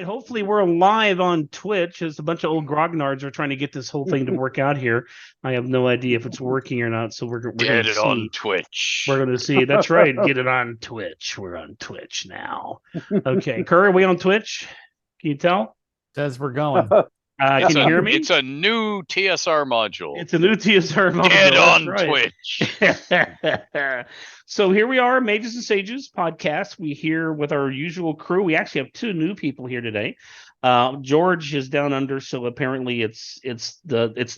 right. Hopefully we're live on Twitch as a bunch of old grognards are trying to get this whole thing to work out here. I have no idea if it's working or not, so we're going Get to it on see. We're Twitch. going to see. That's right. Get it on Twitch. We're on Twitch now. Okay, Curry, are we on Twitch? Can you tell? Says we're going. Can you hear me? It's a new TSR module. It's a new TSR module. Get on right. Twitch. So here we are, Mages and Sages podcast. We here with our usual crew. We actually have two new people here today. George is down under, so apparently it's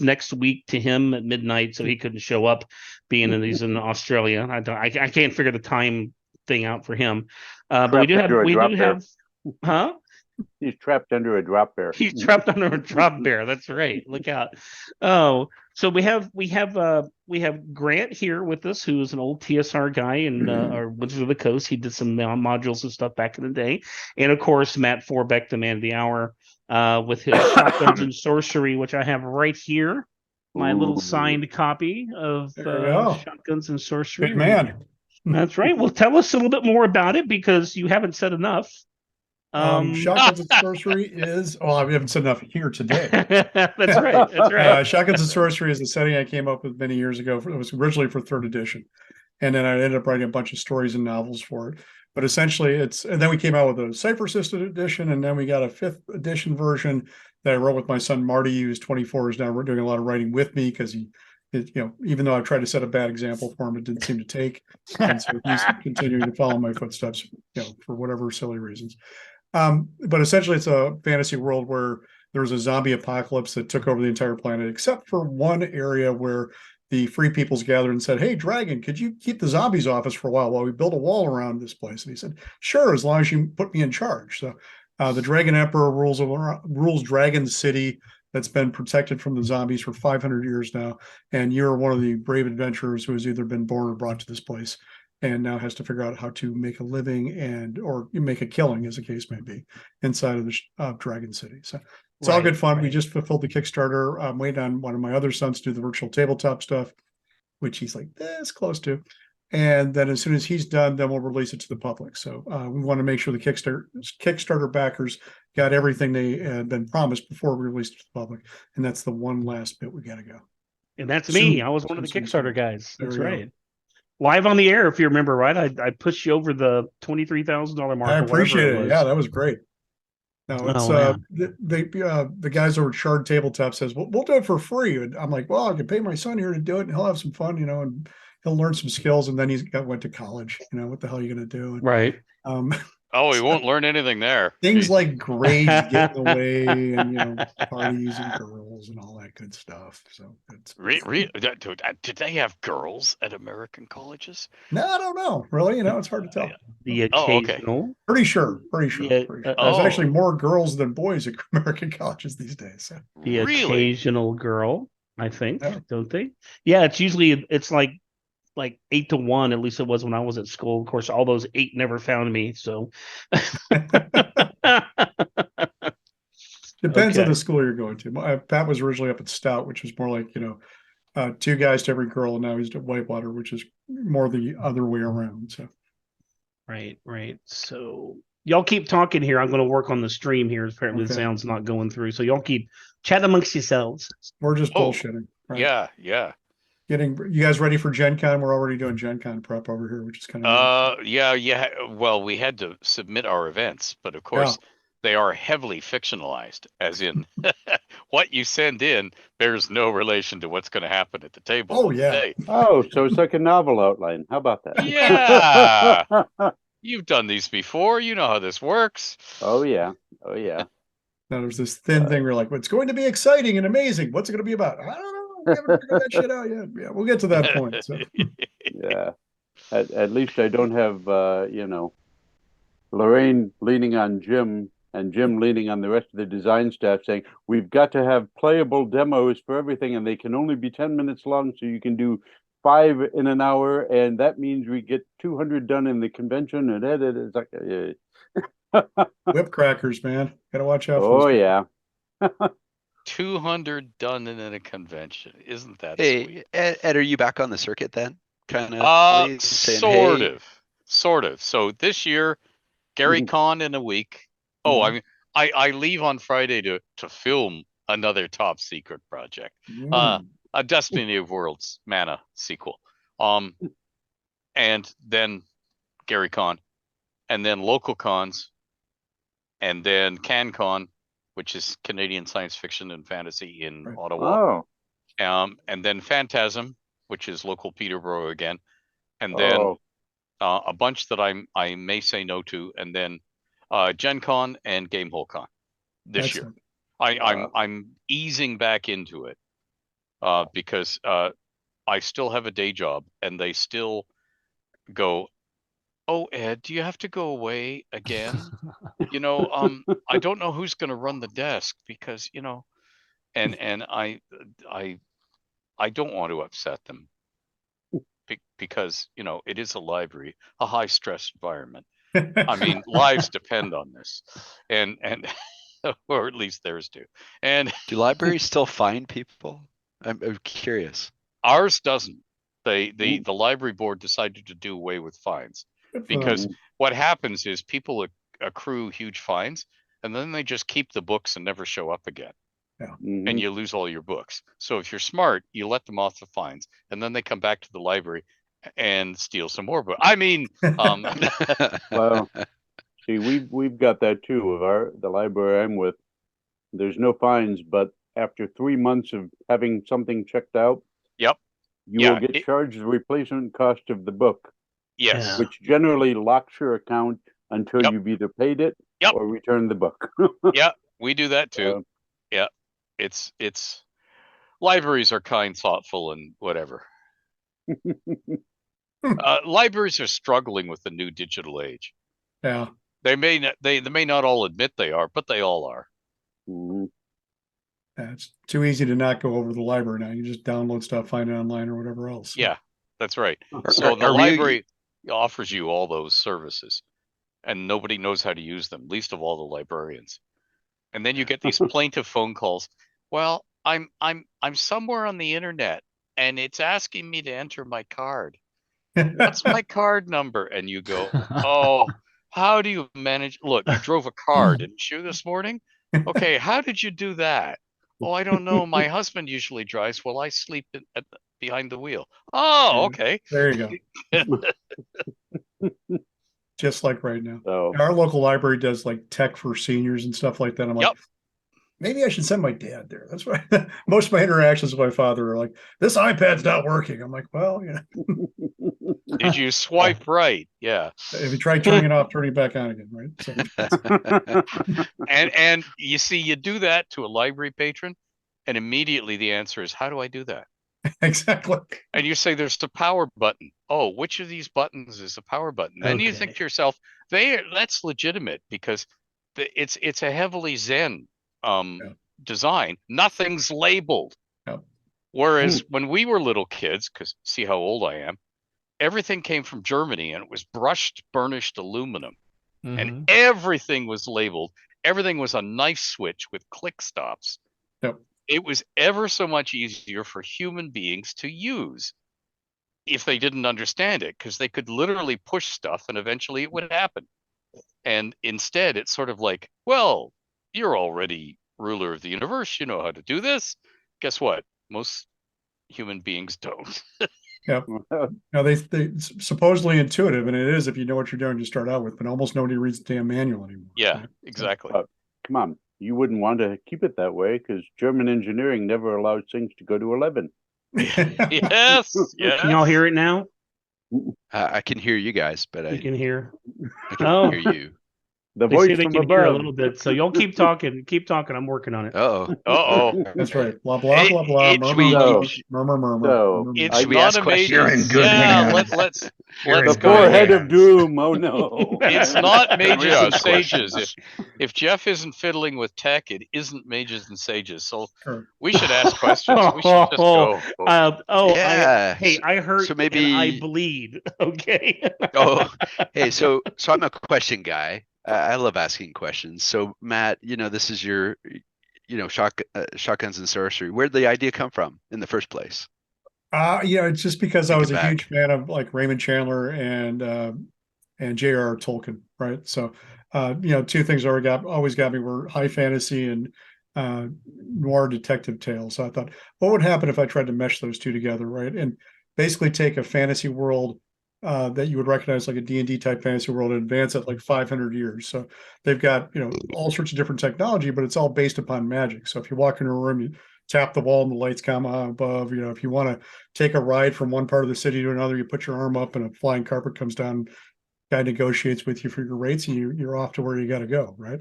next week to him at midnight, so he couldn't show up, being that he's in Australia. I can't figure the time thing out for him. But we do have, huh? He's trapped under a drop bear. He's trapped under a drop bear. That's right. Look out. Oh, so we have Grant here with us, who is an old TSR guy and our Wizards of the Coast. He did some modules and stuff back in the day, and of course Matt Forbeck, the man of the hour, with his Shotguns and Sorcery, which I have right here. My little signed copy of Shotguns and Sorcery. Good man. That's right. Well, tell us a little bit more about it because you haven't said enough. Shotguns and Sorcery is, I haven't said enough here today. That's right. That's right. Shotguns and Sorcery is the setting I came up with many years ago. It was originally for 3rd edition. And then I ended up writing a bunch of stories and novels for it. But essentially and then we came out with a Cipher Assisted edition, and then we got a 5th edition version that I wrote with my son Marty, who's 24, is now doing a lot of writing with me because even though I've tried to set a bad example for him, it didn't seem to take. And so he's continuing to follow my footsteps, for whatever silly reasons. But essentially it's a fantasy world where there was a zombie apocalypse that took over the entire planet, except for one area where the free peoples gathered and said, "Hey, dragon, could you keep the zombies off us for a while we build a wall around this place?" And he said, "Sure, as long as you put me in charge." So the Dragon Emperor rules Dragon City that's been protected from the zombies for 500 years now. And you're one of the brave adventurers who has either been born or brought to this place, and now has to figure out how to make a living or make a killing, as the case may be, inside of the Dragon City. So it's all good fun. We just fulfilled the Kickstarter. I'm waiting on one of my other sons to do the virtual tabletop stuff, which he's like this close to. And then as soon as he's done, then we'll release it to the public. So we want to make sure the Kickstarter backers got everything they had been promised before we released it to the public. And that's the one last bit we got to go. And that's me. I was one of the Kickstarter guys. That's right. Live on the air, if you remember, right? I pushed you over the $23,000 mark. I appreciate it. Yeah, that was great. No, it's the guys over at Shard Tabletop says, "Well, we'll do it for free." And I'm like, "Well, I can pay my son here to do it, and he'll have some fun, and he'll learn some skills, and then went to college. What the hell are you going to do?" And, right. He won't learn anything there. Things like grades get in the way, and parties and girls and all that good stuff. So it's did they have girls at American colleges? No, I don't know. Really, it's hard to tell. The occasional. Okay. Pretty sure. There's actually more girls than boys at American colleges these days. So. The occasional girl, I think, don't they? Yeah, it's like 8 to 1, at least it was when I was at school. Of course, all those 8 never found me. So depends on the school you're going to. Pat was originally up at Stout, which was more like 2 guys to every girl, and now he's at Whitewater, which is more the other way around. So right. So y'all keep talking here. I'm going to work on the stream here. Apparently the sound's not going through, so y'all keep chatting amongst yourselves. We're just bullshitting. Right? Yeah. Getting you guys ready for Gen Con? We're already doing Gen Con prep over here, which is kind of yeah. Well, we had to submit our events, but of course they are heavily fictionalized, as in what you send in bears no relation to what's going to happen at the table. Oh yeah. Today. Oh, so it's like a novel outline. How about that? Yeah. You've done these before. You know how this works. Oh yeah. Now there's this thin thing. We're like, "It's going to be exciting and amazing. What's it going to be about?" I don't know. We haven't figured that shit out yet. Yeah, we'll get to that point. So. Yeah, at least I don't have Lorraine leaning on Jim and Jim leaning on the rest of the design staff, saying we've got to have playable demos for everything, and they can only be 10 minutes long, so you can do 5 in an hour, and that means we get 200 done in the convention and edit. It's like whip crackers, man. Gotta watch out. Oh yeah. 200 done in a convention. Isn't that sweet? Ed, are you back on the circuit then? Kind of. Sort of. So this year, Gary Con in a week. I mean, I leave on Friday to film another top secret project. A Destiny of Worlds Mana sequel. And then Gary Con, and then local cons, and then CanCon, which is Canadian Science Fiction and Fantasy in Ottawa. And then Phantasm, which is local Peterborough again, and then a bunch that I may say no to, and then Gen Con and Gamehole Con this year. I'm easing back into it because I still have a day job, and they still go, "Oh, Ed, do you have to go away again? I don't know who's going to run the desk because and I don't want to upset them because it is a library, a high stress environment. I mean, lives depend on this, and or at least theirs do. And do libraries still fine people? I'm curious. Ours doesn't. The library board decided to do away with fines because what happens is people accrue huge fines, and then they just keep the books and never show up again. Yeah. And you lose all your books. So if you're smart, you let them off the fines, and then they come back to the library and steal some more books. I mean, well, see, we've got that too of the library I'm with. There's no fines, but after 3 months of having something checked out, yep, you will get charged the replacement cost of the book. Yes, which generally locks your account until you've either paid it or returned the book. Yeah, we do that too. Yeah, it's libraries are kind, thoughtful, and whatever. Libraries are struggling with the new digital age. Yeah, they may not all admit they are, but they all are. Yeah, it's too easy to not go over to the library now. You just download stuff, find it online, or whatever else. Yeah, that's right. So the library offers you all those services, and nobody knows how to use them, least of all the librarians. And then you get these plaintive phone calls. Well, I'm somewhere on the internet, and it's asking me to enter my card. What's my card number? And you go, oh, how do you manage? Look, you drove a car, didn't you, this morning? Okay, how did you do that? Oh, I don't know. My husband usually drives while I sleep behind the wheel. Oh, okay. There you go. Just like right now. Oh. Our local library does like tech for seniors and stuff like that. I'm like, maybe I should send my dad there. That's why most of my interactions with my father are like, this iPad's not working. I'm like, well, Did you swipe right? Yeah. If you try turning it off, turning it back on again, right? So. and you see, you do that to a library patron, and immediately the answer is, how do I do that? Exactly. And you say there's the power button. Oh, which of these buttons is the power button? And you think to yourself, that's legitimate because it's a heavily Zen design. Nothing's labeled. Whereas when we were little kids, because see how old I am, everything came from Germany and it was brushed, burnished aluminum. And everything was labeled. Everything was a knife switch with click stops. It was ever so much easier for human beings to use if they didn't understand it, because they could literally push stuff and eventually it would happen. And instead, it's sort of like, well, you're already ruler of the universe. You know how to do this. Guess what? Most human beings don't. Now they supposedly intuitive, and it is if you know what you're doing to start out with, but almost nobody reads the damn manual anymore. Yeah, right? Exactly. Come on. You wouldn't want to keep it that way because German engineering never allowed things to go to 11. Yes. Can y'all hear it now? I can hear you guys, but you can hear. I can hear you. The they voice say they from can hear a above. little bit, so y'all keep talking. Keep talking. I'm working on it. That's right. Blah blah blah blah. Murmur murmur. It's not a major. Let's the go forehead of doom. Oh no! It's not mages and sages. If Jeff isn't fiddling with tech, it isn't mages and sages. So we should ask questions. We should just go. I hurt. So maybe and I bleed. Okay. Hey. So I'm a question guy. I love asking questions. So Matt, this is your, shotguns and sorcery. Where'd the idea come from in the first place? It's just because I was a huge fan of like Raymond Chandler and J.R.R. Tolkien, right? So two things always got me were high fantasy and noir detective tales. So I thought, what would happen if I tried to mesh those two together, right? And basically take a fantasy world that you would recognize like a D&D type fantasy world and advance it like 500 years. So they've got, all sorts of different technology, but it's all based upon magic. So if you walk into a room, you tap the wall and the lights come on above. If you want to take a ride from one part of the city to another, you put your arm up and a flying carpet comes down. Guy negotiates with you for your rates, and you're off to where you got to go, right?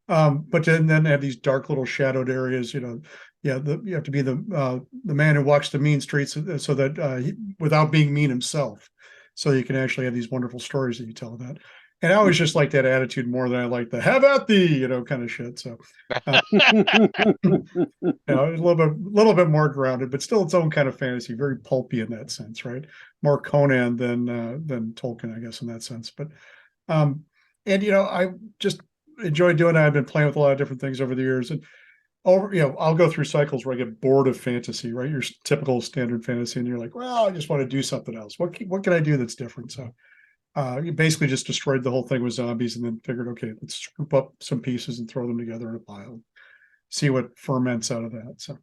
But then have these dark little shadowed areas. You have to be the man who walks the mean streets so that without being mean himself, so you can actually have these wonderful stories that you tell about. And I always just like that attitude more than I like the "have at thee," kind of shit. So, a little bit more grounded, but still its own kind of fantasy, very pulpy in that sense, right? More Conan than Tolkien, I guess, in that sense. But, I just enjoy doing it. I've been playing with a lot of different things over the years, and I'll go through cycles where I get bored of fantasy, right? Your typical standard fantasy, and you're like, well, I just want to do something else. What can I do that's different? So. You basically just destroyed the whole thing with zombies and then figured, okay, let's scoop up some pieces and throw them together in a pile, see what ferments out of that. So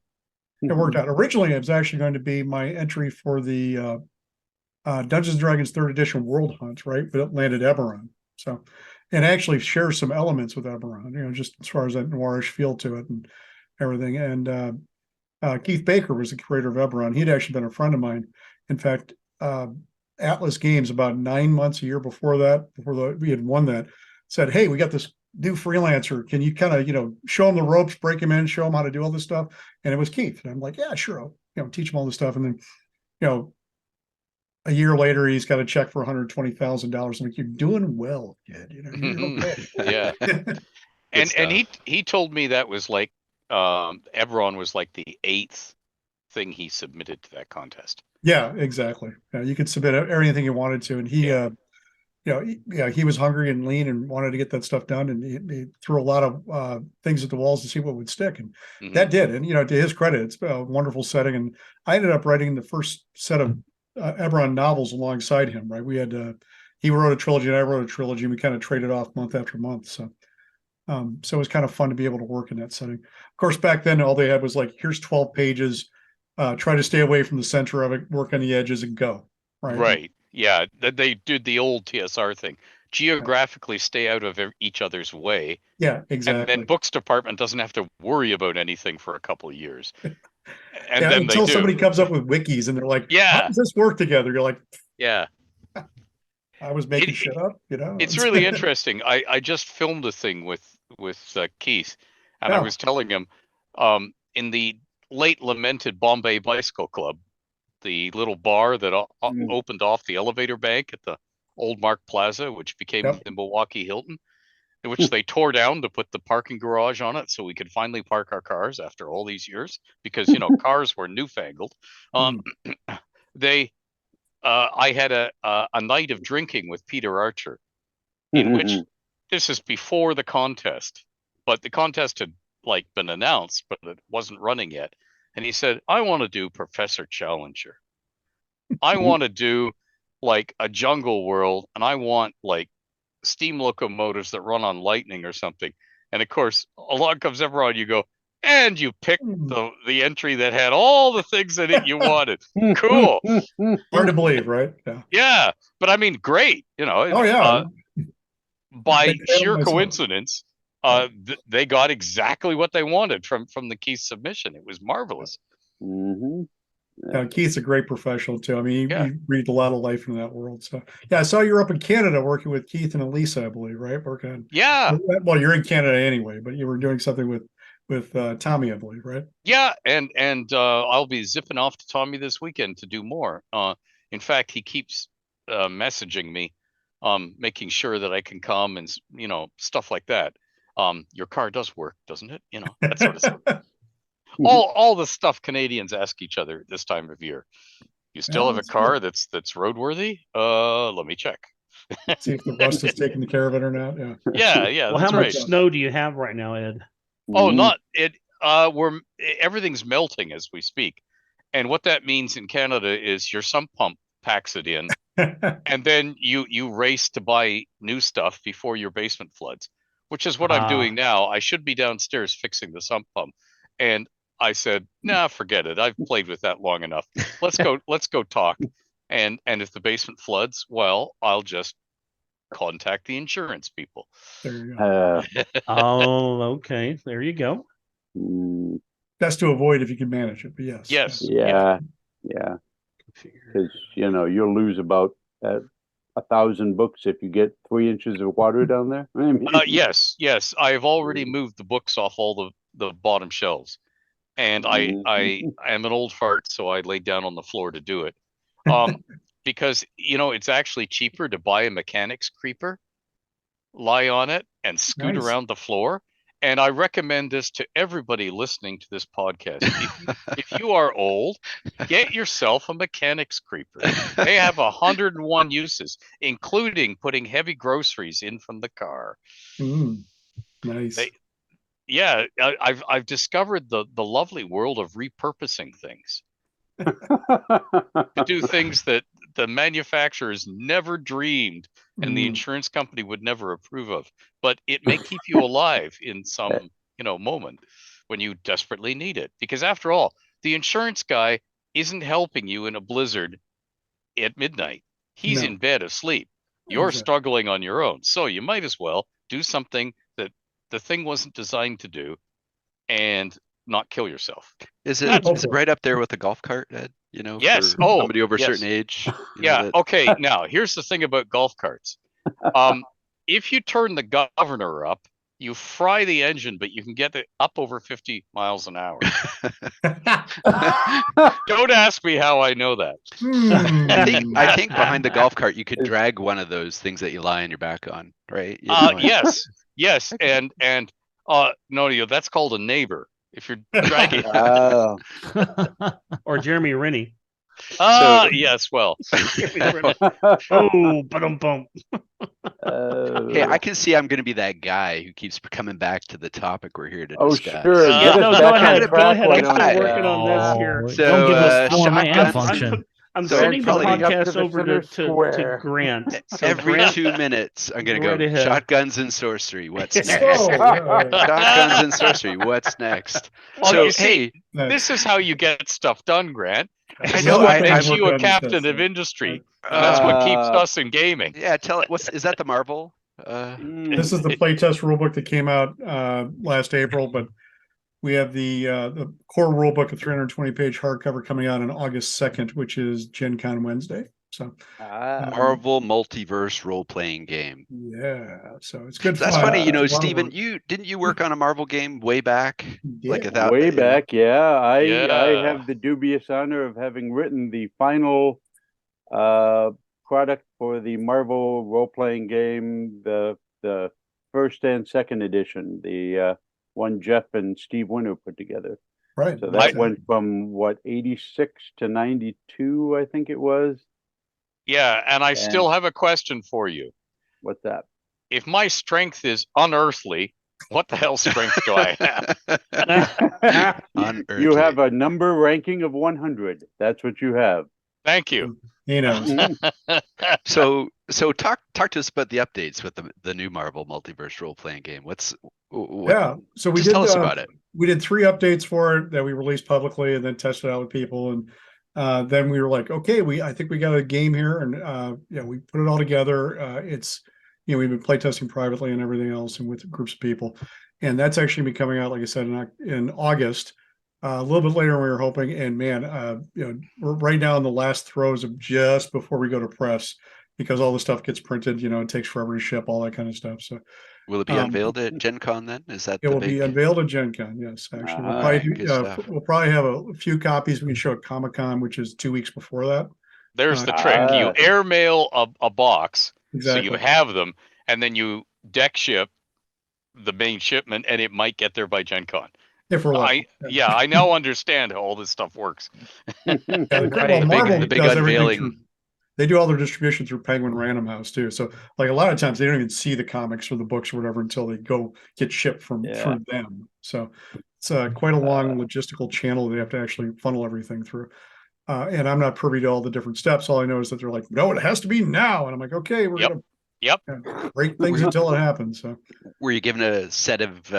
it worked out. Originally, it was actually going to be my entry for the Dungeons and Dragons 3rd edition World Hunt, right? But it landed Eberron. So it actually shares some elements with Eberron, just as far as that noirish feel to it and everything. And Keith Baker was the creator of Eberron. He'd actually been a friend of mine. In fact, Atlas Games about 9 months, a year before we had won that, said, hey, we got this new freelancer. Can you kind of, show him the ropes, break him in, show him how to do all this stuff? And it was Keith. And I'm like, yeah, sure. I'll, teach him all this stuff. And then, a year later, he's got a check for $120,000. I'm like, you're doing well, kid. You're okay. Yeah. And he told me that was like, Eberron was like the 8th thing he submitted to that contest. Yeah, exactly. You could submit anything you wanted to, and he was hungry and lean and wanted to get that stuff done, and he threw a lot of things at the walls to see what would stick, and that did. And to his credit, it's a wonderful setting. And I ended up writing the first set of Eberron novels alongside him. Right, we had he wrote a trilogy and I wrote a trilogy, and we kind of traded off month after month. So it was kind of fun to be able to work in that setting. Of course, back then all they had was like, here's 12 pages. Try to stay away from the center of it, work on the edges, and go. Right. Yeah. They did the old TSR thing. Geographically stay out of each other's way. Yeah, exactly. And then books department doesn't have to worry about anything for a couple of years. And then until somebody comes up with wikis and they're like, how does this work together? You're like, yeah. I was making shit up, It's really interesting. I just filmed a thing with Keith, and I was telling him, in the late lamented Bombay Bicycle Club, the little bar that opened off the elevator bank at the old Mark Plaza, which became the Milwaukee Hilton, which they tore down to put the parking garage on it so we could finally park our cars after all these years, because cars were newfangled. I had a night of drinking with Peter Archer, in which this is before the contest, but the contest had been announced, but it wasn't running yet. And he said, I want to do Professor Challenger. I want to do a jungle world, and I want steam locomotives that run on lightning or something. And of course, along comes everyone, you go, and you picked the entry that had all the things in it you wanted. Cool. Hard to believe, right? Yeah. But I mean, great. Oh, yeah. By sheer coincidence, they got exactly what they wanted from the Keith submission. It was marvelous. Keith's a great professional too. I mean, you read a lot of life into that world. So I saw you're up in Canada working with Keith and Elisa, I believe, right? Working on well, you're in Canada anyway, but you were doing something with Tommy, I believe, right? Yeah, and I'll be zipping off to Tommy this weekend to do more. In fact, he keeps messaging me, making sure that I can come and stuff like that. Your car does work, doesn't it? That sort of stuff. All the stuff Canadians ask each other this time of year. You still have a car that's roadworthy? Let me check. See if the rust is taking care of it or not. Yeah. Well, how much snow do you have right now, Ed? Oh, not it. Everything's melting as we speak, and what that means in Canada is your sump pump packs it in, and then you race to buy new stuff before your basement floods, which is what I'm doing now. I should be downstairs fixing the sump pump, and I said, nah, forget it. I've played with that long enough. Let's go talk. And if the basement floods, well, I'll just contact the insurance people. There you go. Oh, okay. There you go. Best to avoid if you can manage it, but yes. Yeah. Because you'll lose about 1,000 books if you get 3 inches of water down there. I mean, Yes. I have already moved the books off all the bottom shelves, and I am an old fart, so I laid down on the floor to do it. Because it's actually cheaper to buy a mechanic's creeper, lie on it, and scoot around the floor. And I recommend this to everybody listening to this podcast. If you are old, get yourself a mechanic's creeper. They have 101 uses, including putting heavy groceries in from the car. Nice. I've discovered the lovely world of repurposing things to do things that the manufacturers never dreamed and the insurance company would never approve of, but it may keep you alive in some moment when you desperately need it, because after all, the insurance guy isn't helping you in a blizzard at midnight. He's in bed asleep. You're struggling on your own, so you might as well do something that the thing wasn't designed to do and not kill yourself. Is it right up there with the golf cart, Ed? Yes. For somebody over a certain age. Okay. Now, here's the thing about golf carts. If you turn the governor up, you fry the engine, but you can get it up over 50 miles an hour. Don't ask me how I know that. I think behind the golf cart you could drag one of those things that you lie on your back on, right? Yes, and no, that's called a neighbor. If you're dragging, or Jeremy Rennie. Yes, well. Oh, bum. Hey, I can see I'm going to be that guy who keeps coming back to the topic we're here to discuss. Sure. No, go ahead. I'm still working on this here. So, don't give us format function. I'm sending the podcast over to Grant. So Every Grant, 2 minutes, I'm going to right go ahead. shotguns and sorcery. What's next? Right. Shotguns and sorcery. What's next? Well, So, you see, hey, this is how you get stuff done, Grant. I know know. what makes I've you worked a on captain this, of industry. And that's what keeps us in gaming. Yeah, tell it. Is that the Marvel? This is the playtest rulebook that came out last April, but we have the core rulebook, a 320-page hardcover coming out on August 2nd, which is Gen Con Wednesday. So Marvel multiverse role-playing game. Yeah, so it's good. That's fun. funny, Stephen. Didn't you work on a Marvel game way back? Yeah. Like a way back, yeah. I have the dubious honor of having written the final product for the Marvel role-playing game, the first and second edition, the one Jeff and Steve Winter put together. Right. So that went from 86 to 92, I think it was. Yeah, and I still have a question for you. What's that? If my strength is unearthly, what the hell strength do I have? Unearthly. You have a number ranking of 100. That's what you have. Thank you. He knows. So talk to us about the updates with the new Marvel multiverse role playing game. So we just did tell us about it. We did 3 updates for it that we released publicly and then tested out with people, and then we were like, okay, I think we got a game here, and we put it all together. It's we've been playtesting privately and everything else, and with groups of people, and that's actually been coming out, like I said, in August. A little bit later than we were hoping, and man, we're right now in the last throes of just before we go to press, because all the stuff gets printed. It takes forever to ship, all that kind of stuff. So, will it be unveiled at Gen Con then? Is that it will be unveiled at Gen Con? Yes, actually, we'll probably have a few copies we can show at Comic Con, which is 2 weeks before that. There's the trick: you airmail a box, exactly. So you have them, and then you deck ship the main shipment, and it might get there by Gen Con. If we're lucky. I now understand how all this stuff works. Marvel the big does unveiling. They do all their distribution through Penguin Random House too. So like a lot of times they don't even see the comics or the books or whatever until they go get shipped through them. So it's quite a long logistical channel they have to actually funnel everything through. And I'm not privy to all the different steps. All I know is that they're like, no, it has to be now. And I'm like, okay, we're gonna break things until it happens. So Were you given a set of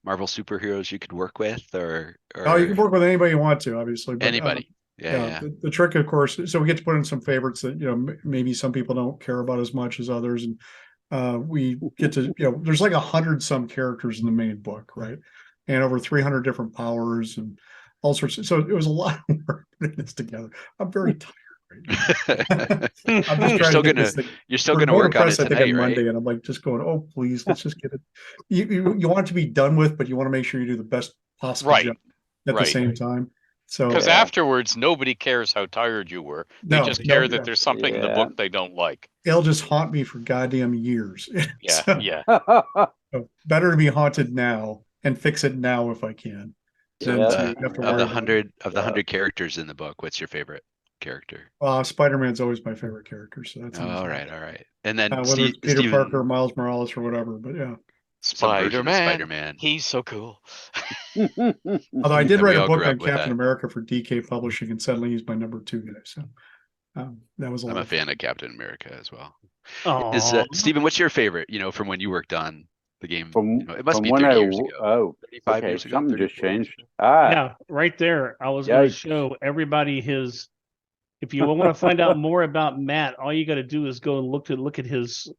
Marvel superheroes you could work with, or oh, you can work with anybody you want to, obviously. But, anybody? Yeah. The trick, of course, so we get to put in some favorites that maybe some people don't care about as much as others, and we get to there's like 100 some characters in the main book, right? And over 300 different powers and all sorts of, so it was a lot of work putting this together. I'm very tired right now. I'm just you're still gonna work on it tonight, I think on right? Monday, and I'm like just going, oh please, let's just get it. You want it to be done with, but you want to make sure you do the best possible job at the same time. So because afterwards nobody cares how tired you were. They just care that there's something in the book they don't like. It'll just haunt me for goddamn years. Yeah. So better to be haunted now and fix it now if I can. Of the 100 characters in the book, what's your favorite character? Spider-Man's always my favorite character, so that's all right. And then whether it's Peter Parker, Miles Morales, or whatever, but yeah. Spider-Man. He's so cool. Although I did write a book on Captain America for DK Publishing, and suddenly he's my number 2 guy. So that was I'm a fan of Captain America as well. Oh, Stephen, what's your favorite? From when you worked on the game? It must be 30 years ago. 35 years ago. Something just changed. Yeah, right there. I was going to show everybody his. If you want to find out more about Matt, all you got to do is go and look at his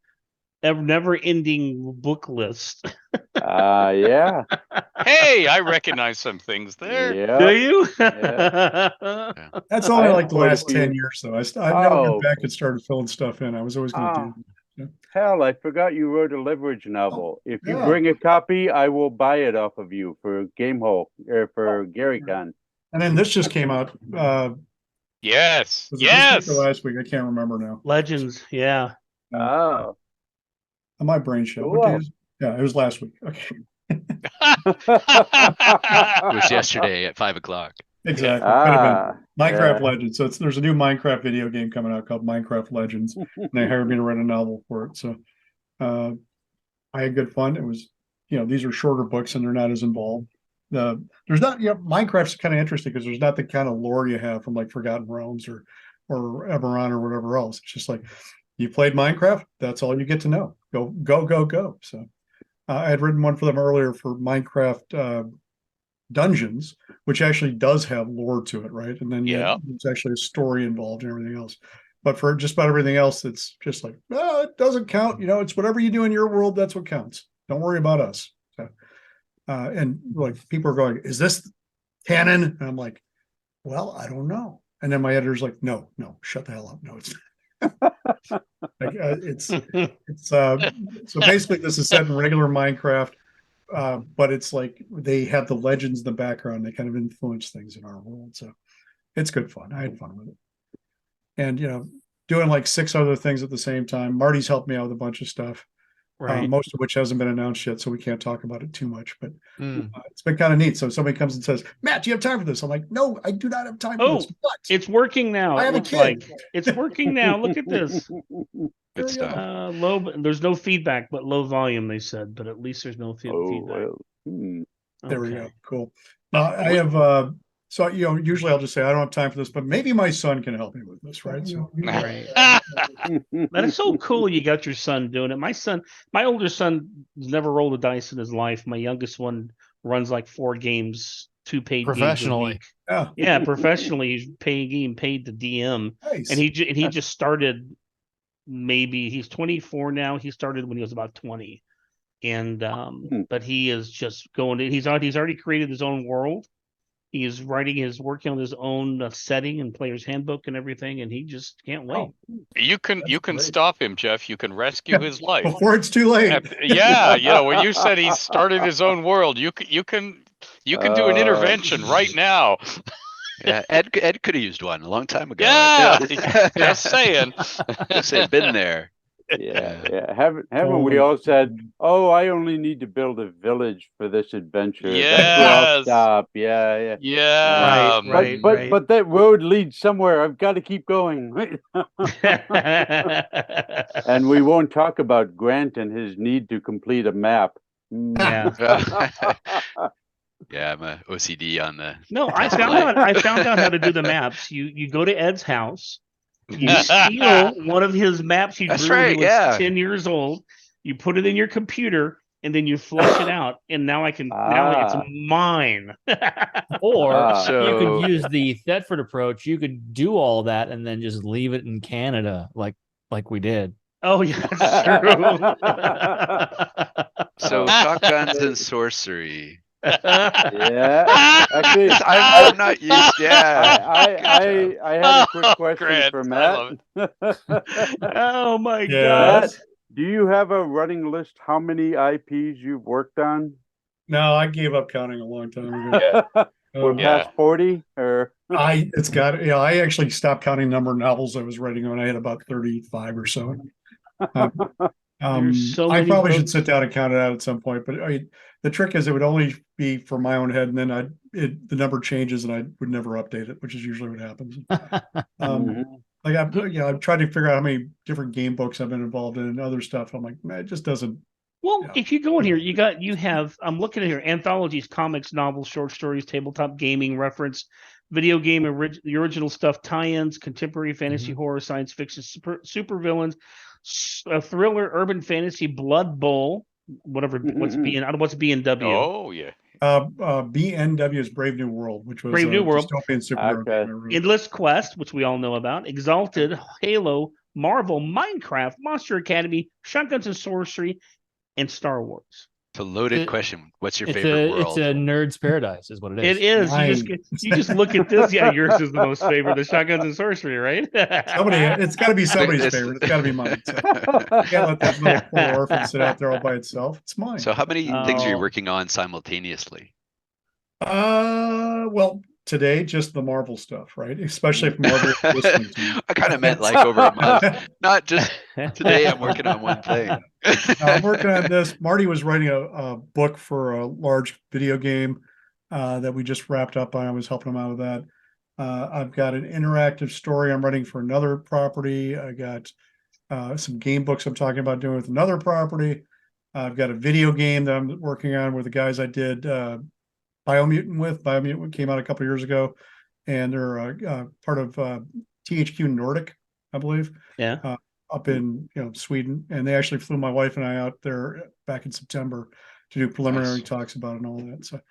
never-ending book list. Yeah. Hey, I recognize some things there. Yeah. Do you? Yeah. That's only like the last 10 years, though. I never went back and started filling stuff in. I was always going to do that. Hell, I forgot you wrote a leverage novel. If you bring a copy, I will buy it off of you for for Gary Con. And then this just came out. Yes. Was it this week or last week? I can't remember now. Legends, yeah. On my brain show. Cool. What day is it? Yeah, it was last week. Okay. It was yesterday at 5:00. Exactly. Minecraft Legends. So there's a new Minecraft video game coming out called Minecraft Legends, and they hired me to write a novel for it. So I had good fun. It was, these are shorter books and they're not as involved. There's not, Minecraft's kind of interesting because there's not the kind of lore you have from like Forgotten Realms or Eberron or whatever else. It's just like you played Minecraft, that's all you get to know. Go. So I had written one for them earlier for Minecraft Dungeons, which actually does have lore to it, right? And then there's actually a story involved and everything else. But for just about everything else, it's just like, it doesn't count. It's whatever you do in your world, that's what counts. Don't worry about us. So, and like people are going, is this canon? And I'm like, well, I don't know. And then my editor's like, no, shut the hell up. No, it's like, it's so basically this is set in regular Minecraft, but it's like they have the legends in the background. They kind of influence things in our world. So it's good fun. I had fun with it. And, doing like 6 other things at the same time. Marty's helped me out with a bunch of stuff. Right. Most of which hasn't been announced yet, so we can't talk about it too much. But it's been kind of neat. So somebody comes and says, "Matt, do you have time for this?" I'm like, "No, I do not have time for this." But it's working now. I have a kid. It's working now. Look at this. Good stuff. There's no feedback, but low volume. They said, but at least there's no feedback. There we go. Cool. I have. So usually I'll just say I don't have time for this, but maybe my son can help me with this, right? So, right. That is so cool. You got your son doing it. My older son has never rolled a dice in his life. My youngest one runs like 4 games, 2 paid professionally. Games yeah, professionally. He's paid the DM, nice. And he just started. Maybe he's 24 now. He started when he was about 20, and but he is just going. He's already created his own world. He is working on his own setting and player's handbook and everything, and he just can't wait. You can stop him, Jeff. You can rescue his life before it's too late. When you said he started his own world, you can do an intervention right now. Yeah, Ed could have used one a long time ago. Yeah, just saying. Been there. Yeah. Haven't we all said, "Oh, I only need to build a village for this adventure"? Yes. That's where I'll stop. Yeah. Right. But that road leads somewhere. I've got to keep going. And we won't talk about Grant and his need to complete a map. Yeah. Yeah, I'm a OCD on the. No, the I test found play. out. I found out how to do the maps. You go to Ed's house. You steal one of his maps he That's drew when he right, was yeah. 10 years old. You put it in your computer, and then you flush it out. And now now it's mine. Or you So- could use the Thetford approach. You could do all that and then just leave it in Canada, like we did. Oh yeah, that's true. So shotguns and sorcery. Yeah, actually, I'm not used. Yeah. I had a quick question Grant, for I Matt. Oh my Yeah. god. Matt, do you have a running list how many IPs you've worked on? No, I gave up counting a long time ago. We're past 40, or I actually stopped counting the number of novels I was writing when I had about 35 or so. There's so I many probably should books. sit down and count it out at some point, but the trick is it would only be for my own head, and then the number changes and I would never update it, which is usually what happens. Like I've tried to figure out how many different game books I've been involved in and other stuff. I'm like, man, it just doesn't. Well, Yeah. if you go in here, you have I'm looking at here anthologies, comics, novels, short stories, tabletop gaming, reference, video game, the original stuff, tie-ins, contemporary fantasy, horror, science fiction, super villains, thriller, urban fantasy, Blood Bowl, whatever what's BNW. Oh yeah. BNW is Brave New World, which was Brave New World. dystopian superhero game I wrote. Endless Quest, which we all know about, Exalted, Halo, Marvel, Minecraft, Monster Academy, Shotguns and Sorcery, and Star Wars. It's a loaded question. What's your It's favorite It's world? a nerd's paradise, is what it is. It is. Mine. You just look at this. Yeah, yours is the most favorite. The Shotguns and Sorcery, right? It's got to be somebody's It's- favorite. It's got to be mine. So I can't let that little poor orphan sit out there all by itself. It's mine. So how many things are you Oh. working on simultaneously? Well, today just the Marvel stuff, right? Especially if Marvel is listening to me. I kind of meant like over a month, not just today. I'm working on one thing. I'm working on this. Marty was writing a book for a large video game that we just wrapped up on. I was helping him out with that. I've got an interactive story I'm writing for another property. I got some game books I'm talking about doing with another property. I've got a video game that I'm working on with the guys I did Biomutant with. Biomutant came out a couple years ago, and they're part of THQ Nordic, I believe. Yeah. Up in Sweden, and they actually flew my wife and I out there back in September to do preliminary Nice. talks about it and all that. So,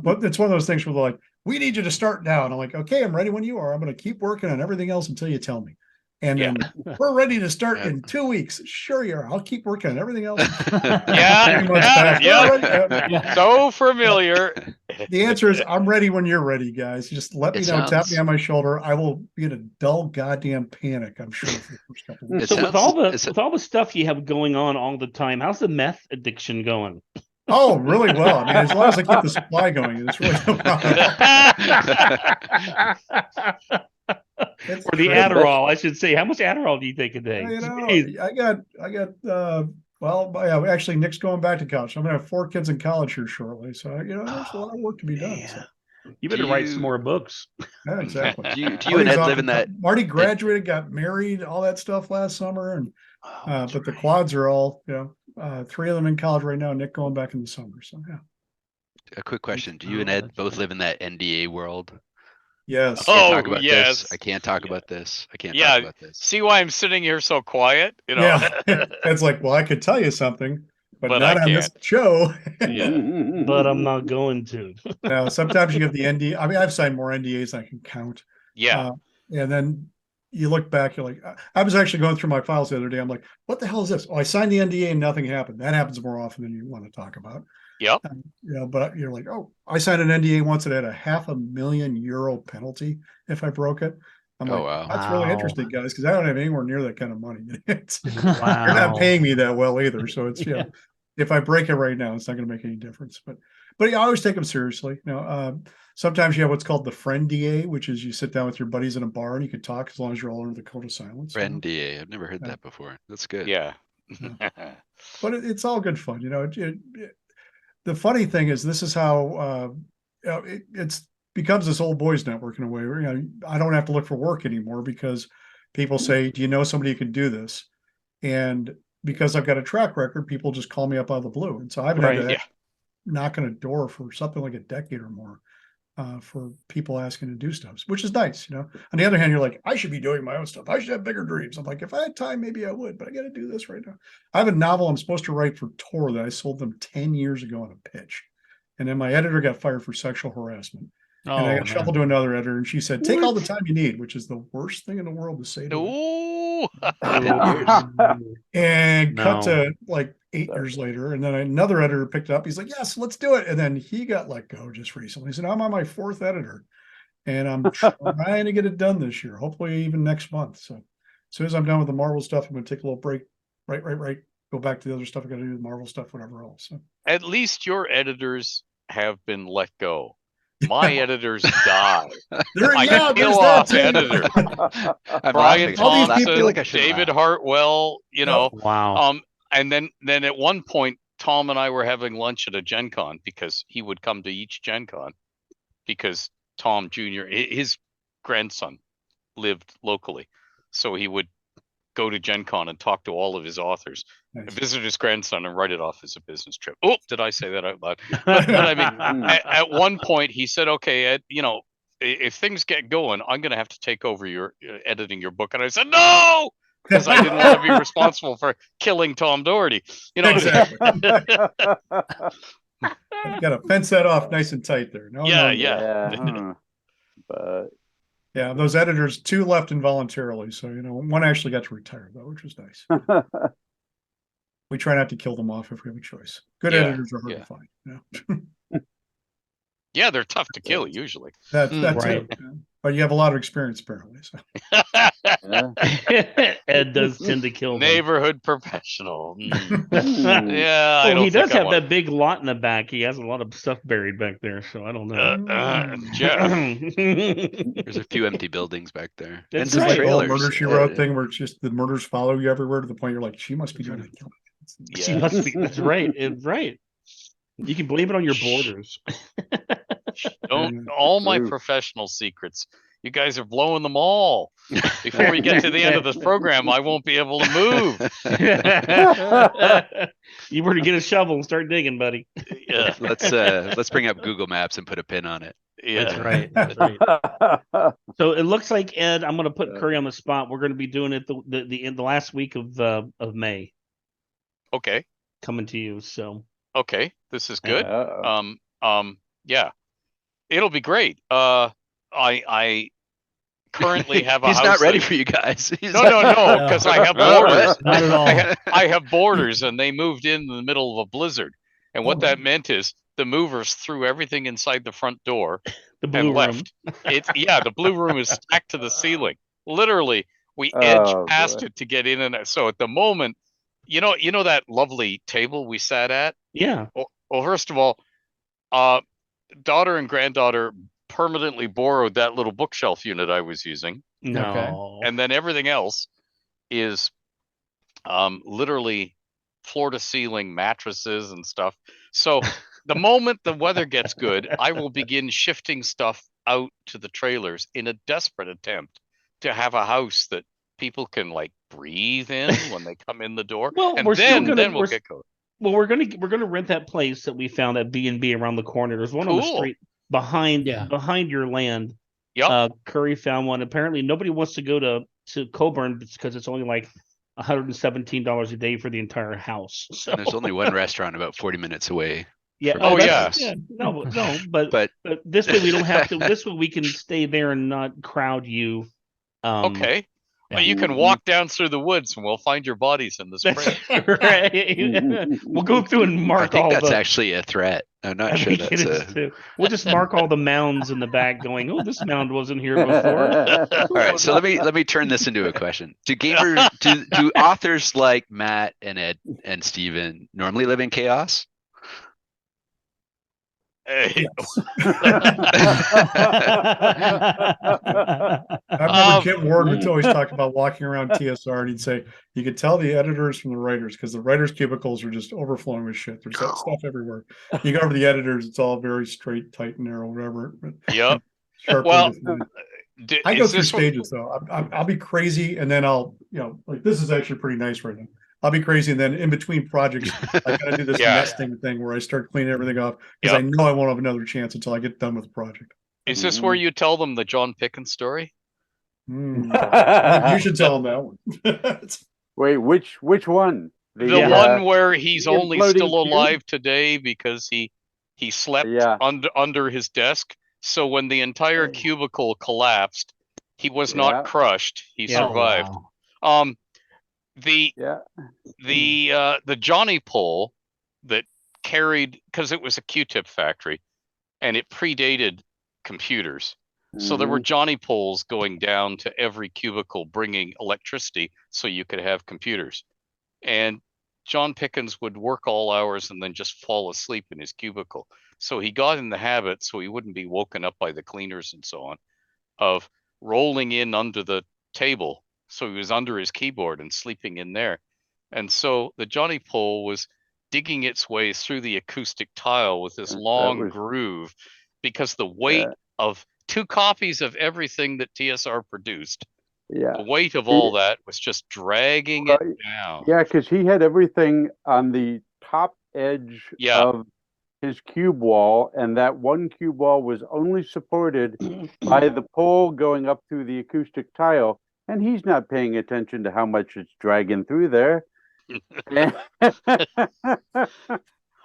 but it's one of those things where they're like, "We need you to start now," and I'm like, "Okay, I'm ready when you are. I'm going to keep working on everything else until you tell me." And then we're ready to start in 2 weeks. Sure, you are. I'll keep working on everything else. Yeah, 3 months back, yeah, "We're ready." Yeah. So familiar. The answer is, I'm ready when you're ready, guys. Just let me It know. Tap sounds- me on my shoulder. I will be in a dull goddamn panic, I'm sure, for the first couple of weeks. It So with sounds- all the stuff you have going on all the time, how's the meth addiction going? Oh, really well. I mean, as long as I keep the supply going, it's really no problem. It's Or the crazy. Adderall, I should say. How much Adderall do you take a day? Jeez. I got well, yeah, actually Nick's going back to college. I'm gonna have 4 kids in college here shortly. So there's a lot of work to be done. So, You better write some more books. yeah, exactly. Do you and Ed live in that? Marty graduated, got married, all that stuff last summer, and but the quads are all 3 of them in college right now. Nick going back in the summer. So yeah. A quick question. Do you and Ed both live in that NDA world? Yes. I can't Oh, talk about yes. this. I can't talk about this. I can't Yeah. talk about this. See why I'm sitting here so quiet? Yeah. It's like, well, I could tell you something, but But not I on this can't. show. Yeah. But I'm not going to. Now, sometimes you have the NDA. I mean, I've signed more NDAs than I can count. Yeah. And then you look back, you're like, I was actually going through my files the other day. I'm like, what the hell is this? Oh, I signed the NDA and nothing happened. That happens more often than you want to talk about. Yep. But you're like, oh, I signed an NDA once that had a €500,000 penalty if I broke it. I'm Oh, like, wow. that's really Wow. interesting, guys, because I don't have anywhere near that kind of money. You're Wow. not paying me that well either. So it's, if I break it right now, it's not going to make any difference. But I always take them seriously. Sometimes you have what's called the friend DA, which is you sit down with your buddies in a bar and you can talk as long as you're all under the code of silence. Friend DA. I've never heard that before. That's good. Yeah. But it's all good fun. The funny thing is, this is how it's becomes this old boys network in a way where, I don't have to look for work anymore because people say, do you know somebody who can do this? And because I've got a track record, people just call me up out of the blue. And so I haven't had to knocking a door for something like a decade or more. For people asking to do stuff, which is nice, On the other hand, you're like, I should be doing my own stuff. I should have bigger dreams. I'm like, if I had time, maybe I would, but I got to do this right now. I have a novel I'm supposed to write for Tor that I sold them 10 years ago on a pitch. And then my editor got fired for sexual harassment. And I got shuffled to another editor, and she said, take all the time you need, which is the worst thing in the world to say to me. And cut to like 8 years later, and then another editor picked it up. He's like, yes, let's do it. And then he got let go just recently. He said, I'm on my 4th editor, and I'm trying to get it done this year, hopefully even next month. So as soon as I'm done with the Marvel stuff, I'm going to take a little break, right, go back to the other stuff I got to do, the Marvel stuff, whatever else. So. At least your editors have been let go. My editors die. I kill off editor. Brian Thompson, David Hartwell, Wow. And then at one point, Tom and I were having lunch at a Gen Con because he would come to each Gen Con because Tom Jr., his grandson lived locally. So he would go to Gen Con and talk to all of his authors, visit his grandson and write it off as a business trip. Oh, did I say that out loud? But I mean, at one point he said, okay, Ed, if things get going, I'm going to have to take over your editing your book. And I said, no, because I didn't want to be responsible for killing Tom Doherty. Exactly. You got to fence that off nice and tight there. But yeah, those editors, 2 left involuntarily. So, one actually got to retire though, which was nice. We try not to kill them off if we have a choice. Good editors are hard to find. Yeah, they're tough to kill usually. That's right. But you have a lot of experience apparently. So. Ed does tend to kill them. Neighborhood professional. Yeah, well, he does have that big lot in the back. He has a lot of stuff buried back there, so I don't know. There's a few empty buildings back there. And some trailers. Murder She Wrote thing where it's just the murders follow you everywhere to the point you're like, she must be doing it. She must be. That's right. It's right. You can blame it on your borders. All my professional secrets. You guys are blowing them all. Before we get to the end of this program, I won't be able to move. You were to get a shovel and start digging, buddy. Yeah. Let's bring up Google Maps and put a pin on it. Yeah. That's right. That's right. So it looks like, Ed, I'm going to put Curry on the spot. We're going to be doing it the last week of May. Okay. Coming to you. So. Okay, this is good. Yeah, it'll be great. I currently have a house. He's not ready for you guys. No, because I have borders. Not at all. I have borders, and they moved in the middle of a blizzard. And what that meant is the movers threw everything inside the front door and left. The blue room is stacked to the ceiling. Literally, we edge past it to get in and out. So at the moment, you know that lovely table we sat at? Yeah. Well, first of all, daughter and granddaughter permanently borrowed that little bookshelf unit I was using. No. Okay. And then everything else is literally floor to ceiling mattresses and stuff. So the moment the weather gets good, I will begin shifting stuff out to the trailers in a desperate attempt to have a house that people can like breathe in when they come in the door. Well, and we'll get going. Well, we're gonna rent that place that we found at B&B around the corner. There's one on the street behind your land. Yep. Curry found one. Apparently, nobody wants to go to Coburn because it's only like $117 a day for the entire house. So. And there's only one restaurant about 40 minutes away. Yeah. No, but this way we don't have to. This way we can stay there and not crowd you. Okay. Well, you can walk down through the woods and we'll find your bodies in the spring. Right. We'll go through and mark all that's actually a threat. I'm not sure that's We'll just mark all the mounds in the back going, oh, this mound wasn't here before. All right. So let me turn this into a question. Do authors like Matt and Ed and Steven normally live in chaos? Yes. I remember Kit Ward would always talk about walking around TSR, and he'd say you could tell the editors from the writers because the writers' cubicles are just overflowing with shit. There's that stuff everywhere. You go over to the editors; it's all very straight, tight, and narrow, whatever. Yep. Well, I go through stages though. I'll be crazy, and then I'll, like this is actually pretty nice right now. I'll be crazy, and then in between projects, I gotta do this Yeah. nesting thing where I start cleaning everything off because I know I won't have another chance until I get done with the project. Is this where you tell them the John Pickens story? You should tell them that one. Wait, which one? The one where he's the only imploding still cube? alive today because he slept under his desk. So when the entire cubicle collapsed, he was not crushed. He survived. Oh, wow. The Johnny pole that carried, because it was a Q-tip factory and it predated computers. So there were Johnny poles going down to every cubicle bringing electricity so you could have computers. And John Pickens would work all hours and then just fall asleep in his cubicle. So he got in the habit, so he wouldn't be woken up by the cleaners and so on, of rolling in under the table. So he was under his keyboard and sleeping in there. And so the Johnny pole was digging its way through the acoustic tile with this long groove because the weight of 2 copies of everything that TSR produced, the weight of all that was just dragging it down. Yeah, because he had everything on the top edge of his cube wall, and that one cube wall was only supported by the pole going up through the acoustic tile, and he's not paying attention to how much it's dragging through there.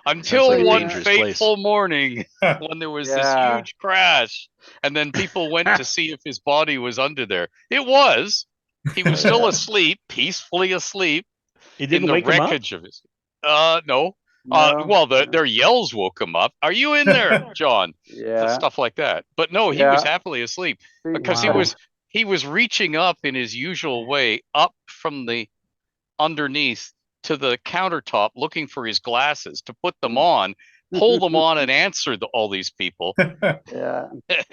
Until one fateful morning when there was this huge crash, and then people went to see if his body was under there. It was. He was still asleep, peacefully asleep. It didn't in the wake him up? wreckage of his. No. Well, their yells woke him up. Are you in there, John? Stuff like that. But no, he was happily asleep because he was reaching up in his usual way up from the underneath to the countertop looking for his glasses to put them on, pull them on, and answer all these people.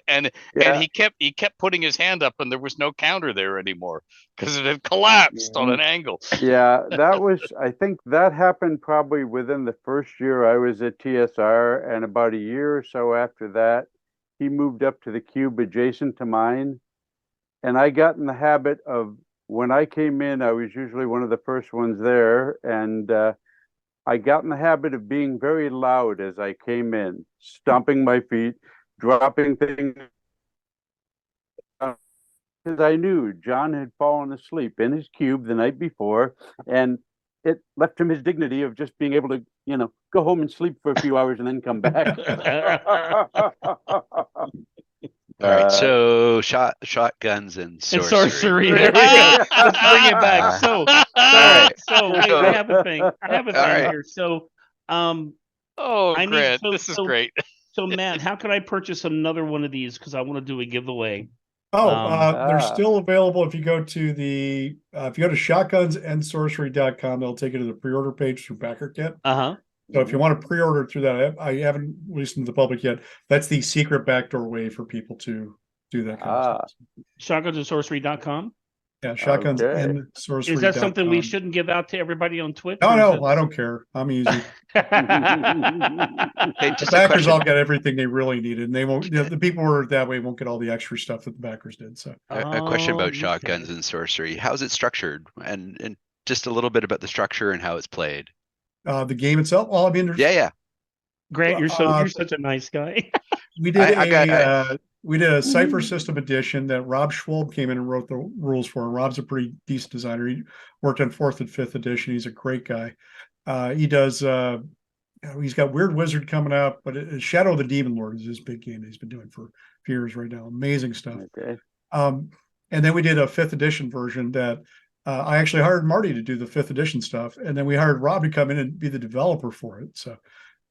And he kept putting his hand up, and there was no counter there anymore because it had collapsed on an angle. I think that happened probably within the first year I was at TSR, and about a year or so after that, he moved up to the cube adjacent to mine, and I got in the habit of, when I came in, I was usually one of the first ones there, and I got in the habit of being very loud as I came in, stomping my feet, dropping things, because I knew John had fallen asleep in his cube the night before, and it left him his dignity of just being able to, go home and sleep for a few hours and then come back. All right, so shotguns and sorcery. There we go. Let's bring it back. So wait, I have a thing. Here. So, Grant, this is great. So, Matt, how can I purchase another one of these? Because I want to do a giveaway. They're still available if you go to shotgunsandsorcery.com. They'll take you to the pre-order page through BackerKit. So if you want to pre-order through that, I haven't released them to the public yet. That's the secret backdoor way for people to do that kind of stuff. Shotgunsandsorcery.com? Yeah, shotgunsandsorcery.com. Is that something we shouldn't give out to everybody on Twitch? No, I don't care. I'm easy. Hey, the backers all got everything they really needed, and they won't. The people who are that way won't get all the extra stuff that the backers did. So, a question about shotguns and sorcery. How's it structured, and just a little bit about the structure and how it's played. The game itself. Well, I mean, Grant, you're such a nice guy. We did a Cypher System edition that Rob Schwalb came in and wrote the rules for. And Rob's a pretty decent designer. He worked on 4th and 5th edition. He's a great guy. He does. He's got Weird Wizard coming up, but Shadow of the Demon Lord is his big game that he's been doing for a few years right now. Amazing stuff. Okay. And then we did a 5th edition version that I actually hired Marty to do the 5th edition stuff, and then we hired Rob to come in and be the developer for it. So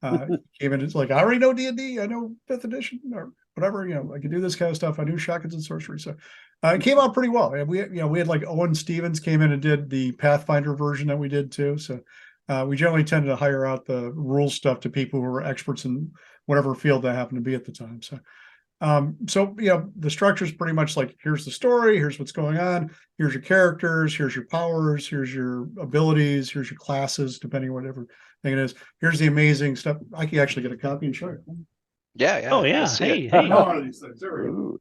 he came in. It's like, I already know D&D. I know 5th edition or whatever. I can do this kind of stuff. I knew shotguns and sorcery. So it came out pretty well. And we had like Owen Stevens came in and did the Pathfinder version that we did too. So we generally tended to hire out the rules stuff to people who were experts in whatever field that happened to be at the time. So the structure is pretty much like, here's the story, here's what's going on, here's your characters, here's your powers, here's your abilities, here's your classes, depending on whatever thing it is. Here's the amazing stuff. I can actually get a copy and show you. Yeah. Oh yeah. Hey. One of these things. There we go.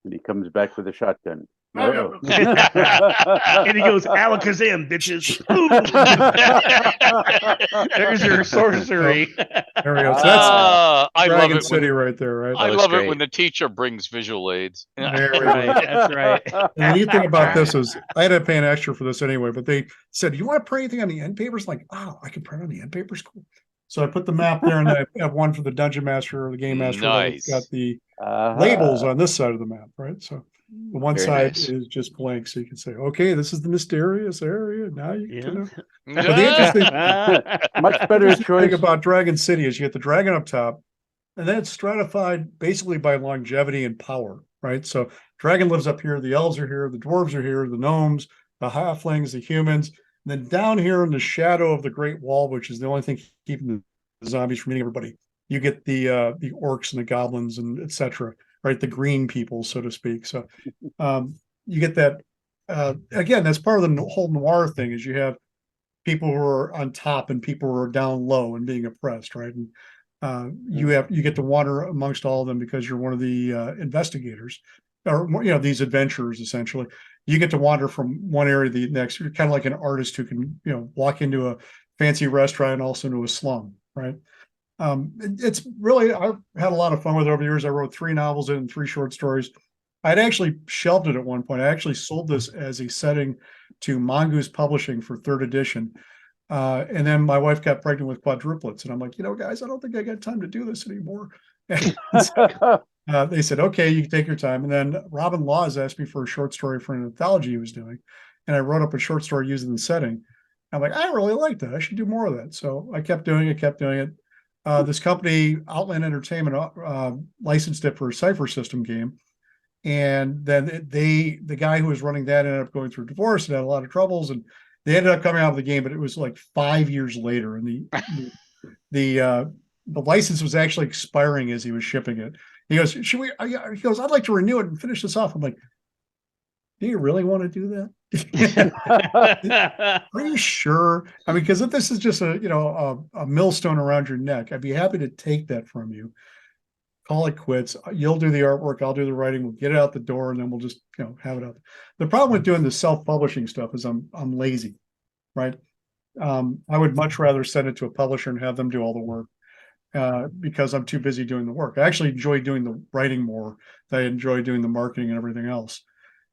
And he comes back with a shotgun. No. And he goes, Alakazam, bitches. There's your sorcery. There we go. So that's I love Dragon it City when right there, right? I was love it great. when the teacher brings visual aids. There we Right, go. that's right. And the neat thing about this is I had to pay an extra for this anyway, but they said, you want to print anything on the end papers? Like, wow, I can print on the end papers. Cool. So I put the map there, and then I have one for the Dungeon Master or the Game Master. Nice. It's got the labels on this side of the map, right? So the one Very side nice. is just blank, so you can say, okay, this is the mysterious area. Now you Yeah. can know. But the interesting Much better thing choice. about Dragon City is you get the dragon up top, and then it's stratified basically by longevity and power, right? So dragon lives up here, the elves are here, the dwarves are here, the gnomes, the halflings, the humans. And then down here in the shadow of the Great Wall, which is the only thing keeping the zombies from eating everybody, you get the orcs and the goblins and etc. Right, the green people, so to speak. So you get that. Again, that's part of the whole noir thing. Is you have people who are on top and people who are down low and being oppressed, right? And you get to wander amongst all of them because you're one of the investigators, or these adventurers. Essentially, you get to wander from one area to the next. You're kind of like an artist who can walk into a fancy restaurant and also into a slum, right? It's really, I've had a lot of fun with it over the years. I wrote 3 novels and 3 short stories. I'd actually shelved it at one point. I actually sold this as a setting to Mongoose Publishing for 3rd edition. And then my wife got pregnant with quadruplets. And I'm like, guys, I don't think I got time to do this anymore. They said, okay, you can take your time. And then Robin Laws asked me for a short story for an anthology he was doing. And I wrote up a short story using the setting. I'm like, I really like that. I should do more of that. So I kept doing it. This company, Outland Entertainment, licensed it for a Cypher System game. And then the guy who was running that ended up going through divorce and had a lot of troubles. And they ended up coming out with the game, but it was like 5 years later. And the license was actually expiring as he was shipping it. He goes, should we? He goes, I'd like to renew it and finish this off. I'm like, do you really want to do that? Are you sure? I mean, because if this is just a millstone around your neck, I'd be happy to take that from you. Call it quits. You'll do the artwork. I'll do the writing. We'll get it out the door, and then we'll just have it out. The problem with doing the self-publishing stuff is I'm lazy, right? I would much rather send it to a publisher and have them do all the work because I'm too busy doing the work. I actually enjoy doing the writing more than I enjoy doing the marketing and everything else.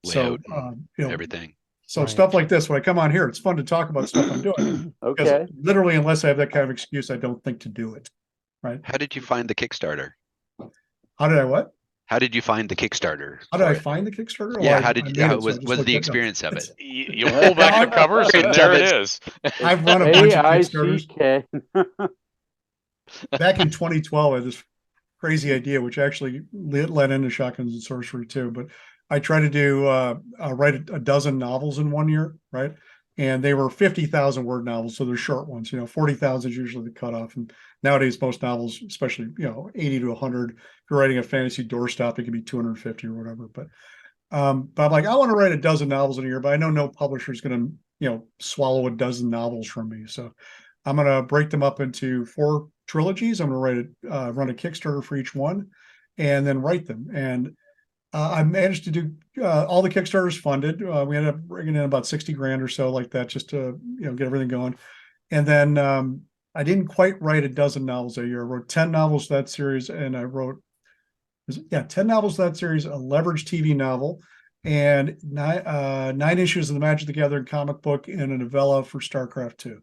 Layout So everything. So stuff like this, when I come on here, it's fun to talk about stuff I'm doing. Okay. Literally, unless I have that kind of excuse, I don't think to do it. Right? How did you find the Kickstarter? How did I what? How did you find the Kickstarter? How did I for it? find the Kickstarter? Yeah, Well, how I did made you, how it, so I was just was looked the it up. experience of it? You pull back the covers and there it is. I've run a bunch of Kickstarters. AICK. Back in 2012, I had this crazy idea, which actually led into Shotguns and Sorcery too. But I tried to do write a dozen novels in 1 year, right? And they were 50,000 word novels, so they're short ones. 40,000 is usually the cutoff. And nowadays, most novels, especially 80 to 100. If you're writing a fantasy doorstop, it can be 250 or whatever. But I'm like, I want to write a dozen novels in a year, but I know no publisher is going to swallow a dozen novels from me. So I'm going to break them up into 4 trilogies. I'm going to run a Kickstarter for each one, and then write them. And I managed to do all the Kickstarters funded. We ended up bringing in about 60 grand or so like that, just to get everything going. And then I didn't quite write a dozen novels a year. I wrote 10 novels for that series, and I wrote 10 novels for that series, a leverage TV novel, and 9 issues of the Magic the Gathering comic book, and a novella for StarCraft 2.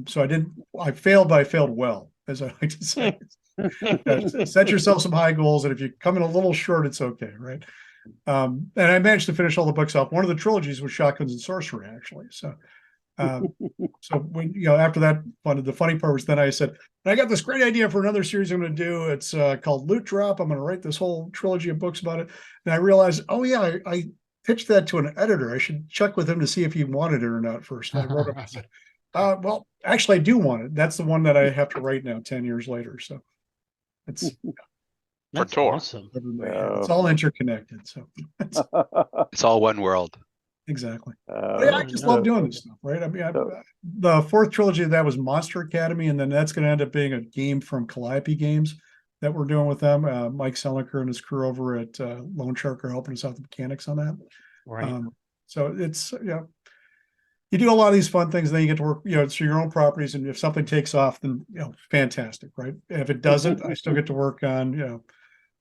So I failed, but I failed well, as I like to say. Set yourself some high goals, and if you come in a little short, it's okay, right? And I managed to finish all the books off. One of the trilogies was Shotguns and Sorcery, actually. So when after that, the funny part was then I said, I got this great idea for another series I'm going to do. It's called Loot Drop. I'm going to write this whole trilogy of books about it. And I realized, I pitched that to an editor. I should check with him to see if he wanted it or not first. And I wrote him and said, well, actually, I do want it. That's the one that I have to write now, 10 years later. So it's That's Tor. awesome. it's all interconnected. So It's all one world. exactly. I just love doing this stuff, right? I mean, the 4th trilogy of that was Monster Academy, and then that's going to end up being a game from Calliope Games that we're doing with them. Mike Selinker and his crew over at Lone Shark are helping us out with the mechanics on that. Right. So it's, you do a lot of these fun things, and then you get to work, it's your own properties. And if something takes off, then, fantastic, right? And if it doesn't, I still get to work on,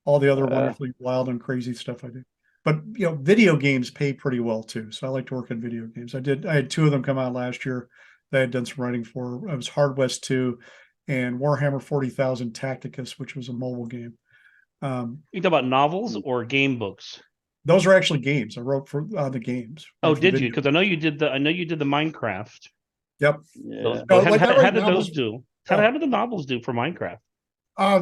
all the other wonderfully wild and crazy stuff I do. But, video games pay pretty well too. So I like to work on video games. I had 2 of them come out last year that I had done some writing for. It was Hard West 2 and Warhammer 40,000 Tacticus, which was a mobile game. You talk about novels or game books? Those are actually games. I wrote for the games. Oh, did you? Because I know you did the Minecraft. Yep. Those, No, how, like how, I write how did novels. those do? How did the novels do for Minecraft?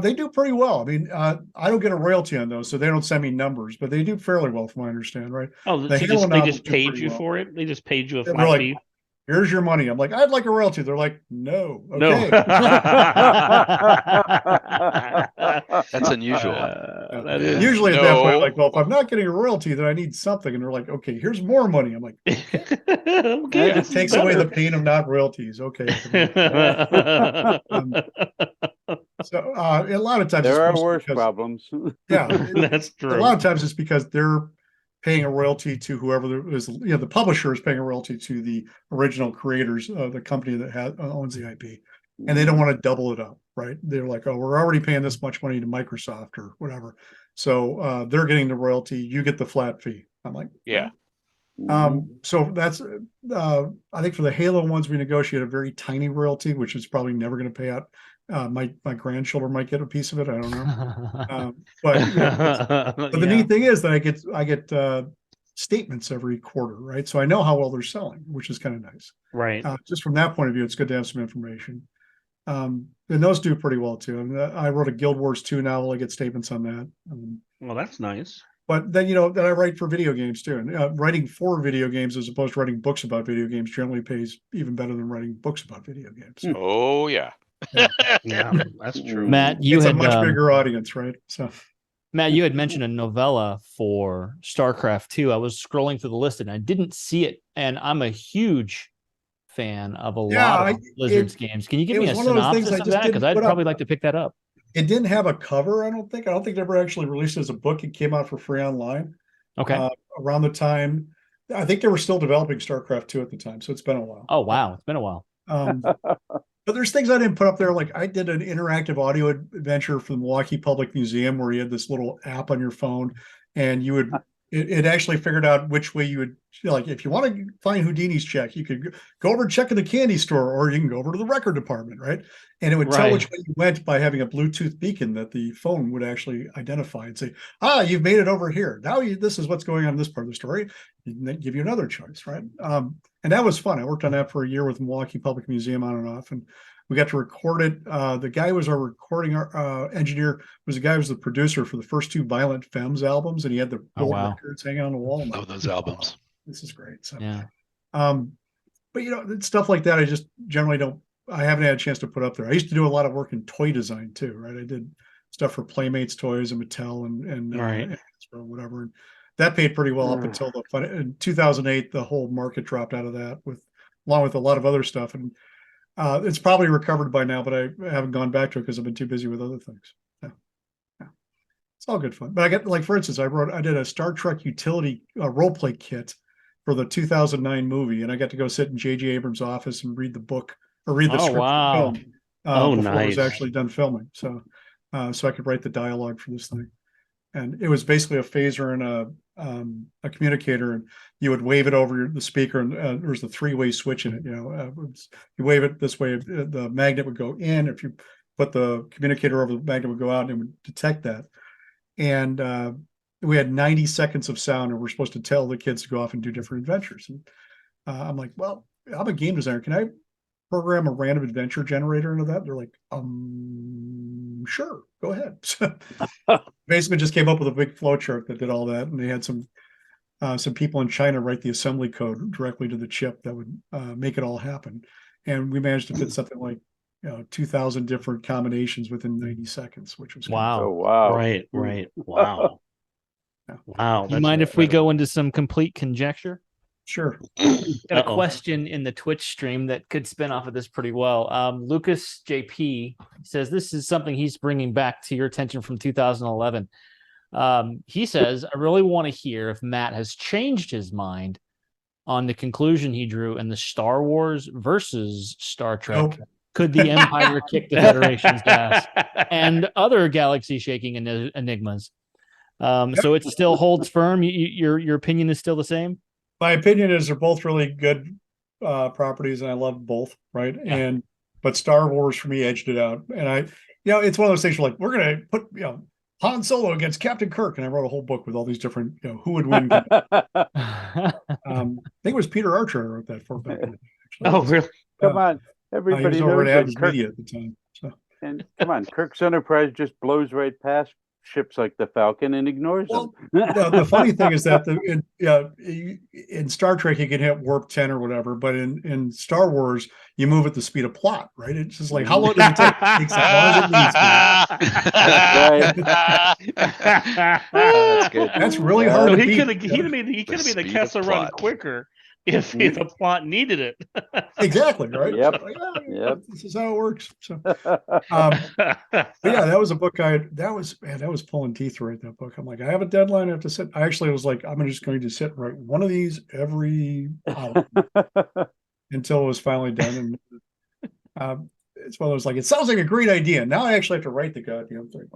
They do pretty well. I mean, I don't get a royalty on those, so they don't send me numbers, but they do fairly well, from what I understand, right? Oh, The so Halo they novels just do paid pretty you well. for it? They just paid you a They're flat like, fee? here's your money. I'm like, I'd like a royalty. They're like, no. No. Okay. That's unusual. That is Usually at that point, I'm No. like, well, if I'm not getting a royalty, then I need something. And they're like, okay, here's more money. I'm like, okay. it takes away the pain of not royalties. Okay. So a lot of times There are mostly worse because- problems. Yeah, That's true. a lot of times it's because they're paying a royalty to whoever is, the publisher is paying a royalty to the original creators of the company that owns the IP, and they don't want to double it up, right? They're like, oh, we're already paying this much money to Microsoft or whatever, so they're getting the royalty, you get the flat fee. I'm like, Yeah. So that's I think for the Halo ones, we negotiate a very tiny royalty, which is probably never going to pay out. My grandchildren might get a piece of it. I don't know. But the neat thing is that I get statements every quarter, right? So I know how well they're selling, which is kind of nice. Right. Just from that point of view, it's good to have some information. And those do pretty well too. And I wrote a Guild Wars 2 novel. I get statements on that. Well, that's nice. But then, then I write for video games too. And writing for video games as opposed to writing books about video games generally pays even better than writing books about video games. Oh, yeah. Yeah, that's true. Matt, you It's had a much bigger audience, right? So Matt, you had mentioned a novella for StarCraft 2. I was scrolling through the list and I didn't see it. And I'm a huge fan of a lot of Blizzard's games. Can you give me a synopsis of that? Because I'd probably like to pick that up. It didn't have a cover, I don't think. I don't think it ever actually released as a book. It came out for free online. Okay. Around the time, I think they were still developing StarCraft 2 at the time, so it's been a while. Oh, wow. It's been a while. But there's things I didn't put up there. Like I did an interactive audio adventure for the Milwaukee Public Museum where you had this little app on your phone, and you would it actually figured out which way you would, like, if you want to find Houdini's check, you could go over and check in the candy store, or you can go over to the record department, right? And it would tell which way you went by having a Bluetooth beacon that the phone would actually identify and say, you've made it over here. Now this is what's going on in this part of the story. And then give you another choice, right? And that was fun. I worked on that for a year with Milwaukee Public Museum on and off, and we got to record it. The guy who was our recording engineer was the guy who was the producer for the first 2 Violent Femmes albums, and he had the gold records hanging on the wall. Oh, those albums. This is great. So, yeah. But stuff like that, I just generally don't. I haven't had a chance to put up there. I used to do a lot of work in toy design too, right? I did stuff for Playmates toys and Mattel and or whatever. And that paid pretty well up until in 2008. The whole market dropped out of that, along with a lot of other stuff, and it's probably recovered by now. But I haven't gone back to it because I've been too busy with other things. Yeah. It's all good fun. But I get, like, for instance, I did a Star Trek utility role play kit for the 2009 movie, and I got to go sit in J.J. Abrams' office and read the book or read the script for the film before it was actually done filming. So I could write the dialogue for this thing. And it was basically a phaser and a communicator, and you would wave it over the speaker, and there was a 3-way switch in it. You wave it this way, the magnet would go in. If you put the communicator over, the magnet would go out, and it would detect that. And we had 90 seconds of sound, and we're supposed to tell the kids to go off and do different adventures. And I'm like, well, I'm a game designer. Can I program a random adventure generator into that? They're like, sure, go ahead. Basically just came up with a big flowchart that did all that. And they had some people in China write the assembly code directly to the chip that would make it all happen. And we managed to fit something like 2,000 different combinations within 90 seconds, which was wow. Oh, wow. Right. Wow. Wow. You mind if we go into some complete conjecture? Sure. Got a question in the Twitch stream that could spin off of this pretty well. Lucas JP says this is something he's bringing back to your attention from 2011. He says, I really want to hear if Matt has changed his mind on the conclusion he drew in the Star Wars versus Star Trek. Nope. Could the Empire kick the Federation's ass? And other galaxy-shaking enigmas. So it still holds firm. Your opinion is still the same? My opinion is they're both really good properties, and I love both, right? Yeah. But Star Wars for me edged it out. And it's one of those things where, like, we're gonna put Han Solo against Captain Kirk, and I wrote a whole book with all these different who would win. I think it was Peter Archer who wrote that for back. Oh, really? Come on, He everybody was over knows at that Adams Kirk. Media at the time. So. And come on, Kirk's Enterprise just blows right past ships like the Falcon and ignores them. The funny thing is that in Star Trek you can hit warp 10 or whatever, but in Star Wars you move at the speed of plot, right? It's just like, how long does it take? It takes as long as it needs to. That's good. That's really hard. So to he beat. could have made the speed of Kessel run plot. quicker if the plot needed it. Exactly, right? Yep. So, Yep. This is how it works. So but yeah, that was a book that was pulling teeth to write that book. I'm like, I have a deadline I have to sit. I actually was like, I'm just going to sit and write one of these every hour until it was finally done. And it's one of those, like, it sounds like a great idea. Now I actually have to write the goddamn thing.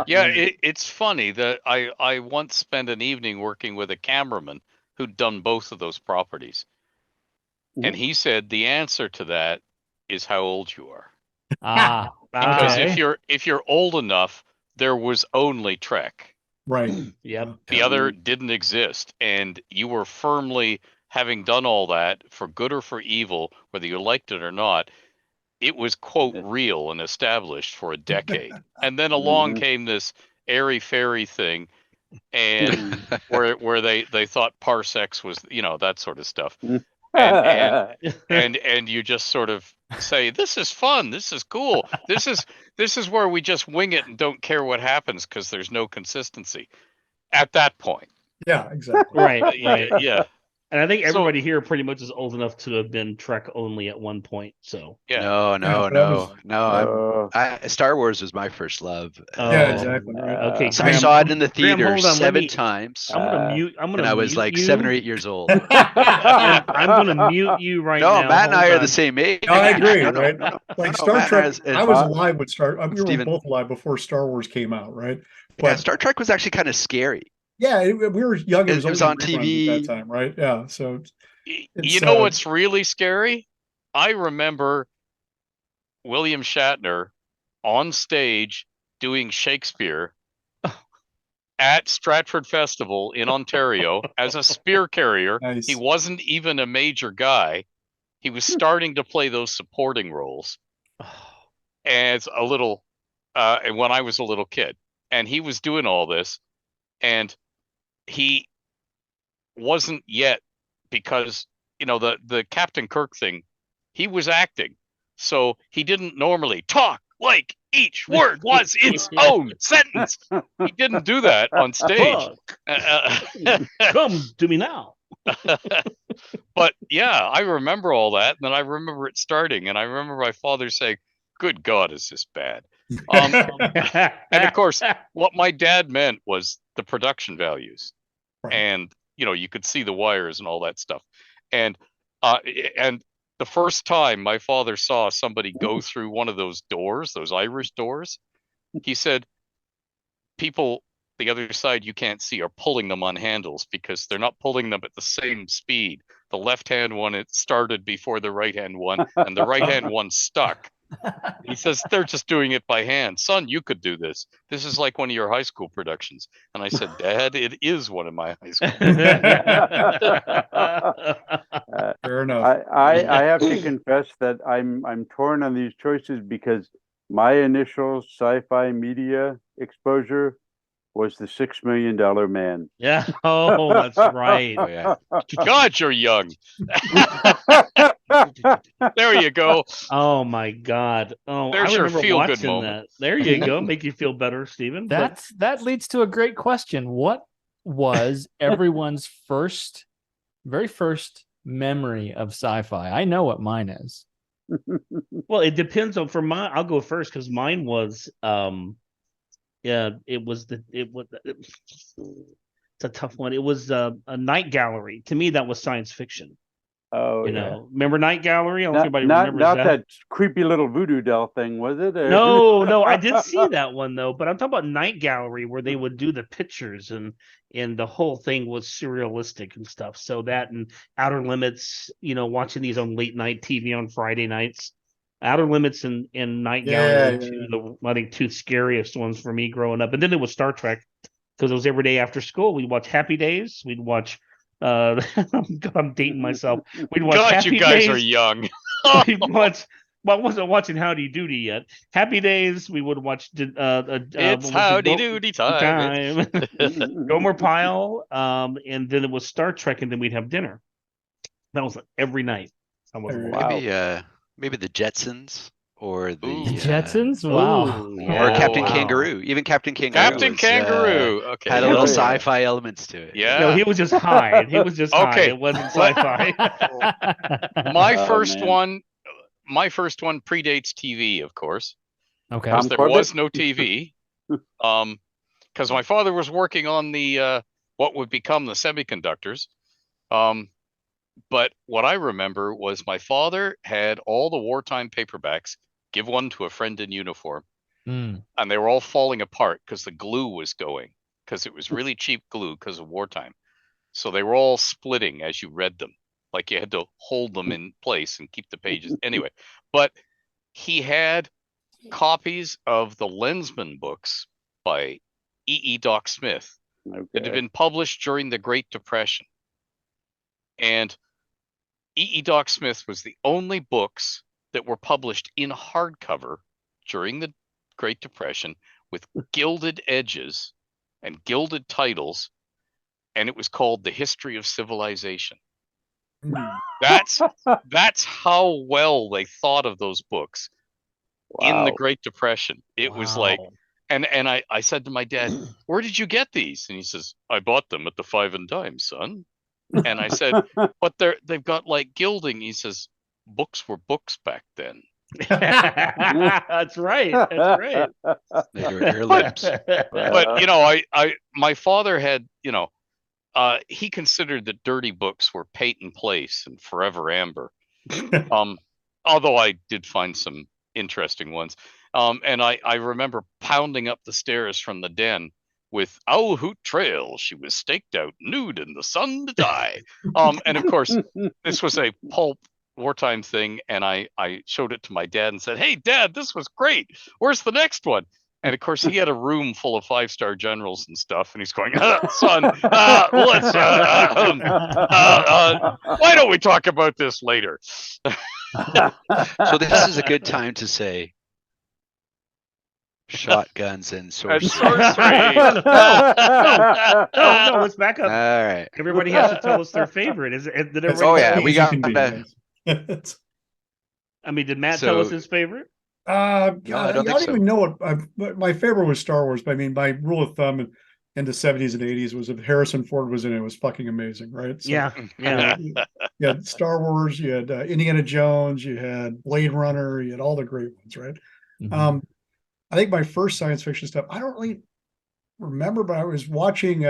Yeah, it's funny that I once spent an evening working with a cameraman who'd done both of those properties. And he said the answer to that is how old you are. Because if you're old enough, there was only Trek. Right. Yep. The other didn't exist. And you were firmly, having done all that, for good or for evil, whether you liked it or not, it was, quote, real and established for a decade. And then along came this airy-fairy thing, and where they thought parsecs was, that sort of stuff. And you just sort of say, this is fun, this is cool, this is where we just wing it and don't care what happens because there's no consistency at that point. Yeah, exactly. Right. Yeah. And I think everybody here pretty much is old enough to have been Trek only at one point. So yeah. No. Star Wars was my first love. Yeah, exactly. Okay. So I saw it in the theater 7 times. I'm gonna mute. And I was like 7 or 8 years old. I'm gonna mute you right now. No, Matt and I are the same age. No, I agree. Right? Like Star Trek, I was alive with we were both alive before Star Wars came out, right? But yeah, Star Trek was actually kind of scary. Yeah, we were young. It was on TV at that time, right? Yeah. So, you know what's really scary? I remember William Shatner on stage doing Shakespeare at Stratford Festival in Ontario as a spear carrier. Nice. He wasn't even a major guy. He was starting to play those supporting roles as a little, when I was a little kid, and he was doing all this, and he wasn't yet, because the Captain Kirk thing, he was acting, so he didn't normally talk like each word was its own sentence. He didn't do that on stage. Come to me now. But yeah, I remember all that, and then I remember it starting, and I remember my father saying, "Good God, is this bad?" And of course, what my dad meant was the production values, and you could see the wires and all that stuff, and the first time my father saw somebody go through one of those doors, those Irish doors, he said, people the other side you can't see are pulling them on handles because they're not pulling them at the same speed. The left-hand one, it started before the right-hand one, and the right-hand one stuck. He says, they're just doing it by hand. Son, you could do this. This is like one of your high school productions. And I said, Dad, it is one of my high school Fair enough. I have to confess that I'm torn on these choices because my initial sci-fi media exposure was the $6 Million Man. Yeah. Oh, that's right. Oh, yeah. God, you're young. There you go. Oh my God. Oh, there's I your remember feel-good watching moment. that. There you go. Make you feel better, Stephen. That leads to a great question. What was everyone's very first memory of sci-fi? I know what mine is. Well, it depends on for mine. I'll go first because mine was yeah, it's a tough one. It was a night gallery. To me, that was science fiction. Oh, You yeah. know, remember Night Gallery? I don't know if Not, anybody not, remembers not that. that creepy little voodoo doll thing, was it? Or- No, I did see that one though, but I'm talking about Night Gallery where they would do the pictures and the whole thing was surrealistic and stuff. So that and Outer Limits, you know, watching these on late night TV on Friday nights. Outer Limits and Night Gallery were two I think two scariest ones for me growing up. And then it was Star Trek because it was every day after school. We'd watch Happy Days. We'd watch I'm dating myself. We'd watch God, Happy you guys Days. are young. We'd watch. Well, I wasn't watching Howdy Doody yet. Happy Days. We would watch. It's howdy doody time. Gomer Pyle. And then it was Star Trek, and then we'd have dinner. That was every night. I was Wow. Maybe the Jetsons or Ooh. the Jetsons. Wow. or Captain wow. Kangaroo. Even Captain Kangaroo. Captain Kangaroo. Okay. Had a little sci-fi elements to it. Yeah. No, he was just high. He was just high. Okay. It wasn't sci-fi. My Oh, first man. one predates TV, of course. Okay. Tom Because there Corbett? was no TV. Because my father was working on the what would become the semiconductors. But what I remember was my father had all the wartime paperbacks, give one to a friend in uniform, and they were all falling apart because the glue was going, because it was really cheap glue because of wartime. So they were all splitting as you read them. Like you had to hold them in place and keep the pages. Anyway, but he had copies of the Lensman books by E. Doc Smith that had been published during the Great Depression. And E. Doc Smith was the only books that were published in hardcover during the Great Depression with gilded edges and gilded titles, and it was called The History of Civilization. That's how well they thought of those books in the Great Depression. It was like, and I said to my dad, "Where did you get these?" And he says, "I bought them at the Five and Dime, son." And I said, "But they've got like gilding." He says, "Books were books back then." That's right. That's right. They were heirlooms. But you know, my father had, you know, he considered that dirty books were Peyton Place and Forever Amber. Although I did find some interesting ones. And I remember pounding up the stairs from the den with Owl Hoot Trail. She was staked out nude in the sun to die. And of course, this was a pulp wartime thing. And I showed it to my dad and said, "Hey, Dad, this was great. Where's the next one?" And of course, he had a room full of 5-star generals and stuff. And he's going, "Son, let's, why don't we talk about this later?" So this is a good time to say shotguns and sorcery. No, let's back up. All right. Everybody has to tell us their favorite. Did everybody? Oh yeah, we got. I mean, did Matt tell us his favorite? I don't think so. even know what my favorite was. Star Wars, but I mean, my rule of thumb in the 70s and 80s was if Harrison Ford was in it, it was fucking amazing, right? So, yeah. You had Star Wars, you had Indiana Jones, you had Blade Runner, you had all the great ones, right? Mm-hmm. I think my first science fiction stuff, I don't really remember, but I was watching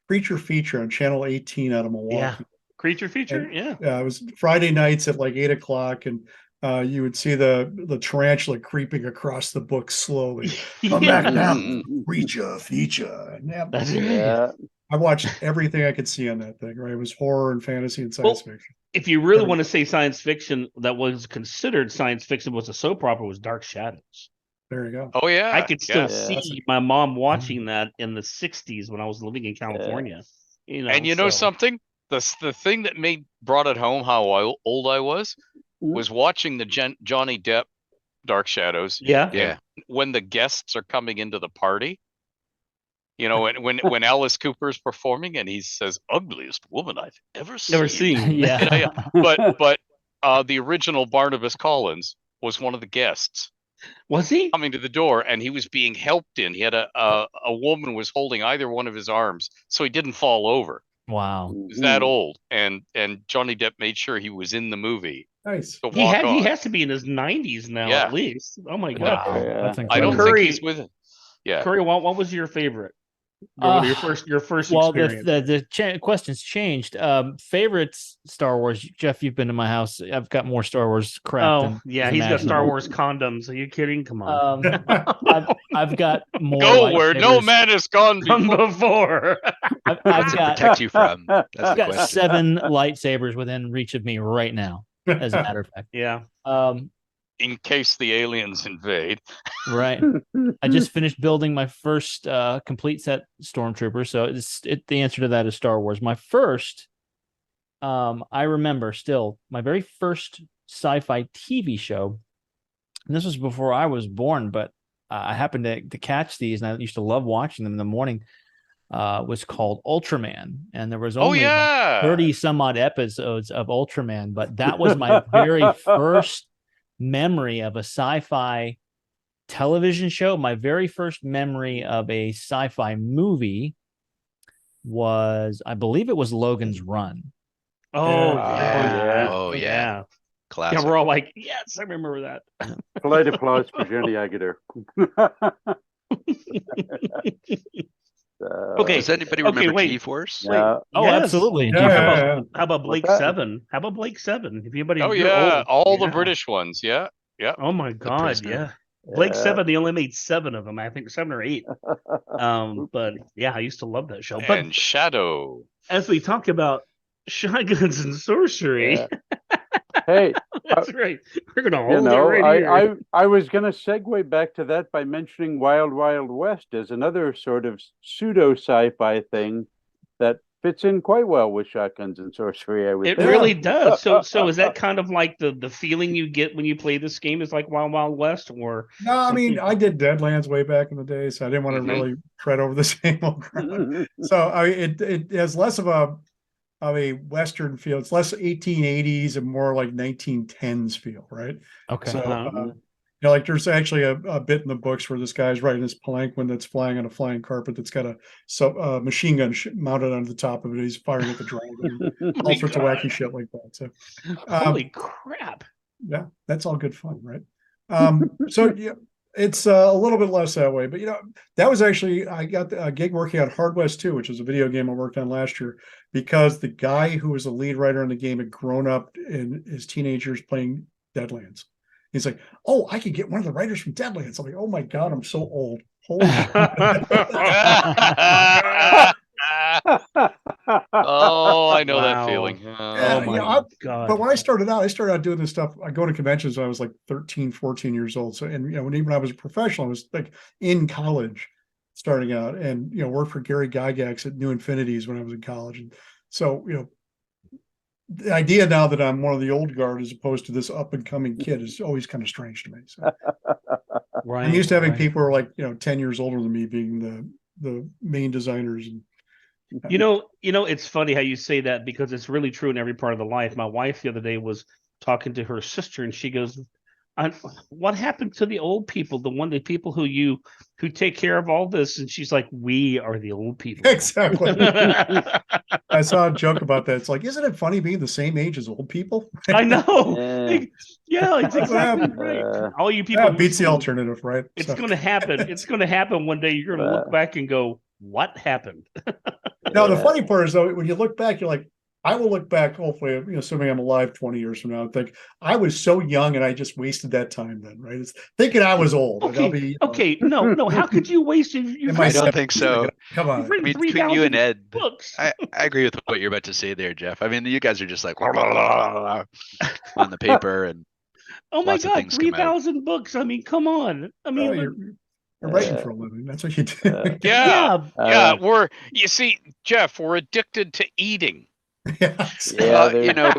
Creature Feature on Channel 18 out of Milwaukee. Yeah, Creature Feature, and, it was Friday nights at like 8:00, and you would see the tarantula creeping across the book slowly. Come back now, Creature Feature. That's right. I watched everything I could see on that thing, right? It was horror and fantasy and science fiction. If you really want to say science fiction that was considered science fiction was a soap opera, was Dark Shadows. There you go. Oh yeah. I could still see my mom watching that in the 60s when I was living in California. You know, and you know something? The thing that brought it home how old I was watching the Johnny Depp Dark Shadows. Yeah. When the guests are coming into the party, you know, when Alice Cooper's performing and he says, "Ugliest woman I've ever seen." Yeah. But the original Barnabas Collins was one of the guests. Was he coming to the door, and he was being helped in? He had a woman was holding either one of his arms, so he didn't fall over. Wow. He was that old, and Johnny Depp made sure he was in the movie. Nice. to He walk had on. he has to be in his 90s now Yeah. at least. Oh my god. Wow, Yeah. that's I incredible. don't think Curry- he's with it. Yeah. Curry, what was your favorite? Your first Well, experience. the questions changed. Favorites Star Wars. Jeff, you've been to my house. I've got more Star Wars crap. Oh than yeah, is he's got Star imaginable. Wars condoms. Are you kidding? Come on. I've got more. Go where no lightsabers. man has gone Come before. before. I've What's it got protect you from? That's I've the got question. 7 lightsabers within reach of me right now. As a matter of fact. Yeah. In case the aliens invade. Right. I just finished building my first complete set Stormtrooper, so the answer to that is Star Wars. My first, I remember still my very first sci-fi TV show. And this was before I was born, but I happened to catch these, and I used to love watching them in the morning. Was called Ultraman, and there was only 30 some odd episodes of Ultraman, but that was my very first memory of a sci-fi television show. My very first memory of a sci-fi movie was, I believe it was Logan's Run. Oh yeah. Oh, yeah. Yeah, Classic. we're all like, yes, I remember that. Polite applause for Jenny Agutter. Okay. Does anybody remember wait. G-Force? Yeah. Oh, Yes. absolutely. Yeah. How about Blake that? 7? How about Blake 7? If anybody, Oh you're yeah, old. all the Yeah. British ones. Yeah. Oh my god, Prisoner. yeah. Blake Yeah. 7, they only made 7 of them. I think 7 or 8. But yeah, I used to love that show. But And Shadow. as we talk about shotguns and sorcery, Yeah. Hey, that's right. We're gonna you hold it know, right here. I was going to segue back to that by mentioning Wild Wild West as another sort of pseudo sci-fi thing that fits in quite well with shotguns and sorcery. I would It think. really does. So is that kind of like the feeling you get when you play this game is like Wild Wild West, or No, I mean, something- I did Deadlands way back in the day, so I didn't want to Mhm. really tread over the same old ground. So I mean, it has less of a Western feel. It's less 1880s and more like 1910s feel, right? Okay. So, Uh-huh. like there's actually a bit in the books where this guy's riding this palanquin that's flying on a flying carpet that's got a machine gun mounted on the top of it. He's firing at the dragon, all sorts of wacky shit like that. So, holy crap. yeah, that's all good fun, right? So yeah, it's a little bit less that way, but that was actually, I got a gig working on Hard West 2, which was a video game I worked on last year, because the guy who was the lead writer in the game had grown up in his teenage years playing Deadlands. He's like, oh, I could get one of the writers from Deadlands. I'm like, oh my God, I'm so old. Holy shit. Oh, I know that Wow. feeling. Yeah, Oh my god. But when I started out doing this stuff. I go to conventions when I was like 13, 14 years old. So, and when I was a professional, I was like in college starting out, and worked for Gary Gygax at New Infinities when I was in college. And so, the idea now that I'm one of the old guard as opposed to this up and coming kid is always kind of strange to me. So Right. I'm used to having right. people who are like, 10 years older than me being the main designers. And it's funny how you say that, because it's really true in every part of the life. My wife the other day was talking to her sister, and she goes, what happened to the old people, the people who take care of all this? And she's like, we are the old people. exactly. I saw a joke about that. It's like, isn't it funny being the same age as old people? I know. Yeah. Yeah, it's exactly right. All you people Beats the listening, alternative, right? It's So- going to happen. It's going to happen one day. You're going to look back and go, what happened? Now, the funny part is, though, when you look back, you're like, I will look back, hopefully, assuming I'm alive 20 years from now, and think I was so young and I just wasted that time then, right? It's thinking I was old. And I'll be, Okay. No. How could you waste it? in my I don't 70s? think so. Come on. written Between 3,000 you and Ed, books. I agree with what you're about to say there, Jeff. I mean, you guys are just like on the paper, and Oh my lots of God, things come out. 3,000 books. I mean, come on. I mean, You're writing for a living. That's what you do. Yeah. yeah. Yeah. You see, Jeff, we're addicted to eating. Yeah. Yeah, you know,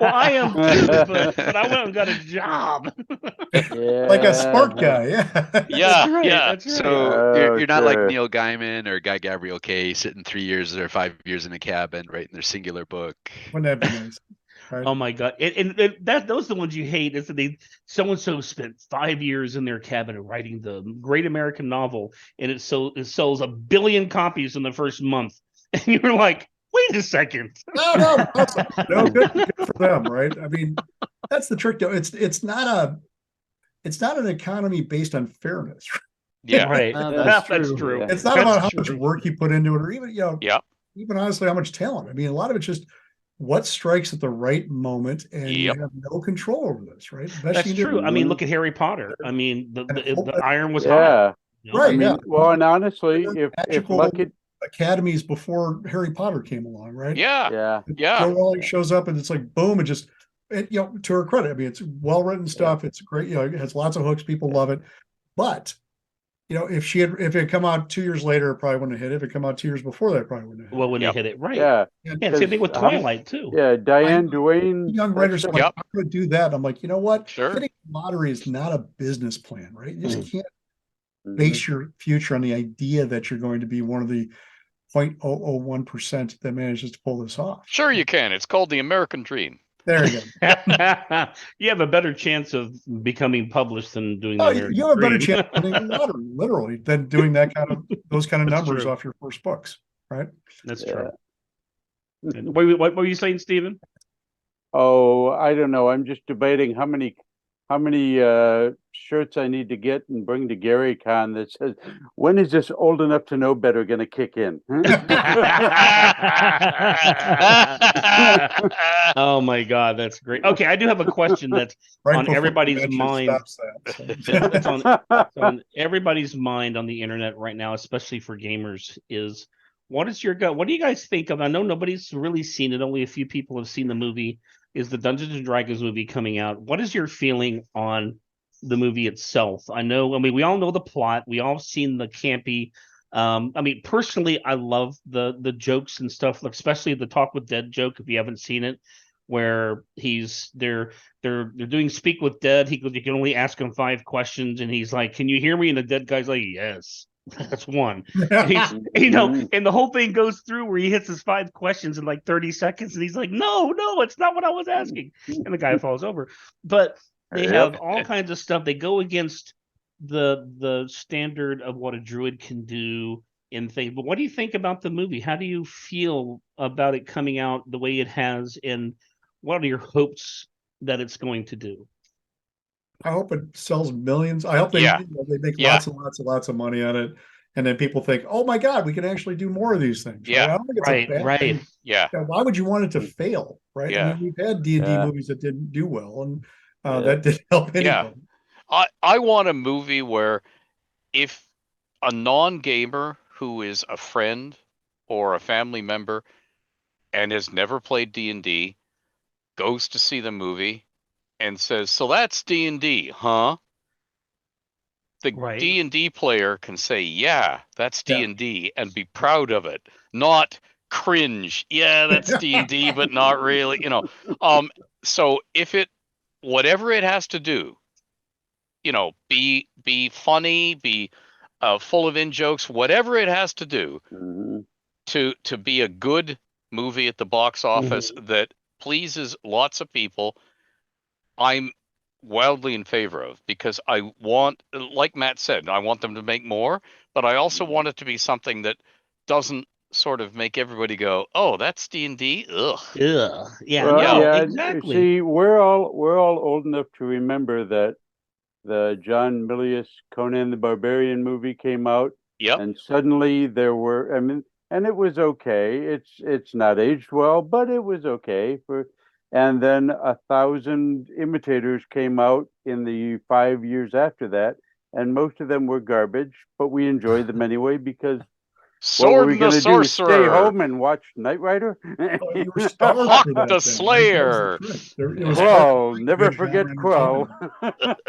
Well, I am too, but I went and got a job. Like a smart guy. Yeah. Yeah. That's right. Yeah. That's right. so you're not like Okay. Neil Gaiman or Guy Gabriel Kay sitting 3 years or 5 years in a cabin writing their singular book. Wouldn't that be nice? Right. Oh my God. And those are the ones you hate, is that so-and-so spent 5 years in their cabin writing the great American novel, and it sells 1 billion copies in the first month. And you're like, Wait a second. No, awesome. Good for them, right? I mean, that's the trick, though. It's not an economy based on fairness. Yeah. Right. That's That's true. true. Yeah. It's not That's about how true. much work you put into it, or even Yeah. even honestly how much talent. I mean, a lot of it's just what strikes at the right moment, and you Yep. have no control over this, right? That's true. I mean, look at Harry Potter. I mean, the iron was hot. Yeah. You know? Right. I mean, well, and honestly, if Magical luck it, academies before Harry Potter came along, right? Yeah. yeah, Yeah. Joe Rowling shows up and it's like boom, and just to her credit, I mean, it's well written stuff. It's great, it has lots of hooks. People love it. But if it had come out 2 years later, it probably wouldn't have hit it. If it come out 2 years before that, it probably wouldn't have hit Well, when Yep. they hit it right. yeah. Yeah, same thing with Twilight too. Yeah, Diane it. Duane. Young writers are like, Yep. I'm going to do that. I'm like, you know what? Sure. Hitting lottery is not a business plan, right? You just can't Mhm. base your future on the idea that you're going to be one of the 0.001% that manages to pull this off. Sure you can. It's called the American Dream. There you go. You have a better chance of becoming published than doing Oh, the you have a better Dream. chance of winning the lottery, literally, than doing those kind of That's numbers true. off your first books, right? That's Yeah. true. And what were you saying, Stephen? Oh, I don't know. I'm just debating how many shirts I need to get and bring to Gary Con that says, "When is this old enough to know better going to kick in?" Oh my God, that's great. Okay, I do have a question that's Right on before everybody's convention mind. stops that, so. That's on everybody's mind on the internet right now, especially for gamers, is what is your gut? What do you guys think of? I know nobody's really seen it. Only a few people have seen the movie. Is the Dungeons and Dragons movie coming out? What is your feeling on the movie itself? I mean, we all know the plot. We all seen the campy. I mean, personally, I love the jokes and stuff, especially the Talk with Dead joke. If you haven't seen it, where they're doing Speak with Dead. He goes, you can only ask him 5 questions, and he's like, "Can you hear me?" And the dead guy's like, "Yes." That's one. And he's, and the whole thing goes through where he hits his 5 questions in like 30 seconds, and he's like, "No, it's not what I was asking," and the guy falls over. But they have all kinds of stuff. They go against the standard of what a druid can do in things. But what do you think about the movie? How do you feel about it coming out the way it has, and what are your hopes that it's going to do? I hope it sells millions. I hope they make lots and lots of money on it, and then people think, "Oh my God, we can actually do more of these things." Yeah, right? I don't think it's a bad thing. Yeah. Why would you want it to fail, right? Yeah. I mean, we've had D&D movies that didn't do well, and that didn't help anybody. I want a movie where if a non-gamer who is a friend or a family member and has never played D&D goes to see the movie and says, "So that's D&D, huh?" The D&D player can say, "Yeah, that's D&D," and be proud of it, not cringe. "Yeah, that's D&D, but not really." So if whatever it has to do, be funny, be full of in-jokes, whatever it has to do to be a good movie at the box office that pleases lots of people, I'm wildly in favor of, because I want, like Matt said, I want them to make more, but I also want it to be something that doesn't sort of make everybody go, "Oh, that's D&D? Ugh." Yeah. Yeah, exactly. See, we're all old enough to remember that the John Milius Conan the Barbarian movie came out. Yep. And suddenly there were, and it was okay. It's not aged well, but it was okay and then 1,000 imitators came out in the 5 years after that, and most of them were garbage, but we enjoyed them anyway because what were we going to do? Stay home and watch Knight Rider? You were starved Hawk for that the thing, Slayer. Quill, never forget Quill.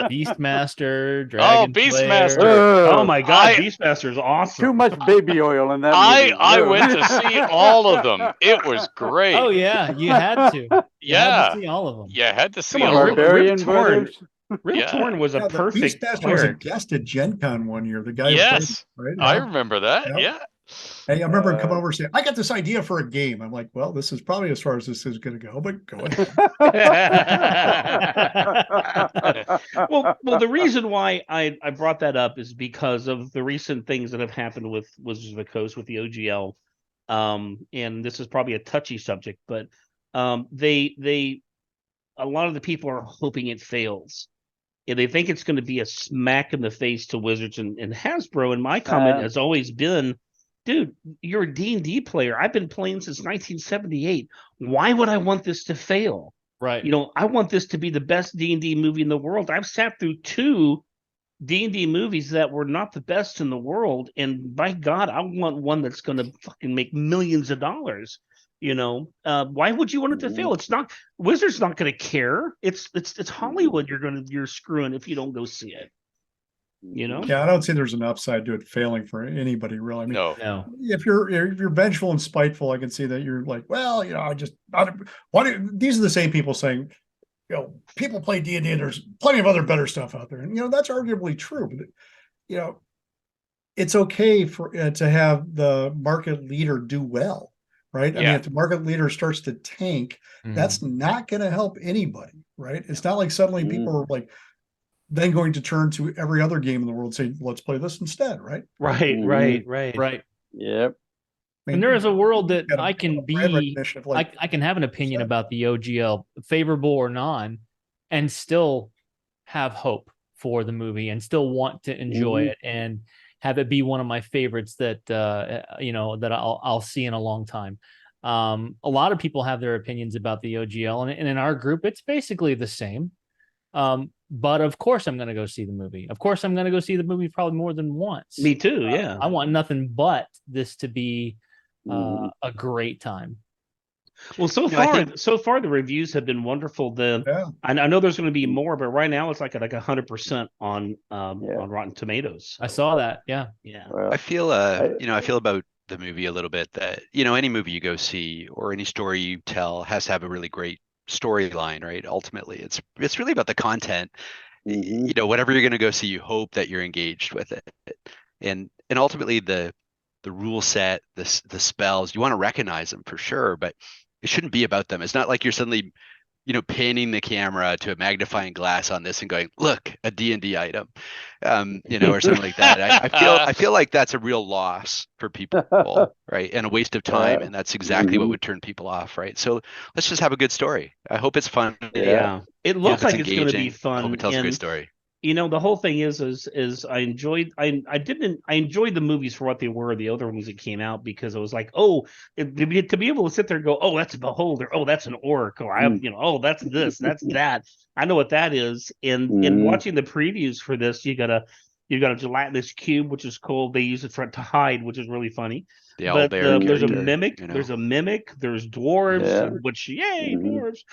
Beastmaster, Dragon Beastmaster. Slayer. Oh my God, Beastmaster is awesome. Too much baby oil in that movie. I went to see all of them. It was great. Oh yeah, you had to. You had to see all of them. You had to see Come on, all of them. Barbarian Brothers. Rip Torn was a perfect Beastmaster was a guest at Gen Con one year. The guy Yes, who played, right? I remember that. Yeah. Hey, I remember him coming over and saying, "I got this idea for a game." I'm like, "Well, this is probably as far as this is going to go, but go ahead." well, the reason why I brought that up is because of the recent things that have happened with Wizards of the Coast with the OGL. and this is probably a touchy subject, but they a lot of the people are hoping it fails. And they think it's going to be a smack in the face to Wizards and Hasbro. And my comment has always been, dude, you're a D&D player. I've been playing since 1978. Why would I want this to fail? Right. You know, I want this to be the best D&D movie in the world. I've sat through 2 D&D movies that were not the best in the world, and by God, I want one that's going to fucking make millions of dollars. You know, why would you want it to fail? It's not Wizards not going to care. It's Hollywood. You're screwing if you don't go see it. You know? Yeah, I don't see there's an upside to it failing for anybody, really. I mean, No. If you're vengeful and spiteful, I can see that you're like, well, you know, these are the same people saying, you know, people play D&D and there's plenty of other better stuff out there, and you know that's arguably true. But you know, it's okay for to have the market leader do well, right? I mean, if the market leader starts to tank, that's not going to help anybody, right? It's not like suddenly people are like then going to turn to every other game in the world and say, let's play this instead, right? Right. Yep. And there is a world that I can be, I can have an opinion about the OGL, favorable or non, and still have hope for the movie and still want to enjoy it and have it be one of my favorites that, you know, that I'll see in a long time. A lot of people have their opinions about the OGL, and in our group, it's basically the same. But of course, I'm going to go see the movie. Of course, I'm going to go see the movie probably more than once. Me too. Yeah. I want nothing but this to be a great time. Well, so far the reviews have been wonderful. I know there's going to be more, but right now it's like 100% on Rotten Tomatoes. I saw that. Yeah. Well, I feel I feel about the movie a little bit that, you know, any movie you go see or any story you tell has to have a really great storyline, right? Ultimately, it's really about the content. You know, whatever you're going to go see, you hope that you're engaged with it, and ultimately the rule set, the spells, you want to recognize them for sure, but it shouldn't be about them. It's not like you're suddenly, you know, panning the camera to a magnifying glass on this and going, look, a D&D item, you know, or something like that. I feel like that's a real loss for people, right? And a waste of time. And that's exactly what would turn people off, right? So let's just have a good story. I hope it's fun. Yeah. It looks like it's going to be fun. I hope it tells a good story. You know, the whole thing is I enjoyed the movies for what they were, the other ones that came out, because it was like, to be able to sit there and go, oh, that's a beholder, oh, that's an orc, or oh, that's this, that's that. I know what that is. And watching the previews for this, you got a gelatinous cube, which is cool. They use it to hide, which is really funny. But there's a mimic, you know? There's dwarves, which dwarves.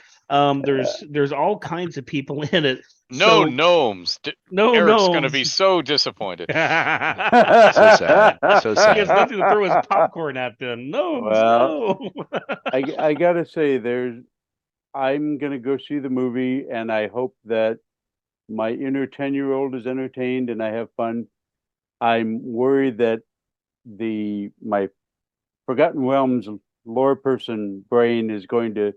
There's all kinds of people in it. No gnomes. Eric's going to be so disappointed. So sad. He has nothing to throw his popcorn at them. No. I gotta say, I'm gonna go see the movie, and I hope that my inner 10-year-old is entertained and I have fun. I'm worried that my Forgotten Realms lore person brain is going to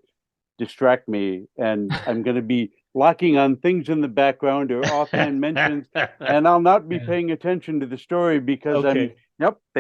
distract me, and I'm going to be locking on things in the background or offhand mentions, and I'll not be paying attention to the story because they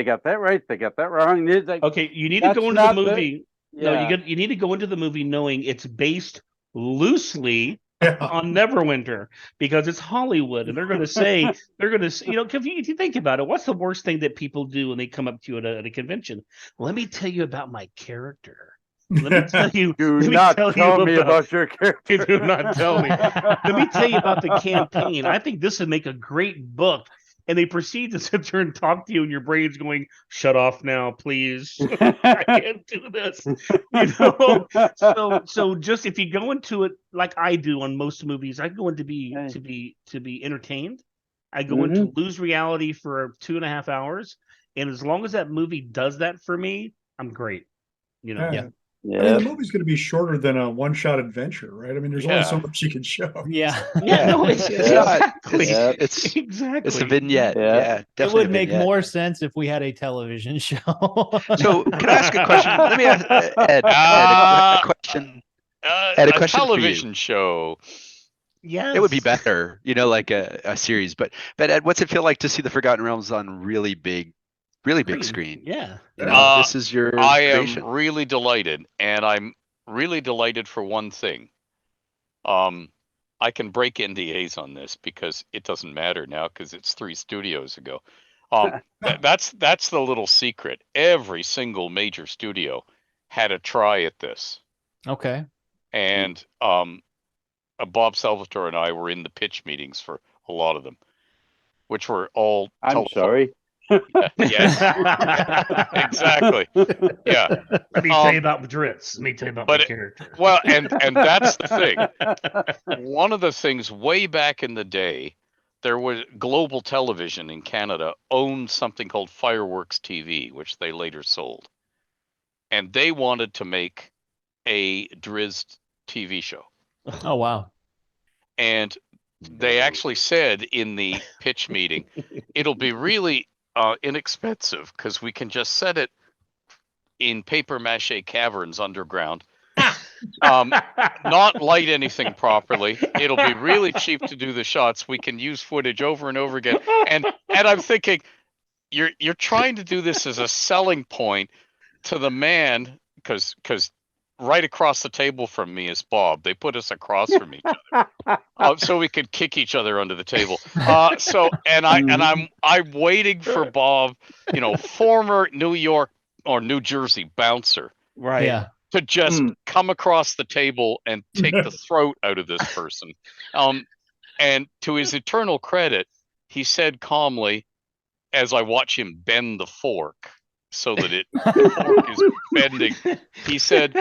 got that right, they got that wrong. Okay, you need to go into the movie. You need to go into the movie knowing it's based loosely on Neverwinter, because it's Hollywood, and they're going to say, you know, if you think about it, what's the worst thing that people do when they come up to you at a convention? Let me tell you about my character. Let me tell you. Do not tell me about your character. Do not tell me. Let me tell you about the campaign. I think this would make a great book. And they proceed to sit there and talk to you, and your brain's going, "Shut off now, please. I can't do this." You know. So just if you go into it like I do on most movies, I go in to be entertained. I go in to lose reality for 2.5 hours, and as long as that movie does that for me, I'm great. You know. Yeah. I mean, the movie's going to be shorter than a one-shot adventure, right? I mean, there's only so much you can show. Exactly. It's a vignette. Yeah, definitely. It would make more sense if we had a television show. So, can I ask a question? Let me ask Ed a question. Ed, a question television show. Yeah, it would be better, you know, like a series. But Ed, what's it feel like to see the Forgotten Realms on really big really big screen. Yeah. This is your I creation. am really delighted, and I'm really delighted for one thing. I can break NDAs on this because it doesn't matter now because it's 3 studios ago. That's the little secret. Every single major studio had a try at this. Okay. And Bob Salvatore and I were in the pitch meetings for a lot of them, which were all I'm sorry. Yes. Exactly. Yeah. Let me tell you about Dritz. Let me tell you about my character. Well, and that's the thing. One of the things way back in the day, there was Global Television in Canada owned something called Fireworks TV, which they later sold. And they wanted to make a Drizzt TV show. Oh, wow. And they actually said in the pitch meeting, it'll be really inexpensive because we can just set it in paper mache caverns underground. Not light anything properly. It'll be really cheap to do the shots. We can use footage over and over again. And I'm thinking, you're trying to do this as a selling point to the man, because right across the table from me is Bob. They put us across from each other, so we could kick each other under the table. I'm waiting for Bob, former New York or New Jersey bouncer, Right. Yeah. to just come across the table and take the throat out of this person. And to his eternal credit, he said calmly, as I watch him bend the fork so that the fork is bending, he said,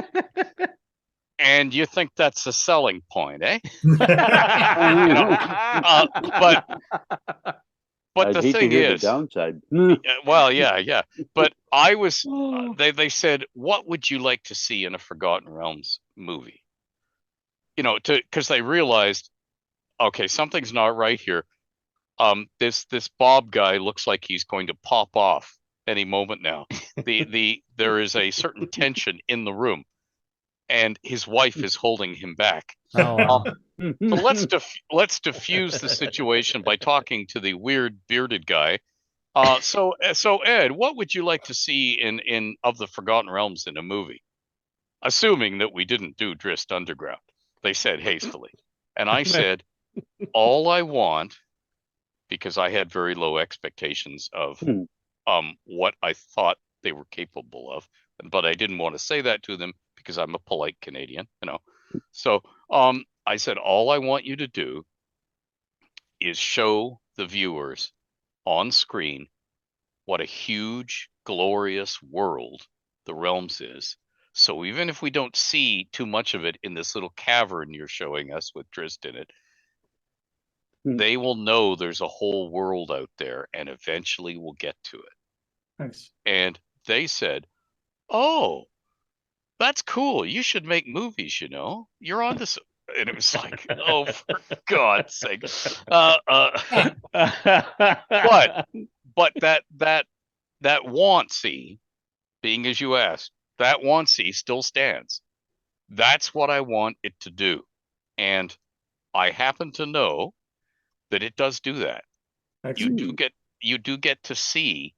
"And you think that's the selling point, eh?" But the thing is, the downside. well, yeah. But I was. They said, "What would you like to see in a Forgotten Realms movie?" Because they realized, okay, something's not right here. This Bob guy looks like he's going to pop off any moment now. There is a certain tension in the room, and his wife is holding him back. Oh, wow. So let's diffuse the situation by talking to the weird bearded guy. So Ed, what would you like to see in of the Forgotten Realms in a movie? Assuming that we didn't do Drizzt Underground, they said hastily, and I said, all I want, because I had very low expectations of what I thought they were capable of, but I didn't want to say that to them because I'm a polite Canadian, So I said, all I want you to do is show the viewers on screen what a huge, glorious world the Realms is. So even if we don't see too much of it in this little cavern you're showing us with Drizzt in it, they will know there's a whole world out there, and eventually we'll get to it. Nice. And they said, "Oh, that's cool. You should make movies, You're on this." And it was like, oh, for God's sake. But that want-see, being as you asked, that want-see still stands. That's what I want it to do. And I happen to know that it does do that. Excellent. You do get to see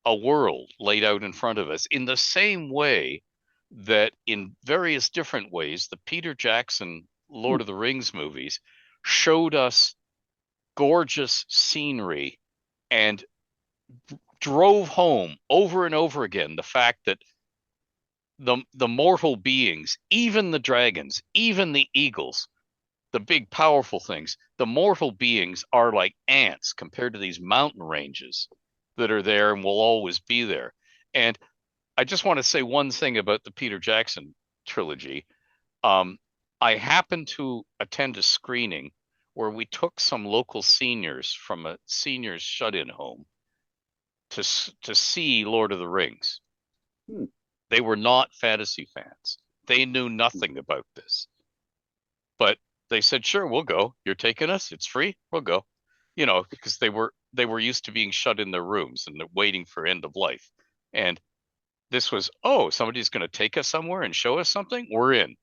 a world laid out in front of us in the same way that in various different ways the Peter Jackson Lord of the Rings movies showed us gorgeous scenery and drove home over and over again the fact that the mortal beings, even the dragons, even the eagles, the big powerful things, the mortal beings are like ants compared to these mountain ranges that are there and will always be there. And I just want to say one thing about the Peter Jackson trilogy. I happened to attend a screening where we took some local seniors from a seniors shut-in home to see Lord of the Rings. They were not fantasy fans. They knew nothing about this. But they said, "Sure, we'll go. You're taking us. It's free. We'll go." Because they were used to being shut in their rooms and they're waiting for end of life. And this was, oh, somebody's going to take us somewhere and show us something. We're in.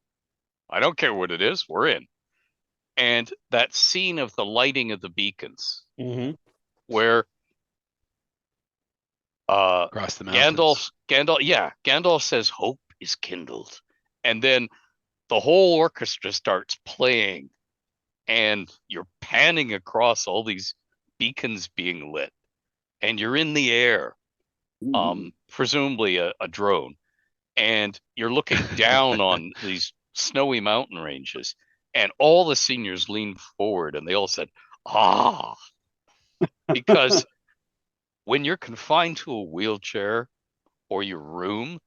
I don't care what it is. We're in. And that scene of the lighting of the beacons, where Across the mountains. Gandalf says hope is kindled, and then the whole orchestra starts playing, and you're panning across all these beacons being lit, and you're in the air, presumably a drone, and you're looking down on these snowy mountain ranges, and all the seniors leaned forward and they all said, "Ah," because when you're confined to a wheelchair or your room,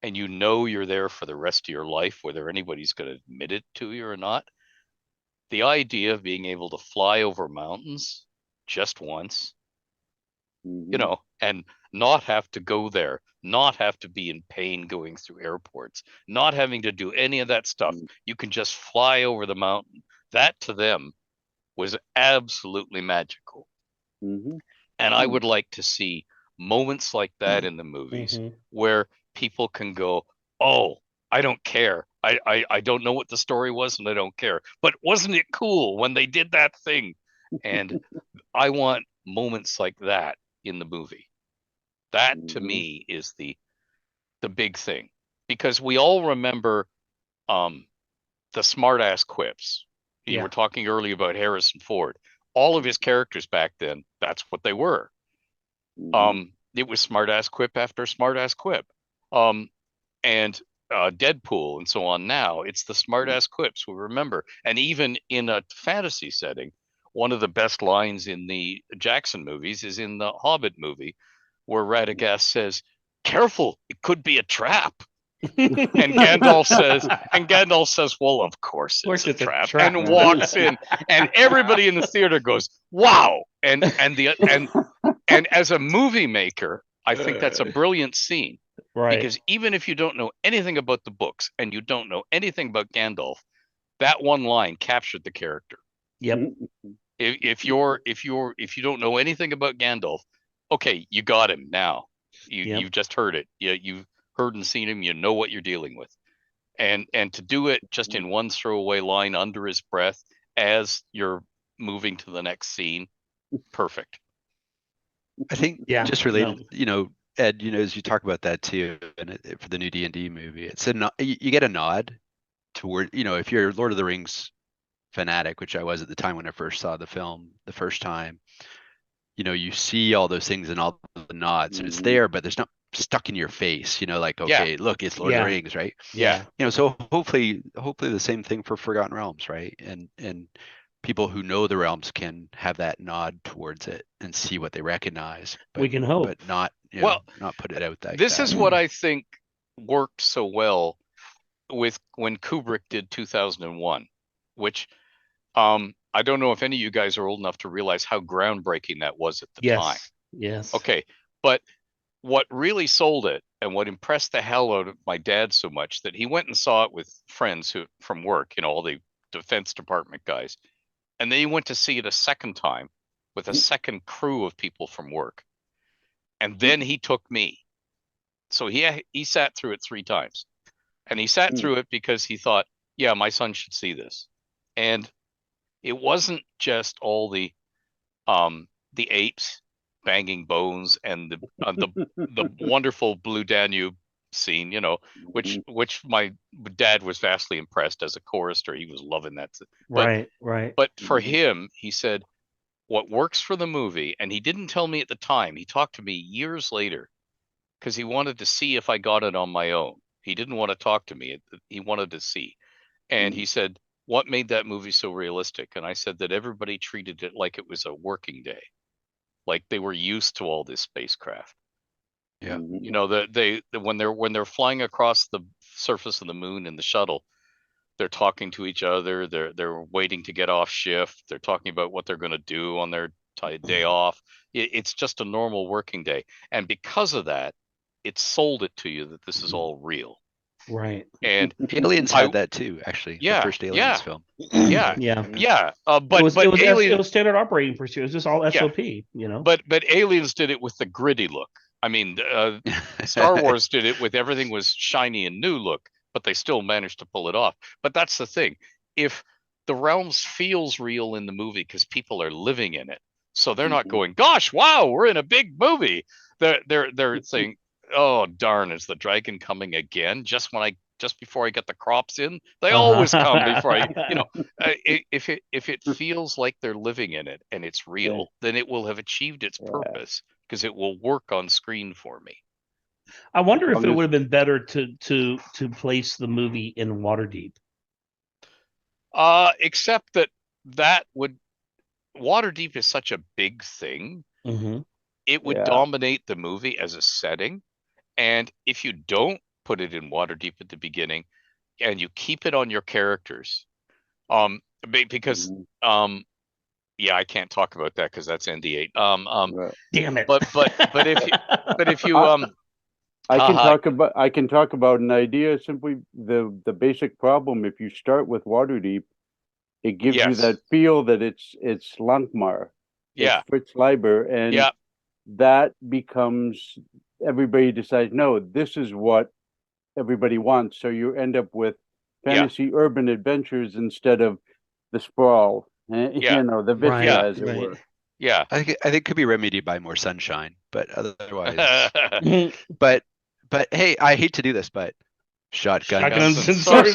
and you know you're there for the rest of your life, whether anybody's going to admit it to you or not, the idea of being able to fly over mountains just once, and not have to go there, not have to be in pain going through airports, not having to do any of that stuff. You can just fly over the mountain. That to them was absolutely magical. And I would like to see moments like that in the movies where people can go, "Oh, I don't care. I don't know what the story was and I don't care. But wasn't it cool when they did that thing?" And I want moments like that in the movie. That to me is the big thing, because we all remember the smart ass quips. You were talking earlier about Harrison Ford. All of his characters back then, that's what they were. It was smart ass quip after smart ass quip. And Deadpool and so on. Now it's the smart ass quips we remember. And even in a fantasy setting, one of the best lines in the Jackson movies is in the Hobbit movie, where Radagast says, "Careful, it could be a trap." and Gandalf says, "Well, of course it's a trap," and walks in, and everybody in the theater goes, "Wow!" And as a movie maker, I think that's a brilliant scene. Right. Because even if you don't know anything about the books and you don't know anything about Gandalf, that one line captured the character. Yep. If you don't know anything about Gandalf, okay, you got him now. You've just heard it. You've heard and seen him. You know what you're dealing with, and to do it just in one throwaway line under his breath as you're moving to the next scene, perfect. I think just related, Ed, as you talk about that too, and for the new D&D movie, it's you get a nod toward, if you're a Lord of the Rings fanatic, which I was at the time when I first saw the film the first time, you see all those things and all the nods, and it's there, but there's not stuck in your face, like, okay, look, it's Lord of the Rings, right? Yeah. So hopefully the same thing for Forgotten Realms, right? And people who know the realms can have that nod towards it and see what they recognize. But, we can hope, but not not put it out there. This is what I think worked so well with when Kubrick did 2001, which I don't know if any of you guys are old enough to realize how groundbreaking that was at the time. Yes. Okay, but what really sold it and what impressed the hell out of my dad so much that he went and saw it with friends from work, all the Defense Department guys. And then he went to see it a second time with a second crew of people from work. And then he took me. So he sat through it 3 times. And he sat through it because he thought, yeah, my son should see this. And it wasn't just all the apes banging bones and the wonderful Blue Danube scene, which my dad was vastly impressed as a chorister. He was loving that. Right. But for him, he said, what works for the movie, and he didn't tell me at the time, he talked to me years later because he wanted to see if I got it on my own. He didn't want to talk to me. He wanted to see. And he said, what made that movie so realistic? And I said that everybody treated it like it was a working day, like they were used to all this spacecraft. Yeah. When they're flying across the surface of the moon in the shuttle, they're talking to each other. They're waiting to get off shift. They're talking about what they're going to do on their day off. It's just a normal working day. And because of that, it sold it to you that this is all real. Right. And Aliens had that too, actually. Yeah. The first Aliens film. Yeah. But it was standard operating procedure. It was just all SOP, But Aliens did it with the gritty look. I mean, Star Wars did it with everything was shiny and new look, but they still managed to pull it off. But that's the thing. If the realms feels real in the movie because people are living in it, so they're not going, gosh, wow, we're in a big movie. they're saying, "Oh darn, is the dragon coming again?" Just before I get the crops in, they always come before I, if it feels like they're living in it and it's real, then it will have achieved its purpose because it will work on screen for me. I wonder if it would have been better to place the movie in Waterdeep. Except that would Waterdeep is such a big thing. Mm-hmm. It would dominate the movie as a setting, and if you don't put it in Waterdeep at the beginning, and you keep it on your characters, because I can't talk about that because that's ND8. Damn it! But if you I can talk about an idea. Simply the basic problem. If you start with Waterdeep, it gives you that feel that it's Lankmar, it's Fritz Leiber, and that becomes everybody decides no, this is what everybody wants. So you end up with fantasy urban adventures instead of the sprawl, the vista, as it were. Yeah, I think it could be remedied by more sunshine, but otherwise, but hey, I hate to do this, but shotguns and sorcery.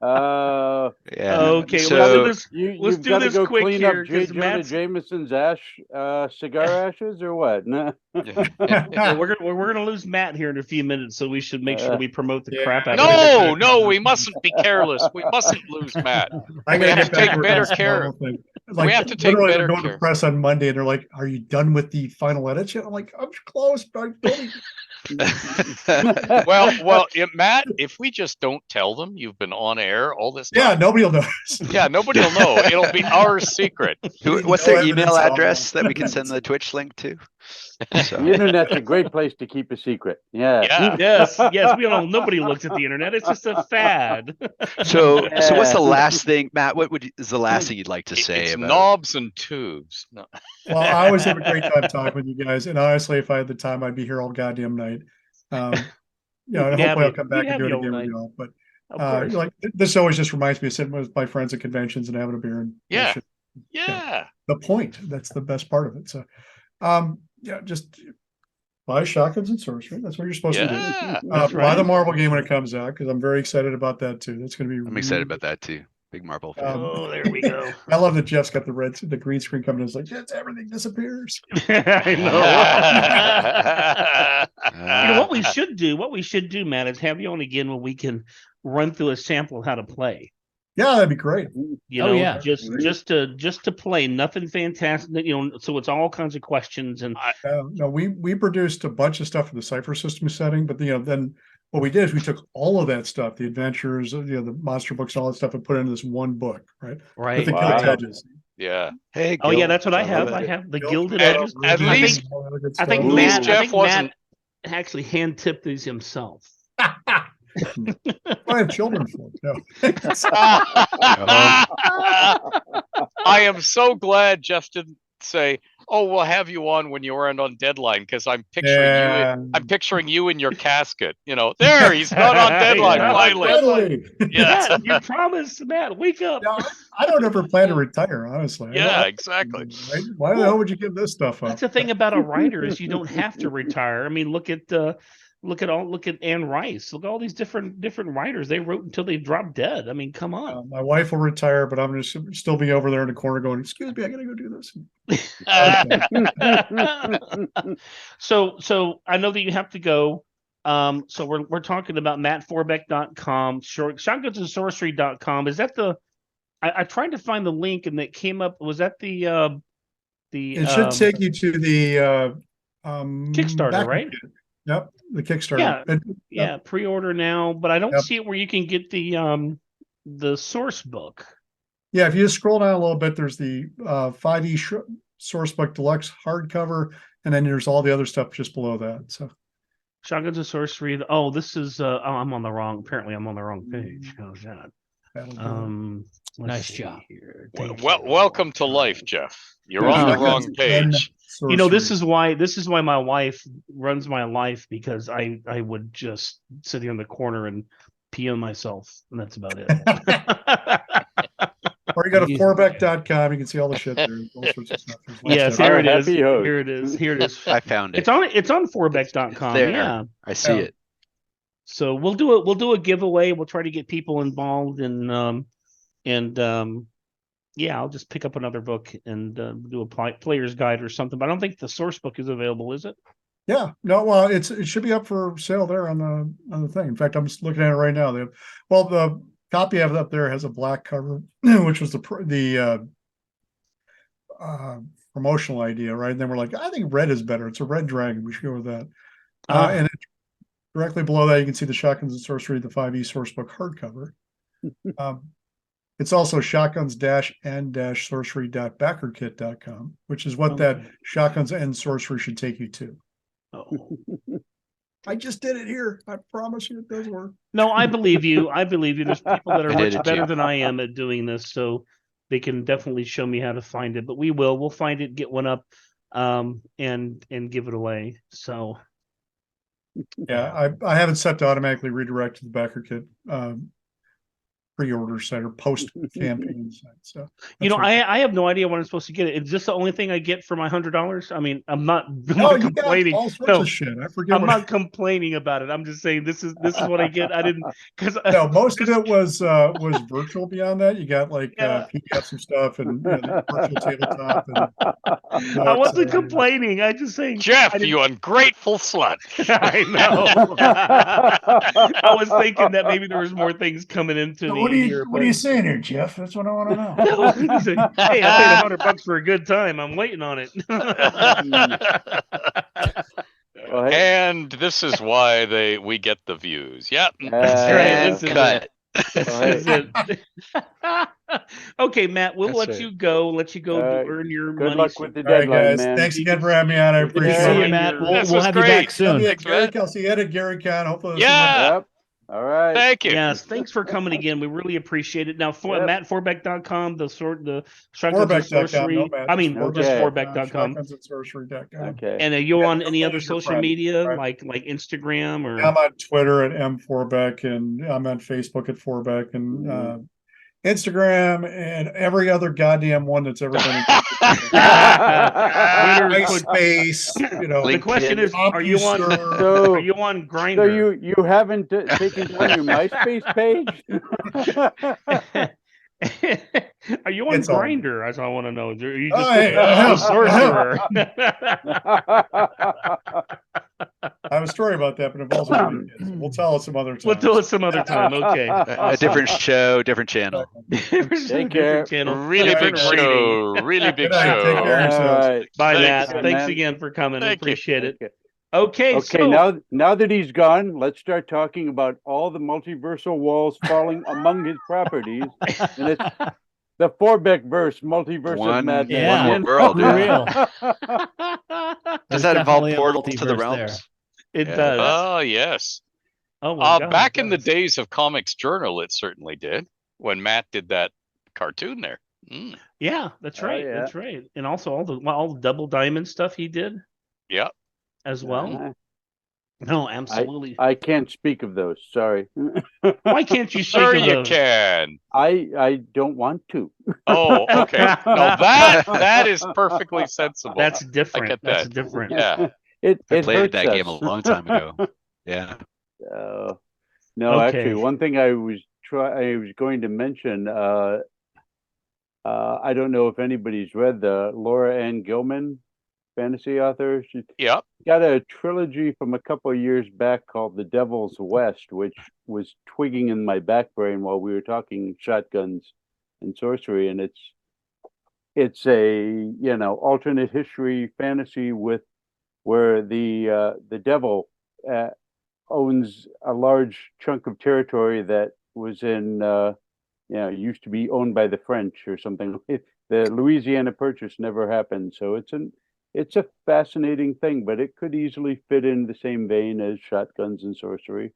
Okay, so let's do this quick clean here up J. Jonah Jameson's cigar ashes or what? No. we're gonna lose Matt here in a few minutes, so we should make sure we promote the crap out of it. No, we mustn't be careless. We mustn't lose Matt. We have to take better care. We have to take better care. They're going to press on Monday, and they're like, "Are you done with the final edits yet?" I'm like, "I'm close, but well, Matt, if we just don't tell them you've been on air all this time, nobody will know. Nobody will know. It'll be our secret. What's their email address that we can send the Twitch link to? So. The internet's a great place to keep a secret. Yes. We don't. Nobody looks at the internet. It's just a fad. So what's the last thing, Matt? Is the last thing you'd like to say? It's about knobs and tubes. No. Well, I always have a great time talking with you guys, and honestly, if I had the time, I'd be here all goddamn night. And hopefully I'll come back and do it again with y'all. But this always just reminds me of sitting with my friends at conventions and having a beer. And the point. That's the best part of it. So, just buy shotguns and sorcery. That's what you're supposed to do. Buy the Marvel game when it comes out because I'm very excited about that too. That's going to be. I'm excited about that too. Big Marvel fan. There we go. I love that Jeff's got the green screen coming in. It's like, everything disappears. I know. What we should do, Matt, is have you on again when we can run through a sample of how to play. Yeah, that'd be great. Just to play, nothing fantastic. So it's all kinds of questions. And we produced a bunch of stuff for the Cypher system setting, but then. What we did is we took all of that stuff, the adventures, the monster books, all that stuff, and put it into this one book, right? Right. With the Gilded Edges. Yeah. Hey. That's what I have. I have the Gilded Edges. At least Matt actually hand tipped these himself. I have children for it. No. I am so glad Jeff didn't say, "Oh, we'll have you on when you aren't on deadline," because I'm picturing you in your casket. There he's not on deadline. Finally, Matt, you promised, Matt. Wake up. I don't ever plan to retire, honestly. Yeah, exactly. Right? Why the hell would you give this stuff up? That's the thing about a writer is you don't have to retire. I mean, look at Anne Rice. Look at all these different writers. They wrote until they dropped dead. I mean, come on. My wife will retire, but I'm going to still be over there in the corner going, "Excuse me, I got to go do this." So I know that you have to go. So we're talking about mattforbeck.com, shotgunsandsorcery.com. Is that I tried to find the link and it came up. Was that the it should take you to the Kickstarter, right? Yep, the Kickstarter. Pre-order now, but I don't see it where you can get the source book. Yeah, if you just scroll down a little bit, there's the 5e source book deluxe hardcover, and then there's all the other stuff just below that. So, Shotguns and Sorcery. Oh, this is. I'm on the wrong. Apparently, I'm on the wrong page. How's that? Nice job. Welcome to life, Jeff. You're on the wrong page. This is why my wife runs my life, because I would just sit here in the corner and pee on myself, and that's about it. Or you go to Forbeck.com. You can see all the shit there. All sorts of stuff. Yes, here it is. Here it is. Here it is. I found it. It's on Forbeck.com. There. Yeah. I see it. So we'll do a giveaway. We'll try to get people involved and yeah, I'll just pick up another book and do a player's guide or something. But I don't think the source book is available, is it? Yeah, no, well, it should be up for sale there on the thing. In fact, I'm just looking at it right now. The copy I have up there has a black cover, which was the promotional idea, right? And then we're like, I think red is better. It's a red dragon. We should go with that. And directly below that, you can see the Shotguns and Sorcery, the 5e sourcebook hardcover. It's also shotguns-and-sorcery.backerkit.com, which is what that Shotguns and Sorcery should take you to. Oh. I just did it here. I promise you it does work. No, I believe you. I believe you. There's people that are much better than I am at doing this, so they can definitely show me how to find it. But we'll find it, get one up, and give it away. So yeah, I have it set to automatically redirect to the Backer Kit pre-order site or post campaign site. So I have no idea when I'm supposed to get it. Is this the only thing I get for my $100? I mean, I'm not complaining. All sorts of shit. I forget. I'm not complaining about it. I'm just saying this is what I get. I didn't because most of it was virtual. Beyond that, you got like PDFs and stuff and the virtual tabletop. And I wasn't complaining. I just saying, Jeff, you ungrateful slut. I know. I was thinking that maybe there was more things coming into me. What are you saying here, Jeff? That's what I want to know. Hey, I paid $100 for a good time. I'm waiting on it. And this is why we get the views. Yep. That's right. This is it. Okay, Matt, we'll let you go. Let you go earn your money. Good luck with the deadline, man. Thanks again for having me on. I appreciate See it. you, Matt. We'll have you back soon. I'll see you at Gary Con. Hopefully, yeah. All right. Thank you. Yes, thanks for coming again. We really appreciate it. Now, MattForbeck.com, the Shotguns and Sorcery. Just Forbeck.com. Okay. And are you on any other social media, like Instagram or? I'm on Twitter at mforbeck, and I'm on Facebook at Forbeck, and Instagram, and every other goddamn one that's ever been. MySpace, The question is, are you on Grindr? So you haven't taken down your MySpace page? Are you on Grindr? That's all I want to know. Are you just a sorcerer? I have a story about that, but it involves we'll tell it some other time. We'll tell it some other time. Okay. A different show, different channel. Take care. Really big show. Really big show. Take care of yourselves. Bye, Matt. Thanks again for coming. Appreciate it. Okay. So now that he's gone, let's start talking about all the multiversal walls falling among his properties. And it's the Forbeck verse, multiverse of madness. One world, real. Does that involve portals to the realms? It does. Oh, yes. Oh, my God, back in the days of Comics Journal, it certainly did. When Matt did that cartoon there. Yeah, that's right. Yeah. That's right. And also all the double diamond stuff he did. Yep. As well. No, absolutely. I can't speak of those. Sorry. Why can't you speak Sure of you those? can. I don't want to. Oh, okay. No, that is perfectly sensible. That's different. I get that. That's different. Yeah. I played that game a long time ago. Yeah. No, actually, one thing I was going to mention. I don't know if anybody's read the Laura Ann Gilman fantasy author. She got a trilogy from a couple of years back called The Devil's West, which was twigging in my back brain while we were talking shotguns and sorcery. And it's a alternate history fantasy where the devil owns a large chunk of territory that was in used to be owned by the French or something. The Louisiana Purchase never happened, so it's a fascinating thing, but it could easily fit in the same vein as shotguns and sorcery.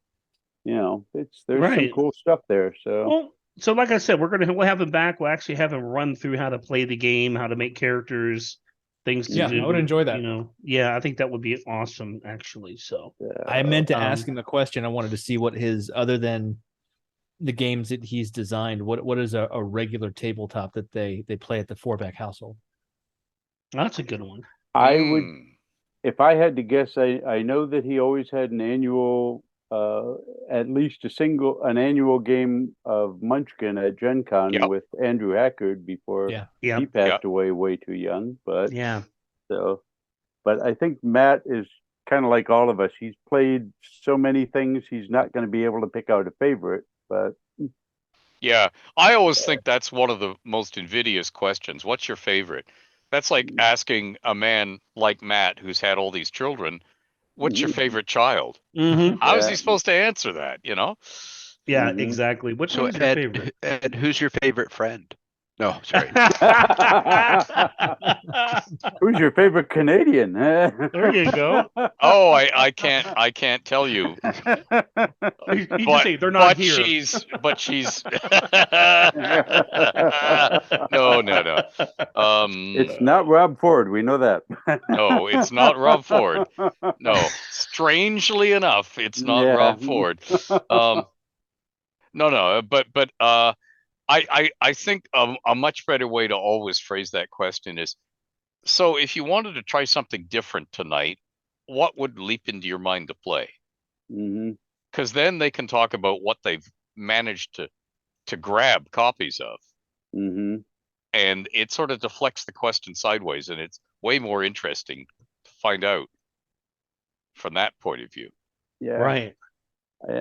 There's some cool stuff there. So like I said, we'll have him back. We'll actually have him run through how to play the game, how to make characters, things to do. I would enjoy that. I think that would be awesome, actually. So I meant to ask him a question. I wanted to see what his, other than the games that he's designed, what is a regular tabletop that they play at the Forbeck household? That's a good one. I would, if I had to guess, I know that he always had an annual, at least an annual game of Munchkin at Gen Con with Andrew Hackard before he passed away way too young. But but I think Matt is kind of like all of us. He's played so many things, he's not going to be able to pick out a favorite. But yeah, I always think that's one of the most invidious questions. What's your favorite? That's like asking a man like Matt, who's had all these children, what's your favorite child? How is he supposed to answer that, you know? Yeah, exactly. Which one's your favorite? Ed, who's your favorite friend? No, sorry. Who's your favorite Canadian? There you go. Oh, I can't tell you. You just say they're not here. But she's no. It's not Rob Ford. We know that. No, it's not Rob Ford. No, strangely enough, it's not Rob Ford. No, but I think a much better way to always phrase that question is, so if you wanted to try something different tonight, what would leap into your mind to play? Because then they can talk about what they've managed to grab copies of. And it sort of deflects the question sideways, and it's way more interesting to find out from that point of view. Yeah. Right.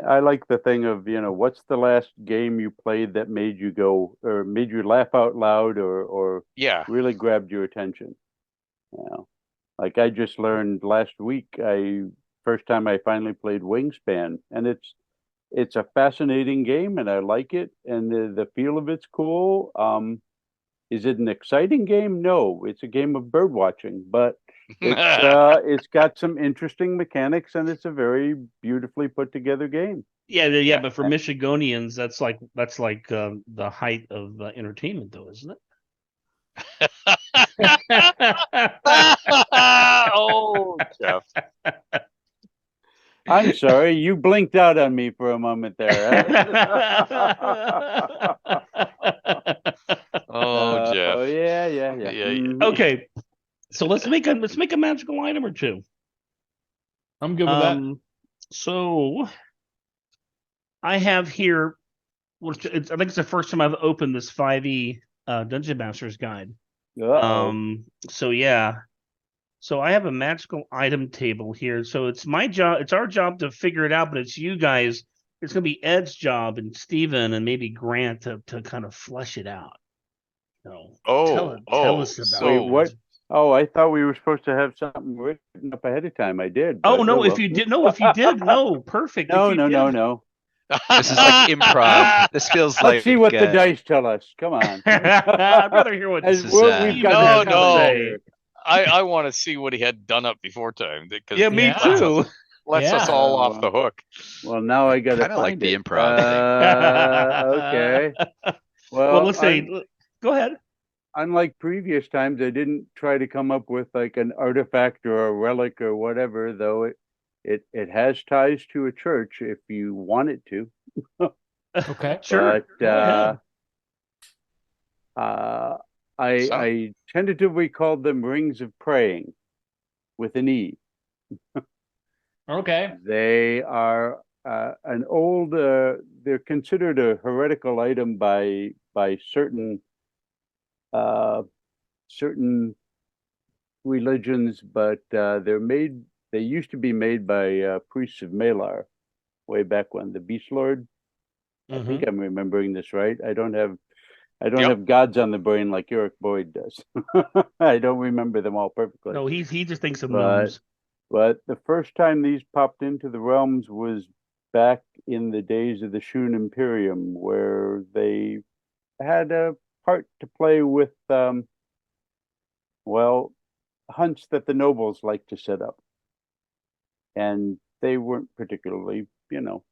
I like the thing of, what's the last game you played that made you go, or made you laugh out loud, or really grabbed your attention? Like I just learned last week, first time I finally played Wingspan, and it's a fascinating game, and I like it, and the feel of it's cool. Is it an exciting game? No, it's a game of bird watching, but it's got some interesting mechanics, and it's a very beautifully put together game. Yeah. But for Michiganians, that's like the height of entertainment, though, isn't it? Oh, Jeff. I'm sorry, you blinked out on me for a moment there. Oh, Jeff. Oh yeah. Okay, so let's make a magical item or two. I'm good with that. So I have here, I think it's the first time I've opened this 5e Dungeon Master's Guide. So I have a magical item table here. So it's my job. It's our job to figure it out, but it's you guys. It's going to be Ed's job and Steven and maybe Grant to kind of flesh it out. So tell us about it. What? Oh, I thought we were supposed to have something written up ahead of time. I did. Oh no! If you did, perfect. No. This is like improv. This feels like. Let's see what the dice tell us. Come on. I'd rather hear what this is. We've got no. I want to see what he had done up before time. Yeah, me too. Lets us all off the hook. Well, now I got to kind of like the improv thing. Okay. Well, let's say. Go ahead. Unlike previous times, I didn't try to come up with like an artifact or a relic or whatever, though it has ties to a church if you want it to. Okay, sure. But I tentatively called them Rings of Praying with an E. Okay. They are an old. They're considered a heretical item by certain religions, but they're made. They used to be made by priests of Malar, way back when, the Beast Lord. I think I'm remembering this right. I don't have gods on the brain like Eric Boyd does. I don't remember them all perfectly. No, he just thinks of gnomes. But the first time these popped into the realms was back in the days of the Shun Imperium, where they had a part to play with, hunts that the nobles like to set up. And they weren't particularly,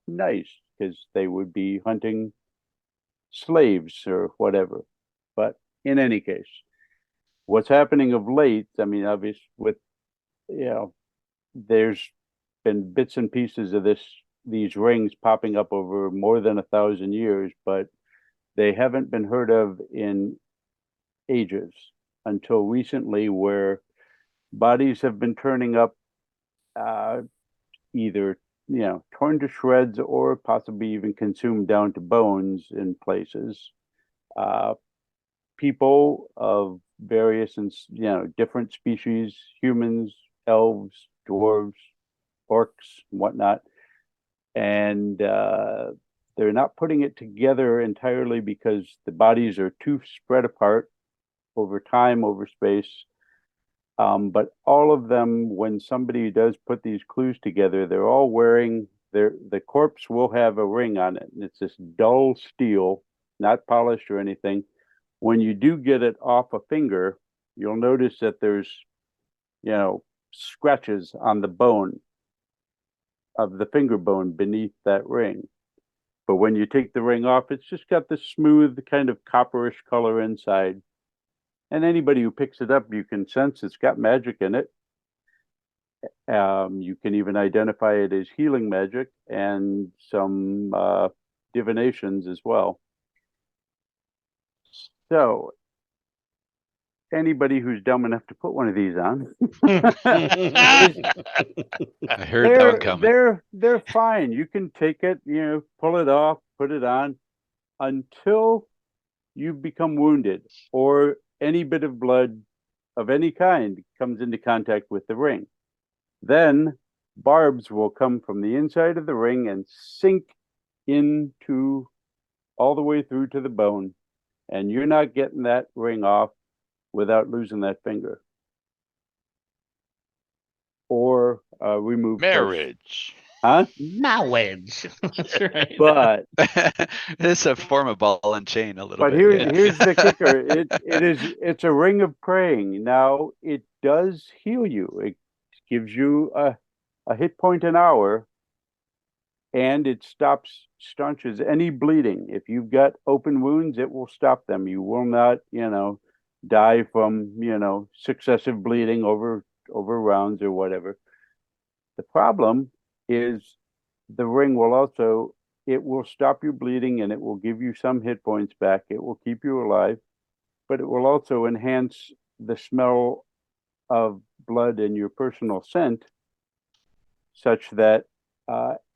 nice, because they would be hunting slaves or whatever. But in any case, what's happening of late, I mean, obviously there's been bits and pieces of this these rings popping up over more than 1,000 years, but they haven't been heard of in ages until recently, where bodies have been turning up, either torn to shreds or possibly even consumed down to bones in places. People of various and different species, humans, elves, dwarves, orcs, whatnot, and they're not putting it together entirely because the bodies are too spread apart over time, over space. But all of them, when somebody does put these clues together, they're all wearing the corpse will have a ring on it. And it's this dull steel, not polished or anything. When you do get it off a finger, you'll notice that there's, scratches on the bone of the finger bone beneath that ring. But when you take the ring off, it's just got this smooth kind of copperish color inside. And anybody who picks it up, you can sense it's got magic in it. You can even identify it as healing magic and some divinations as well. So anybody who's dumb enough to put one of these on, I heard that one coming. They're fine. You can take it, pull it off, put it on, until you become wounded or any bit of blood of any kind comes into contact with the ring. Then barbs will come from the inside of the ring and sink into all the way through to the bone. And you're not getting that ring off without losing that finger. Or remove marriage. Huh? Marriage. That's right. But it's a form of ball and chain a little but bit. Here's the kicker. It's a ring of praying. Now it does heal you. It gives you a hit point an hour, and it staunches any bleeding. If you've got open wounds, it will stop them. You will not, die from, successive bleeding over rounds or whatever. The problem is the ring it will stop your bleeding, and it will give you some hit points back. It will keep you alive, but it will also enhance the smell of blood and your personal scent, such that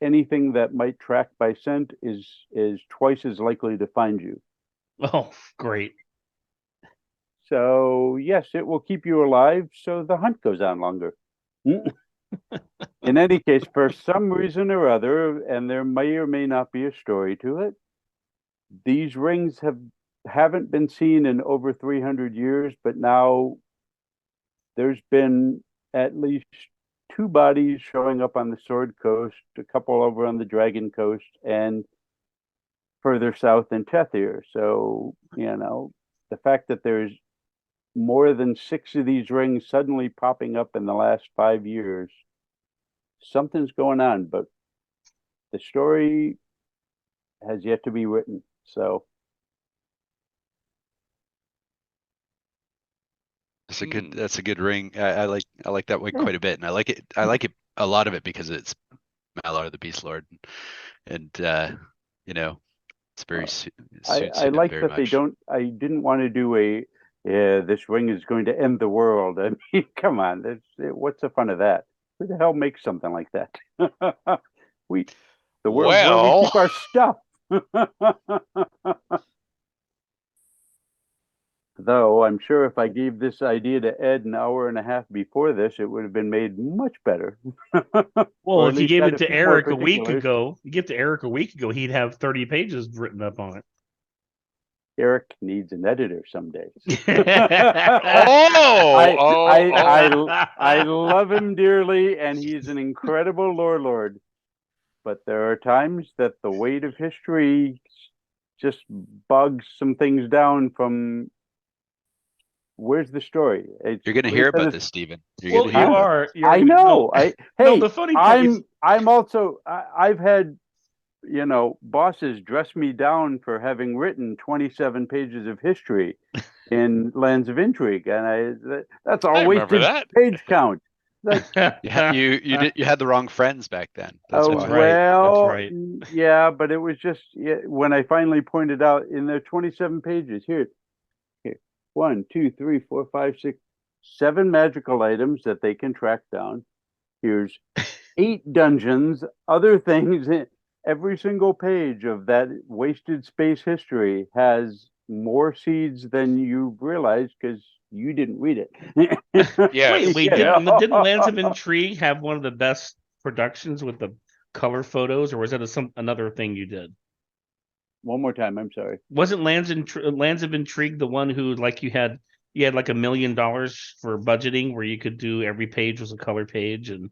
anything that might track by scent is twice as likely to find you. Oh, great. So yes, it will keep you alive, so the hunt goes on longer. In any case, for some reason or other, and there may or may not be a story to it, these rings haven't been seen in over 300 years, but now there's been at least 2 bodies showing up on the Sword Coast, a couple over on the Dragon Coast, and further south in Tethir. So, the fact that there's more than 6 of these rings suddenly popping up in the last 5 years, something's going on, but the story has yet to be written. So that's a good ring. I like that one quite a bit, and I like it a lot of it because it's Malar the Beast Lord, and it's very I like that much. I didn't want to do this ring is going to end the world. I mean, come on, what's the fun of that? Who the hell makes something like that? The world where we keep our stuff. Though I'm sure if I gave this idea to Ed an hour and a half before this, it would have been made much better. Well, if you gave it to Eric a week ago, he'd have 30 pages written up on it. Eric needs an editor someday. I love him dearly, and he's an incredible lore. But there are times that the weight of history just bogs some things down from where's the story. You're going to hear about this, Stephen. I know. The funny part I'm also I've had bosses dress me down for having written 27 pages of history in Lands of Intrigue, and that's always page count. Like, you had the wrong friends back then. That's why. right. Well, That's right. yeah, but it was just when I finally pointed out in the 27 pages here, 1, 2, 3, 4, 5, 6, 7 magical items that they can track down. Here's 8 dungeons, other things. Every single page of that wasted space history has more seeds than you realize because you didn't read it. Yeah. Wait, didn't Lands of Intrigue have one of the best productions with the color photos, or was that another thing you did? One more time, I'm sorry. Wasn't Lands of Intrigue the one who like you had like $1 million for budgeting where you could do every page was a color page and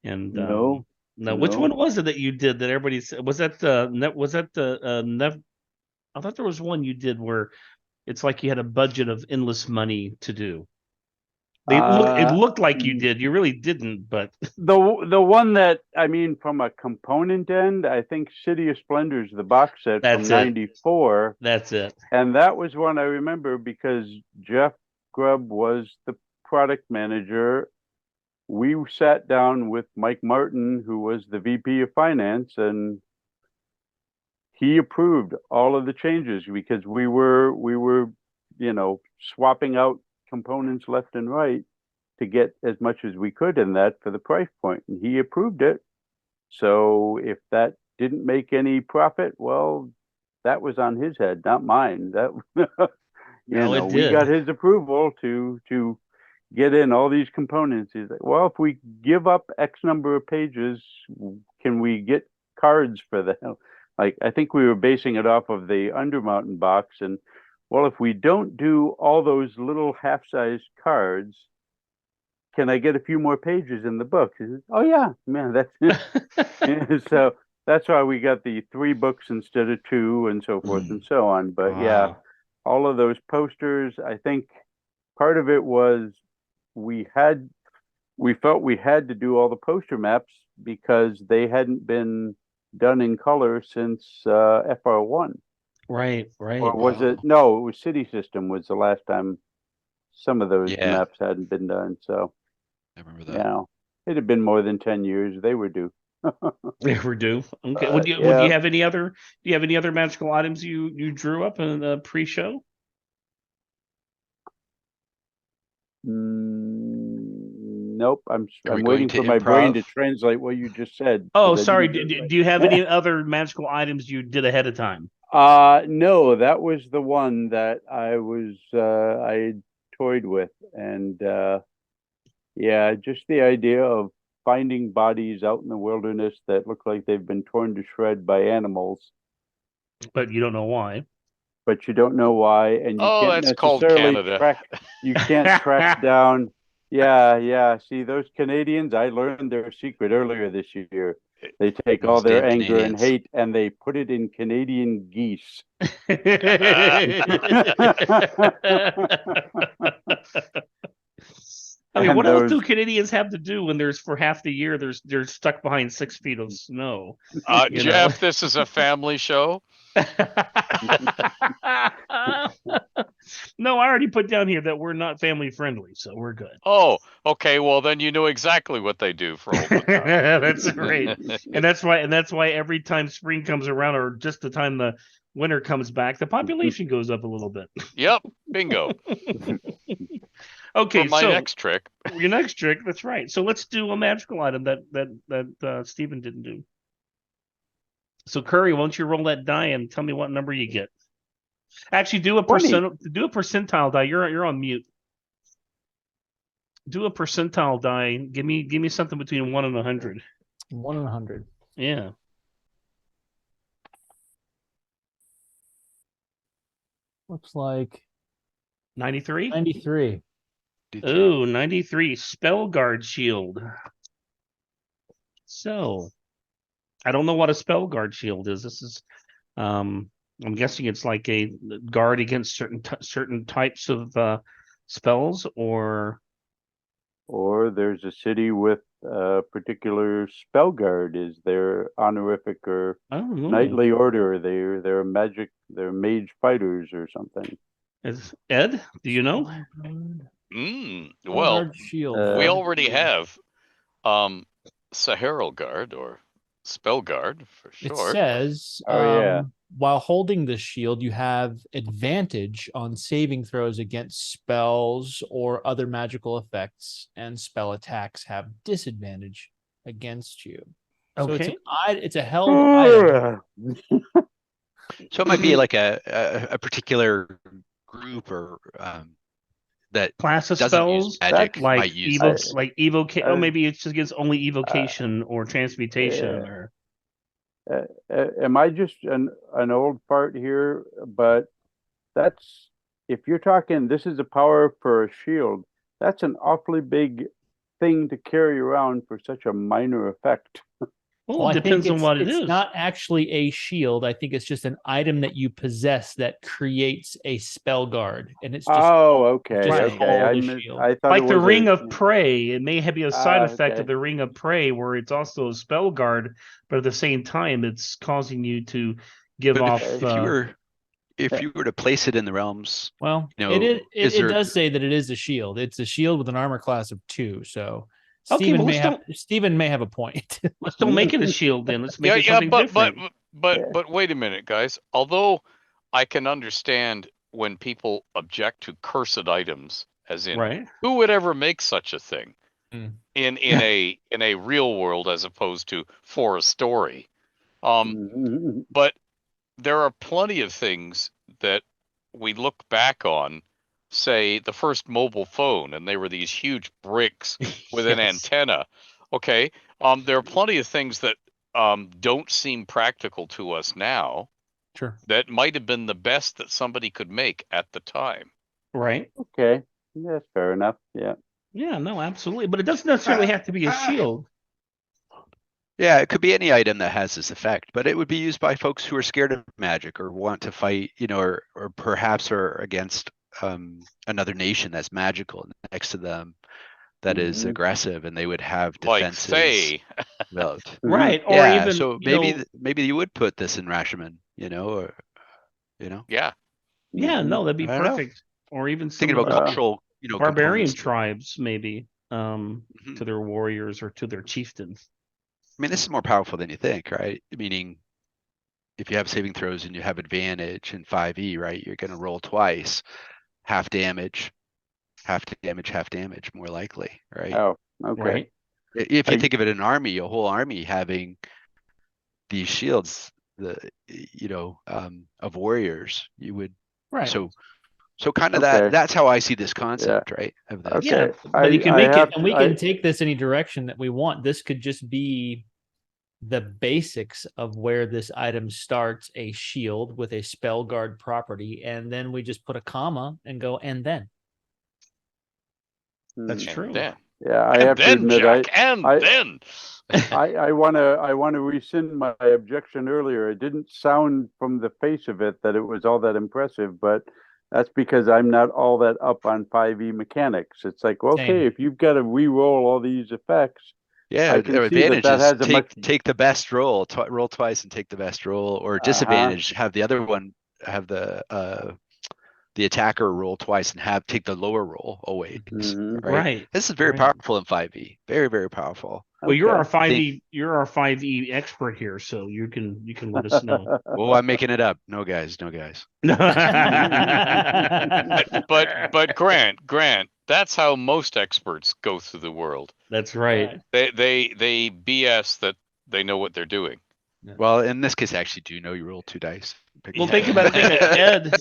No. Which one was it that you did that everybody said was that the I thought there was one you did where it's like you had a budget of endless money to do. It looked like you did. You really didn't, but the one that I mean, from a component end, I think City of Splendors, the box set from '94. That's it. And that was one I remember because Jeff Grubb was the product manager. We sat down with Mike Martin, who was the VP of Finance, and he approved all of the changes because we were swapping out components left and right to get as much as we could in that for the price point, and he approved it. So if that didn't make any profit, well, that was on his head, not mine. That we got his approval to get in all these components. He's like, well, if we give up X number of pages, can we get cards for them? Like, I think we were basing it off of the Undermountain box, and well, if we don't do all those little half-sized cards, can I get a few more pages in the book? He says, oh yeah, man, that's so that's why we got the 3 books instead of 2 and so forth and so on. But yeah, all of those posters, I think part of it was we felt we had to do all the poster maps because they hadn't been done in color since FR1. Right. Or was it? No, it was City System was the last time some of those maps hadn't been done. So I remember that. It had been more than 10 years. They were due. They were due. Okay. Would you have any other? Do you have any other magical items you drew up in the pre-show? Nope. I'm waiting for my brain to translate what you just said. Oh, sorry. Do you have any other magical items you did ahead of time? No, that was the one that I toyed with, and just the idea of finding bodies out in the wilderness that look like they've been torn to shred by animals, but you don't know why. But you don't know why, and you can't necessarily track. You can't track down. Yeah. See, those Canadians, I learned their secret earlier this year. They take all their anger and hate and they put it in Canadian geese. I mean, what else do Canadians have to do when for half the year they're stuck behind 6 feet of snow? Jeff, this is a family show. No, I already put down here that we're not family friendly, so we're good. Oh, okay. Well, then you know exactly what they do for all the time. That's right, and that's why every time spring comes around, or just the time the winter comes back, the population goes up a little bit. Yep, bingo. Okay, my next trick. Your next trick. That's right. So let's do a magical item that Stephen didn't do. So Curry, why don't you roll that die and tell me what number you get? Actually, do a percentile die. You're on mute. Do a percentile die. Give me something between 1 and 100. 1 and 100. Yeah. Looks like 93. 93. Ooh, 93. Spell Guard Shield. So, I don't know what a Spell Guard Shield is. This is, I'm guessing it's like a guard against certain types of spells, or there's a city with a particular spell guard is their honorific or knightly order. They're mage fighters or something. Ed, do you know? Well, shield. We already have Sahara Guard or Spell Guard for It short. says, while holding the shield, you have advantage on saving throws against spells or other magical effects, and spell attacks have disadvantage against you. So it's a held item. So it might be like a particular group or that class of doesn't spells use magic like might use like evocation. Oh, maybe it's just against only evocation or transmutation or. Am I just an old fart here? But that's, if you're talking, this is a power for a shield. That's an awfully big thing to carry around for such a minor effect. Well, it depends on what it is. It's not actually a shield. I think it's just an item that you possess that creates a spell guard, and it's just okay. I thought like the Ring of Prey. It may be a side effect of the Ring of Prey, where it's also a spell guard, but at the same time, it's causing you to give off. If you were to place it in the realms, well, it does say that it is a shield. It's a shield with an armor class of 2. So. Stephen may have a point. Let's don't make it a shield then. Let's make it something different. But wait a minute, guys. Although I can understand when people object to cursed items, as in who would ever make such a thing in a real world as opposed to for a story. But there are plenty of things that we look back on. Say the first mobile phone, and they were these huge bricks with an antenna. Okay, there are plenty of things that don't seem practical to us now. Sure, that might have been the best that somebody could make at the time. Right. Okay, that's fair enough. Yeah. Yeah. No, absolutely. But it doesn't necessarily have to be a shield. Yeah, it could be any item that has this effect, but it would be used by folks who are scared of magic or want to fight, or perhaps are against another nation that's magical next to them that is aggressive, and they would have defenses. Like right? Or yeah, even so maybe you would put this in Rashomon, or Yeah. Yeah, no, that'd be perfect. Or even thinking about cultural, barbarian tribes, maybe to their warriors or to their chieftains. I mean, this is more powerful than you think, right? Meaning, if you have saving throws and you have advantage in 5e, right, you're going to roll twice. Half damage, more likely, right? Oh, okay. Right. If you think of it, an army, a whole army having these shields, of warriors, you would. Right. So kind of that's how I see this concept, right? Of this. Yeah, but you can make it, and we can take this any direction that we want. This could just be the basics of where this item starts, a shield with a spell guard property, and then we just put a comma and go, and then. That's true. Then. Yeah, I have to admit, then I want to rescind my objection earlier. It didn't sound from the face of it that it was all that impressive, but that's because I'm not all that up on 5e mechanics. It's like, okay, if you've got to re-roll all these effects. Yeah, their advantage is take the best roll, roll twice and take the best roll, or disadvantage, have the other one have the attacker roll twice and take the lower roll always. Right. This is very powerful in 5e. Very, very powerful. Well, you're our 5e expert here, so you can let us know. Oh, I'm making it up. No guys. but Grant, that's how most experts go through the world. That's right. They BS that they know what they're doing. Yeah. Well, in this case, I actually do know you roll 2 dice. Well, think about it. Ed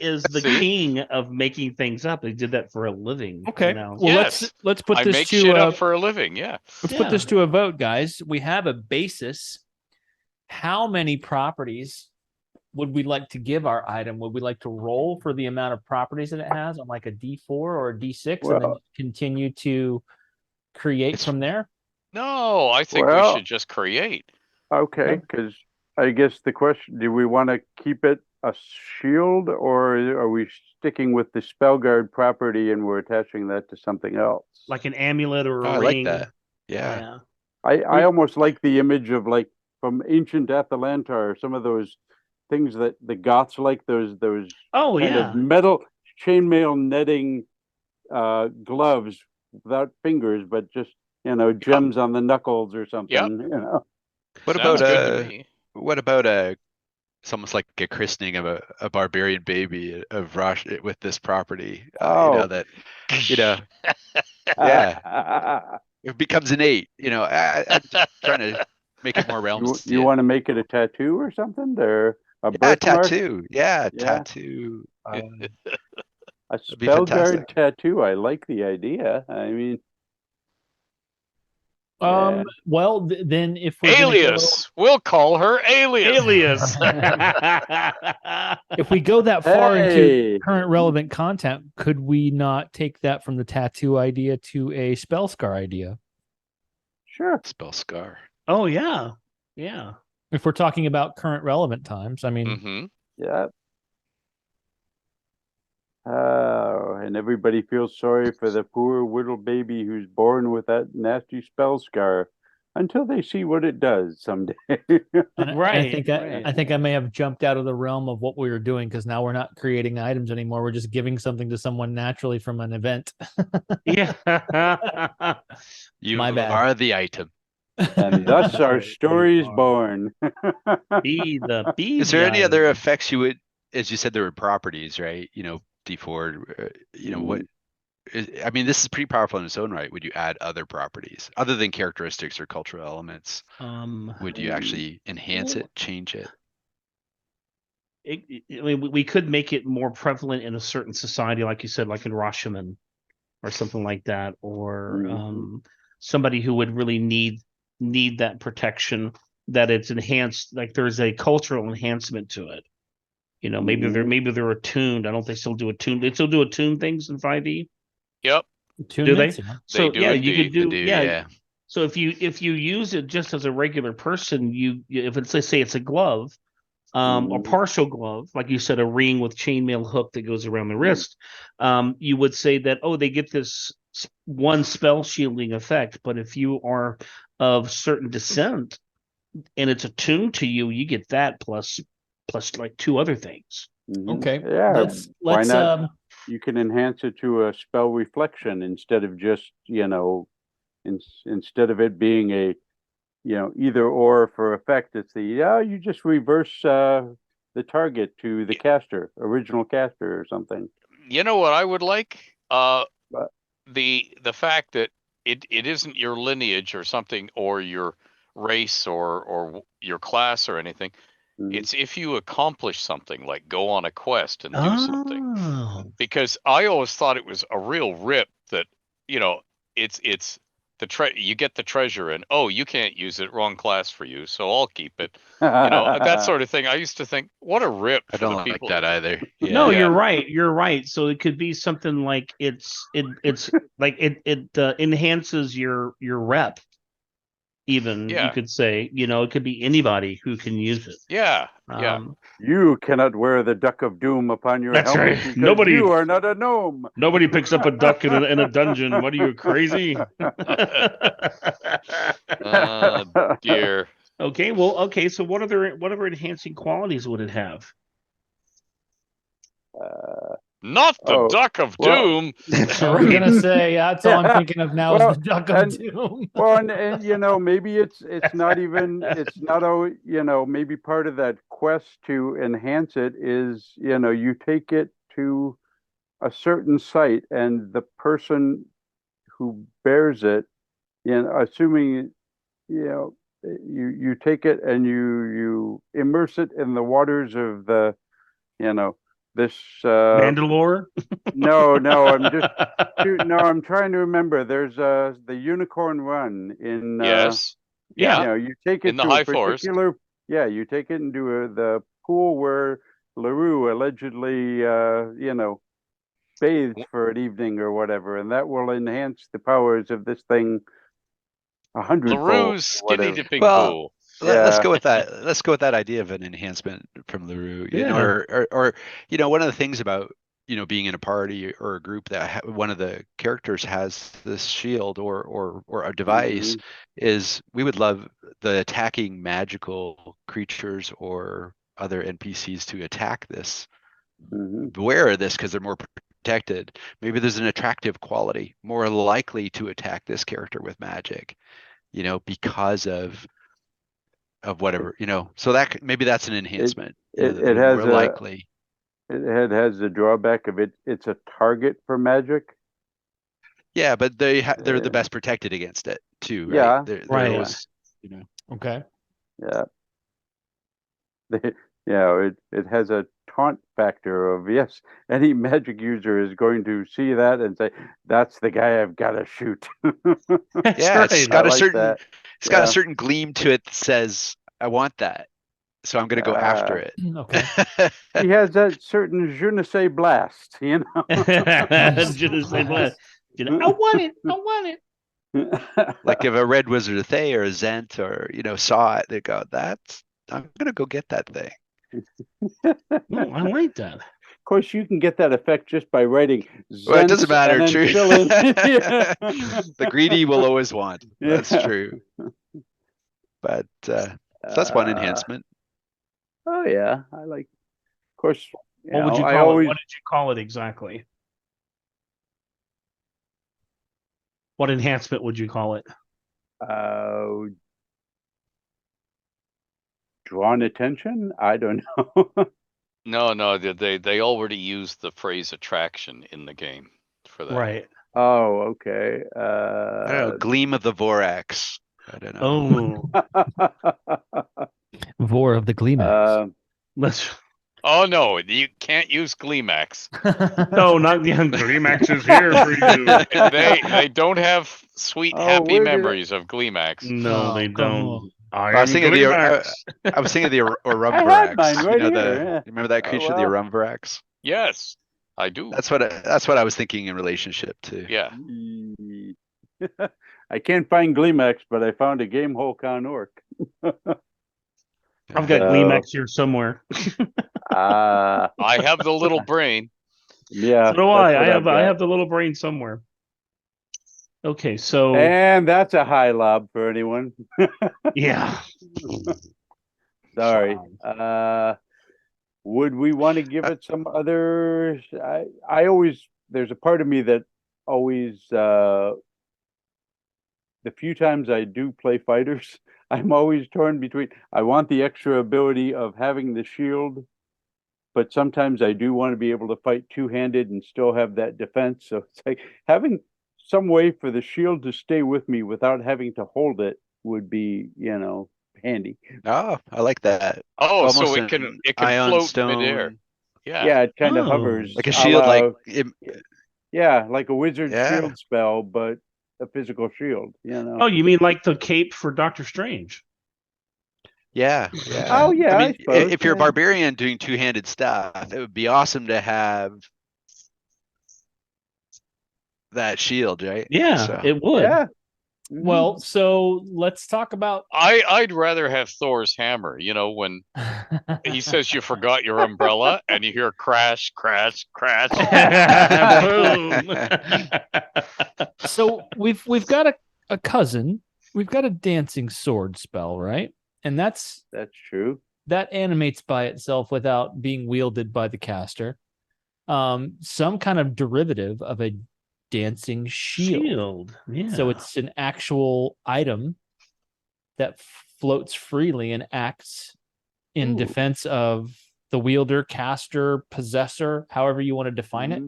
is the king of making things up. He did that for a living. Okay. Well, let's put this to shit up for a living. Yeah. Let's put this to a vote, guys. We have a basis. How many properties would we like to give our item? Would we like to roll for the amount of properties that it has on like a D4 or a D6 and then continue to create from there? No, I think we should just create. Okay, because I guess the question, do we want to keep it a shield, or are we sticking with the spell guard property and we're attaching that to something else? Like an amulet or a like ring. that. Yeah. I almost like the image of like from ancient Atalanta, some of those things that the Goths like, those kind of metal chainmail netting gloves without fingers, but just gems on the knuckles or something. Yep. What Sounds about good to me. what about it's almost like a christening of a barbarian baby of Rosh with this property? Yeah, it becomes innate. I'm trying to make it more realms. You want to make it a tattoo or something, or a birthmark? Tattoo. Yeah, tattoo. A be Spellguard fantastic. tattoo. I like the idea. I mean, well, then if we're Alias, we'll call her Alias. Alias. If we go that far into current relevant content, could we not take that from the tattoo idea to a spell scar idea? Sure. Spell scar. Oh yeah. Yeah. If we're talking about current relevant times, I mean, yeah. And everybody feels sorry for the poor little baby who's born with that nasty spell scar until they see what it does someday. Right. I think I may have jumped out of the realm of what we were doing, because now we're not creating items anymore. We're just giving something to someone naturally from an event. Yeah. You My bad. are the item. And thus our story is born. Is there any other effects you would, as you said, there were properties, right? D4, what, I mean, this is pretty powerful in its own right. Would you add other properties other than characteristics or cultural elements? Would you actually enhance it, change it? I mean, we could make it more prevalent in a certain society, like you said, like in Rashomon or something like that, or somebody who would really need that protection, that it's enhanced, like there's a cultural enhancement to it. Maybe they're attuned. I don't think they still do attuned. They still do attuned things in 5e. Yep. Do they? So they do yeah, indeed. you could do yeah. So if you use it just as a regular person, if it's, let's say it's a glove, or partial glove, like you said, a ring with chainmail hook that goes around the wrist, you would say that, they get this one spell shielding effect. But if you are of certain descent and it's attuned to you, you get that plus like two other things. Okay. Yeah. Let's Why not? You can enhance it to a spell reflection instead of just, instead of it being a, either or for effect. It's you just reverse the target to the caster, original caster or something. You know what I would like? The fact that it isn't your lineage or something, or your race or your class or anything. It's if you accomplish something, like go on a quest and do something. Because I always thought it was a real rip that, it's you get the treasure and you can't use it, wrong class for you, so I'll keep it. That sort of thing. I used to think, what a rip. I don't like that either. Yeah. No, you're right. You're right. So it could be something like it's like it enhances your rep. Even you could say, it could be anybody who can use it. Yeah. You cannot wear the Duck of Doom upon your That's helmet. right. Nobody. You are not a gnome. Nobody picks up a duck in a dungeon. What are you, crazy? Dear. Okay. So what other enhancing qualities would it have? Not the Duck of Doom. I was gonna say that's all I'm thinking of now is the Duck of Doom. Well, and maybe it's not maybe part of that quest to enhance it is you take it to a certain site, and the person who bears it, assuming you take it and you immerse it in the waters of the this Mandalore? No, I'm trying to remember. There's the Unicorn Run in yes. You take it in the to high a particular forest. You take it into the pool where LaRue allegedly bathed for an evening or whatever, and that will enhance the powers of this thing 100-fold. LaRue's skinny dipping pool. Let's go with that. Let's go with that idea of an enhancement from LaRue. Or one of the things about being in a party or a group that one of the characters has this shield or a device is we would love the attacking magical creatures or other NPCs to attack this. Beware of this because they're more protected. Maybe there's an attractive quality, more likely to attack this character with magic, because of whatever, so that maybe that's an enhancement. It has more likely. It has the drawback of it's a target for magic. Yeah, but they're the best protected against it too, right? Yeah, they're right. Always, Okay. Yeah. It has a taunt factor of, yes, any magic user is going to see that and say, that's the guy I've got to shoot. Yeah, it's got a certain it's got a certain gleam to it that says, I want that, so I'm going to go after it. Okay. He has that certain je ne sais blast, Je ne sais blast. I want it. I want it. Like if a red wizard of Thay or a Zent or saw it, they go, I'm gonna go get that thing. Oh, I like that. Of course, you can get that effect just by writing Zent. Well, it doesn't matter. True. The greedy will always want. That's true. But so that's one enhancement. Oh yeah, I like. Of course, what would you call it? What did you call it exactly? What enhancement would you call it? Drawn attention? I don't know. No, they already used the phrase attraction in the game for that. Right. Oh, okay. I don't know, Gleam of the Vorax. I don't know. Oh. Vor of the Gleamax. Oh no, you can't use Gleamax. No, not the Gleamax is here for you. They don't have sweet, happy memories of Gleamax. No, they don't. I was thinking of the Orumvirax. Right remember that creature, the Orumvirax? Yes, I do. That's what I was thinking in relationship to. Yeah. I can't find Gleamax, but I found a Game Hole Con Orc. I've got Gleamax here somewhere. I have the little brain. Yeah. So do I. I have the little brain somewhere. Okay, so and that's a high lob for anyone. Yeah. Sorry. Would we want to give it some other? I always, there's a part of me that always, the few times I do play fighters, I'm always torn between, I want the extra ability of having the shield, but sometimes I do want to be able to fight two-handed and still have that defense. So it's like having some way for the shield to stay with me without having to hold it would be, handy. Oh, I like that. Oh, Almost so it can float midair. Yeah, it kind of hovers like a shield, yeah, like a wizard shield spell, but a physical shield. Oh, you mean like the cape for Doctor Strange? Yeah. Oh yeah. I mean, if you're a barbarian doing two-handed stuff, it would be awesome to have that shield, right? Yeah, it would. Yeah. Well, so let's talk about. I'd rather have Thor's hammer. When he says you forgot your umbrella, and you hear crash, crash, crash. Boom. So we've got a cousin. We've got a dancing sword spell, right? And that's true. That animates by itself without being wielded by the caster. Some kind of derivative of a dancing shield. Yeah. So it's an actual item that floats freely and acts in defense of the wielder, caster, possessor, however you want to define it.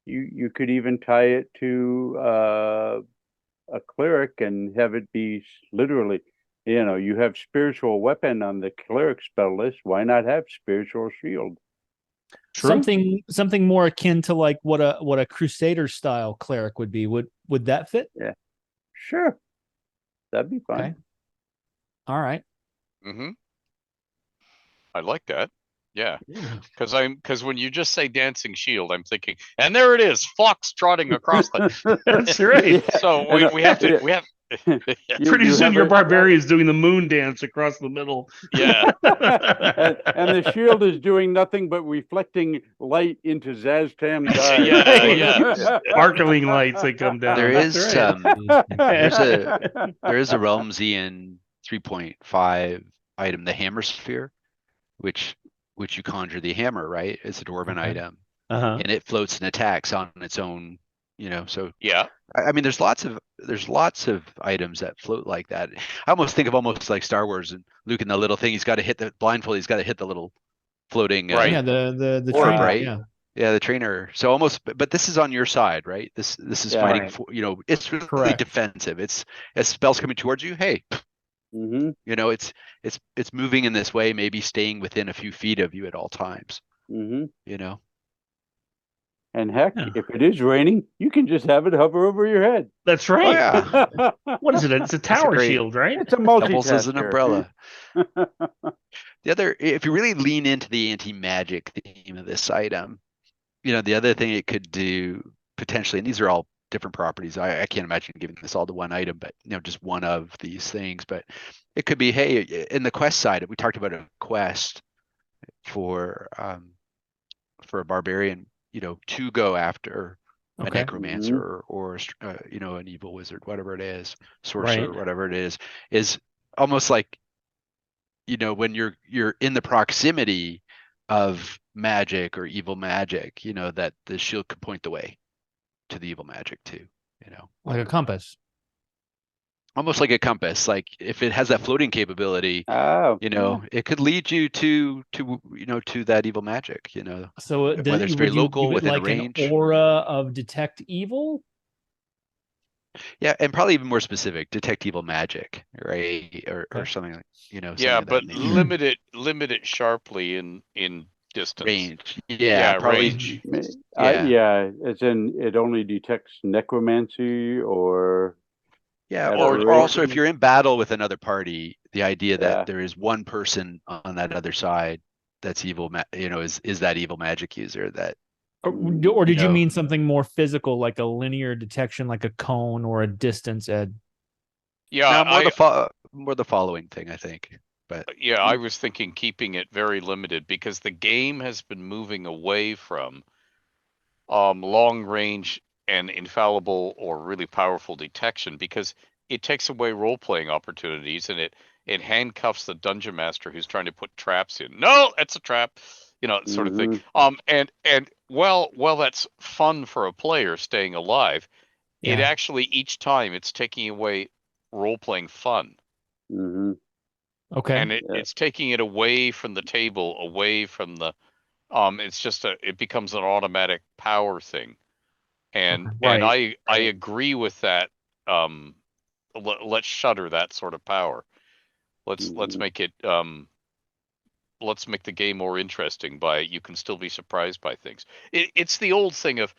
You could even tie it to a cleric and have it be literally, you have spiritual weapon on the cleric spell list. Why not have spiritual shield? True. Something more akin to like what a crusader style cleric would be. Would that fit? Yeah, sure, that'd be fine. Okay. All right. Mm-hmm. I like that. Yeah, because when you just say dancing shield, I'm thinking, and there it is, fox trotting across the. That's right. So we have to. Pretty soon your barbarian is doing the moon dance across the middle. Yeah. and the shield is doing nothing but reflecting light into Zaztam's eyes. Yeah. Sparkling lights that come down. There is there is a Realmsian 3.5 item, the Hammer Sphere, which you conjure the hammer, right? It's a dwarven item. and it floats and attacks on its own. So Yeah. I mean, there's lots of items that float like that. I almost think of almost like Star Wars and Luke and the little thing. He's got to hit the blindfold. He's got to hit the little floating. Right. Yeah, the orb, trainer, right? Yeah. Yeah, the trainer. So almost, but this is on your side, right? This is fighting for, it's really Correct. defensive. It's as spells coming towards you. Hey, it's moving in this way, maybe staying within a few feet of you at all times. And heck, if it is raining, you can just have it hover over your head. That's right. Oh, yeah. What is it? It's a tower shield, right? It's a doubles as an multitasker. umbrella. The other, if you really lean into the anti-magic theme of this item, the other thing it could do potentially, and these are all different properties. I can't imagine giving this all to one item, but just one of these things. But it could be, hey, in the quest side, we talked about a quest for a barbarian, to go after a necromancer or an evil wizard, whatever it is, sorcerer, whatever it is almost like, when you're in the proximity of magic or evil magic, that the shield could point the way to the evil magic too, like a compass. Almost like a compass. Like if it has that floating capability, it could lead you to that evil magic, So whether it's very local within like range. An aura of detect evil. Yeah, and probably even more specific, detect evil magic, right? Or something like, Yeah, but limit it sharply in distance. Range. Yeah, probably. Range. As in it only detects necromancy or. Yeah, or also if you're in battle with another party, the idea that there is one person on that other side that's evil, is that evil magic user that. Or did you mean something more physical, like a linear detection, like a cone or a distance, Ed? Yeah, more the following thing, I think. But yeah, I was thinking keeping it very limited because the game has been moving away from long range and infallible or really powerful detection because it takes away role-playing opportunities and it handcuffs the dungeon master who's trying to put traps in. No, that's a trap, sort of thing. And while that's fun for a player staying alive, it actually each time it's taking away role-playing fun. Okay. And it's taking it away from the table, away from the it's just it becomes an automatic power thing. And I agree with that. Let's shutter that sort of power. Let's make it let's make the game more interesting by you can still be surprised by things. It's the old thing of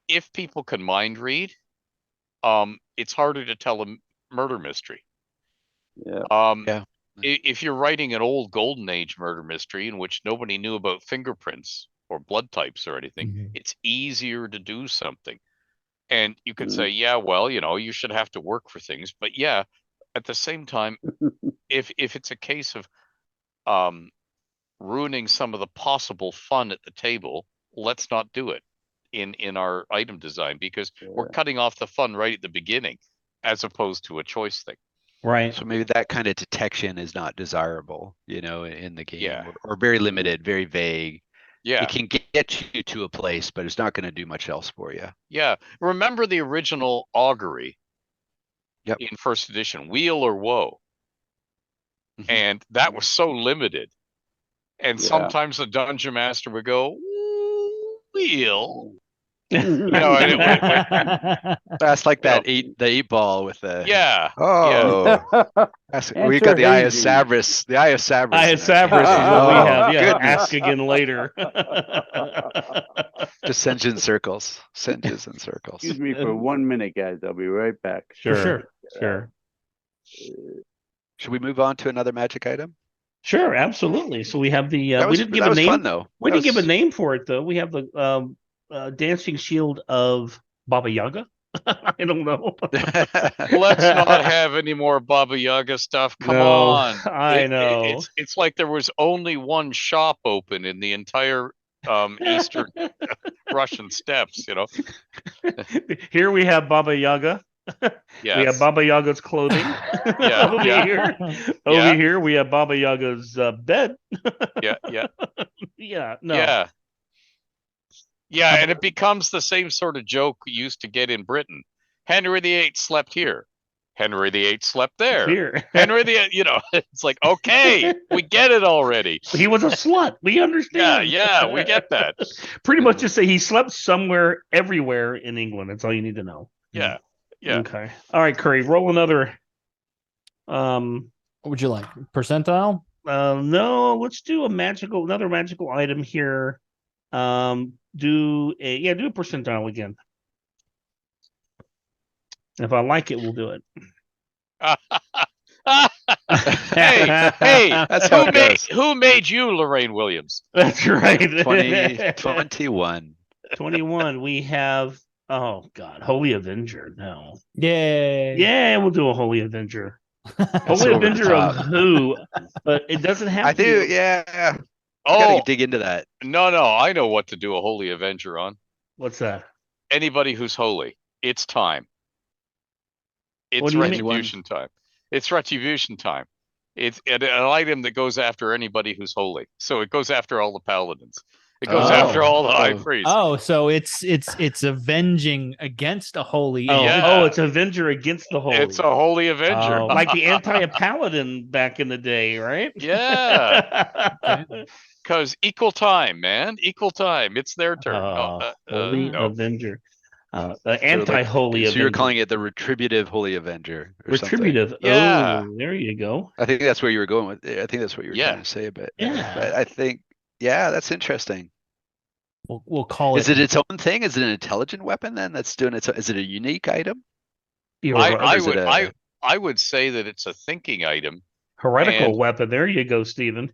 if people can mind read, it's harder to tell a murder mystery. If you're writing an old golden age murder mystery in which nobody knew about fingerprints or blood types or anything, it's easier to do something. And you could say, yeah, well, you should have to work for things. But yeah, at the same time, if it's a case of ruining some of the possible fun at the table, let's not do it in our item design because we're cutting off the fun right at the beginning as opposed to a choice thing. Right. So maybe that kind of detection is not desirable, in the game, or very limited, very vague. Yeah. It can get you to a place, but it's not going to do much else for you. Yeah. Remember the original augury in first edition, Wheel or Woe. And that was so limited. And sometimes the dungeon master would go, Wheel. That's like that the 8-ball with the we got the Eye of Sabras. The Eye of Sabras. Eye of Sabras is what we have. Yeah, ask again later. Just send you in circles. Send you in circles. Excuse me for 1 minute, guys. I'll be right back. Sure. Should we move on to another magic item? Sure, absolutely. So we have the we didn't give a name. Fun, though. We didn't give a name for it though. We have the dancing shield of Baba Yaga. I don't know. Let's not have any more Baba Yaga stuff. Come on. I know. It's like there was only one shop open in the entire eastern Russian steppes, Here we have Baba Yaga. Yes. We have Baba Yaga's clothing. Over here we have Baba Yaga's bed. Yeah. No. Yeah. Yeah, and it becomes the same sort of joke we used to get in Britain. Henry VIII slept here. Henry VIII slept there. Here. Henry VIII, it's like, okay, we get it already. He was a slut. We understand. Yeah, we get that. Pretty much just say he slept somewhere, everywhere in England. That's all you need to know. Yeah. Okay. All right, Curry, roll another. What would you like? Percentile? No, let's do another magical item here. Do a percentile again. If I like it, we'll do it. hey, That's how it goes. who made you, Lorraine Williams? That's right. 21. 21. We have, oh God, Holy Avenger. No. Yay. Yeah, we'll do a Holy Avenger. That's Holy over the Avenger of top. who? But it doesn't have I to. do, yeah. Oh, Gotta dig into that. no, I know what to do a Holy Avenger on. What's that? Anybody who's holy. It's time. What It's do you mean? retribution time. It's retribution time. It's an item that goes after anybody who's holy. So it goes after all the paladins. It goes Oh. after all the high priests. Oh, so it's avenging against a holy. Oh, Yeah. it's Avenger against the Holy. It's a Holy Avenger. Oh, like the anti-paladin back in the day, right? Yeah. Because equal time, man. Equal time. It's their turn. Holy no. Avenger. The anti-holy So Avenger. you're calling it the Retributive Holy Avenger. Or Retributive. something. Yeah. Oh, there you go. I think that's where you were going with it. I think that's what you were trying to say, but Yeah. but I think, yeah, that's interesting. We'll call Is it its own thing? Is it an intelligent weapon then that's doing it? Is it a unique item? I would say that it's a thinking item. Heretical weapon. There you go, Stephen.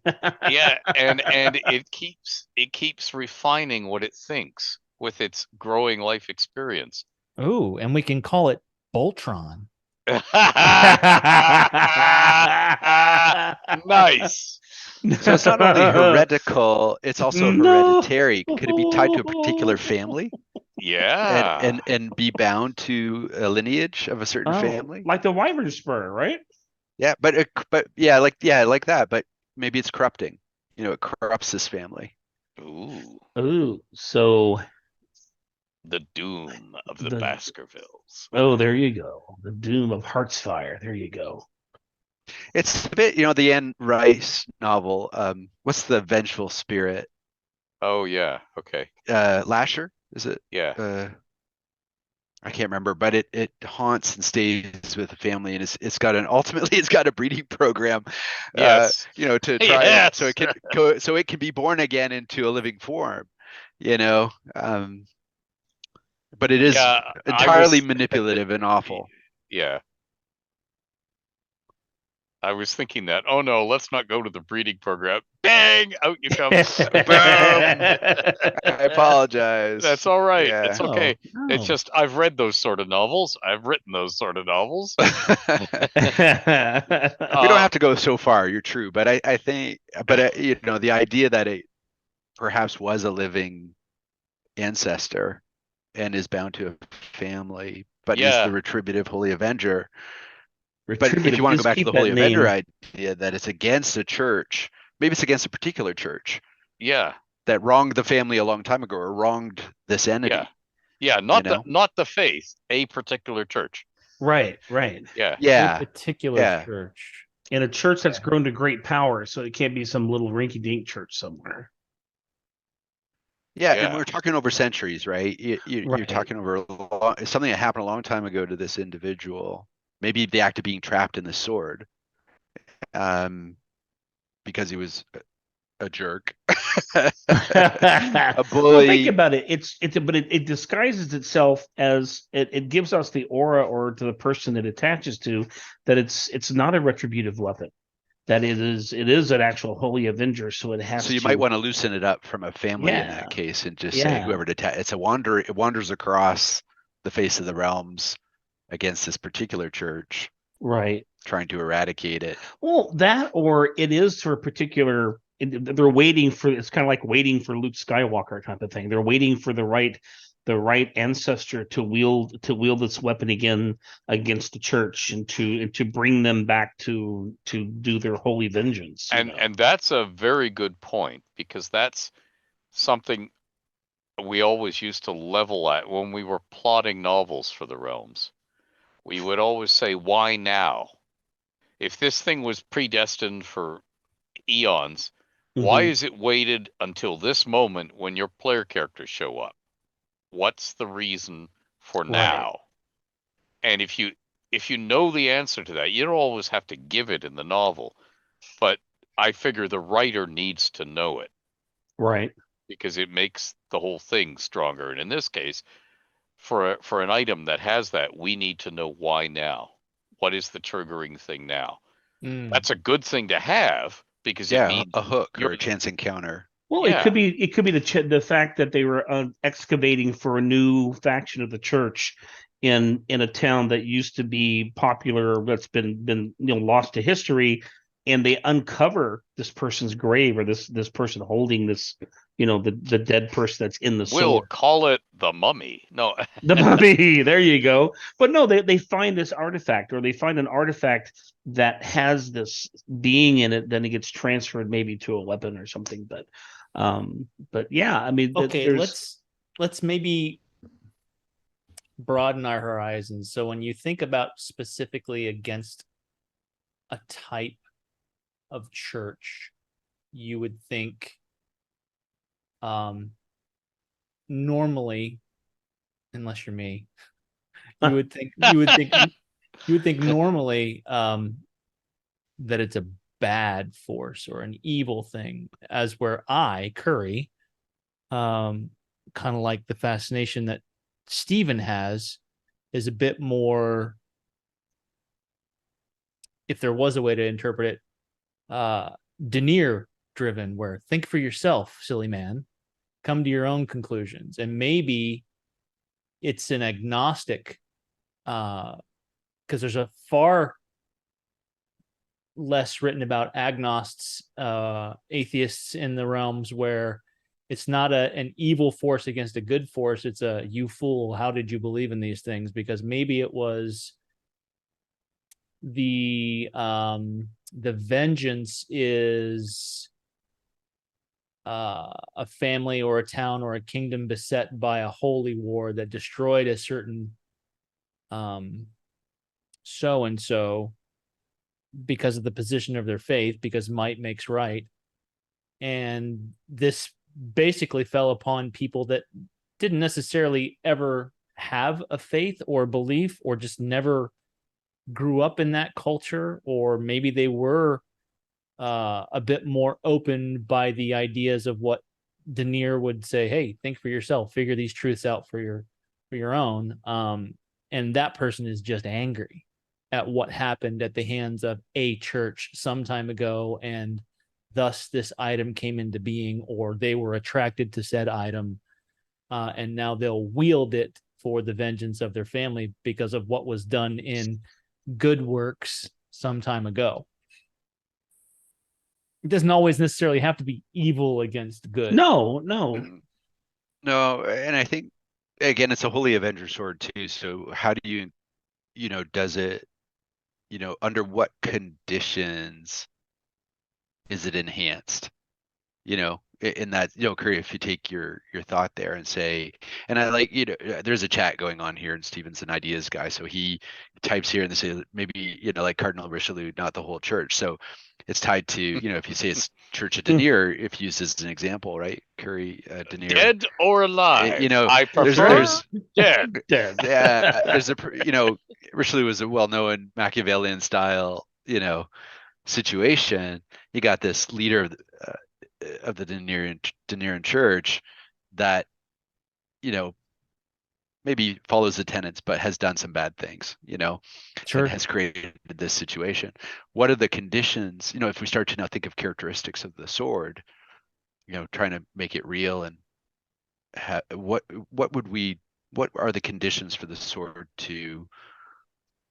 Yeah, and it keeps refining what it thinks with its growing life experience. Ooh, and we can call it Boltron. Nice. So it's not only heretical, it's also No. hereditary. Could it be tied to a particular family Yeah. and be bound to a lineage of a certain family? Like the Wyvern Spur, right? Yeah, but like that. But maybe it's corrupting. It corrupts this family. Ooh, so the doom of the Baskervilles. Oh, there you go. The doom of Heartsfire. There you go. It's a bit, the Anne Rice novel. What's the Vengeful Spirit? Oh yeah, okay. Lasher, is it? Yeah. I can't remember, but it haunts and stays with the family, and ultimately it's got a breeding program. Yes. To try Yes. so it can be born again into a living form. But it is entirely manipulative and awful. Yeah. I was thinking that. Oh no, let's not go to the breeding program. Bang! Out you come. I apologize. That's all right. Yeah. It's okay. No. It's just I've read those sort of novels. I've written those sort of novels. We don't have to go so far. You're true, but I think, the idea that it perhaps was a living ancestor and is bound to a family, but is the retributive Holy Avenger. But if you want to go back to the Holy Avenger idea that it's against a church, maybe it's against a particular church. Yeah. That wronged the family a long time ago or wronged this entity. Yeah. Yeah, not the faith, a particular church. Right. Yeah. A particular church. In a church that's grown to great power, so it can't be some little rinky-dink church somewhere. Yeah, and we're talking over centuries, right? You're talking over something that happened a long time ago to this individual. Maybe the act of being trapped in the sword, because he was a jerk, a bully. Well, think about it. It disguises itself as it gives us the aura, or to the person it attaches to, that it's not a retributive weapon. That it is an actual Holy Avenger. So it has. So you might want to loosen it up from a family in that case, and just say whoever it's a wanderer. It wanders across the face of the realms against this particular church, right? Trying to eradicate it. Well, that, or it is for a particular. They're waiting for. It's kind of like waiting for Luke Skywalker type of thing. They're waiting for the right ancestor to wield this weapon again against the church, and to bring them back to do their holy vengeance. And that's a very good point, because that's something we always used to level at when we were plotting novels for the realms. We would always say, why now? If this thing was predestined for eons, why is it waited until this moment when your player characters show up? What's the reason for now? Right. And if you know the answer to that, you don't always have to give it in the novel, but I figure the writer needs to know it. Right. Because it makes the whole thing stronger. And in this case, for an item that has that, we need to know why now. What is the triggering thing now? That's a good thing to have because it means a hook or a chance encounter. Well, it could be the fact that they were excavating for a new faction of the church in a town that used to be popular, that's been lost to history, and they uncover this person's grave or this person holding this, the dead person that's in the sword. We'll call it the mummy. No, the mummy. There you go. But no, they find this artifact, or they find an artifact that has this being in it. Then it gets transferred maybe to a weapon or something. But yeah, I mean, okay, let's maybe broaden our horizons. So when you think about specifically against a type of church, you would think normally, unless you're me, you would think normally that it's a bad force or an evil thing, as where I, Curry, kind of like the fascination that Stephen has, is a bit more, if there was a way to interpret it, denier driven, where think for yourself, silly man, come to your own conclusions. And maybe it's an agnostic, because there's a far less written about agnosts, atheists in the realms, where it's not an evil force against a good force. It's a, you fool, how did you believe in these things? Because maybe it was the vengeance is a family or a town or a kingdom beset by a holy war that destroyed a certain so and so because of the position of their faith, because might makes right. And this basically fell upon people that didn't necessarily ever have a faith or belief, or just never grew up in that culture, or maybe they were a bit more open by the ideas of what Denier would say, hey, think for yourself, figure these truths out for your own. And that person is just angry at what happened at the hands of a church some time ago, and thus this item came into being, or they were attracted to said item, and now they'll wield it for the vengeance of their family because of what was done in good works some time ago. It doesn't always necessarily have to be evil against good. No. And I think, again, it's a Holy Avenger sword too. So how do you does it, under what conditions is it enhanced? In that, Curry, if you take your thought there and say, and I like, there's a chat going on here, and Steven's an ideas guy, so he types here and they say maybe, like Cardinal Richelieu, not the whole church. So it's tied to, if you say it's Church of Denier, if used as an example, right? Curry, Denier, dead or alive. I prefer there's dead. Yeah, there's Richelieu was a well-known Machiavellian style, situation. You got this leader of the Denier church that, maybe follows the tenets, but has done some bad things, Sure. And has created this situation. What are the conditions, if we start to now think of characteristics of the sword, trying to make it real, and what are the conditions for the sword to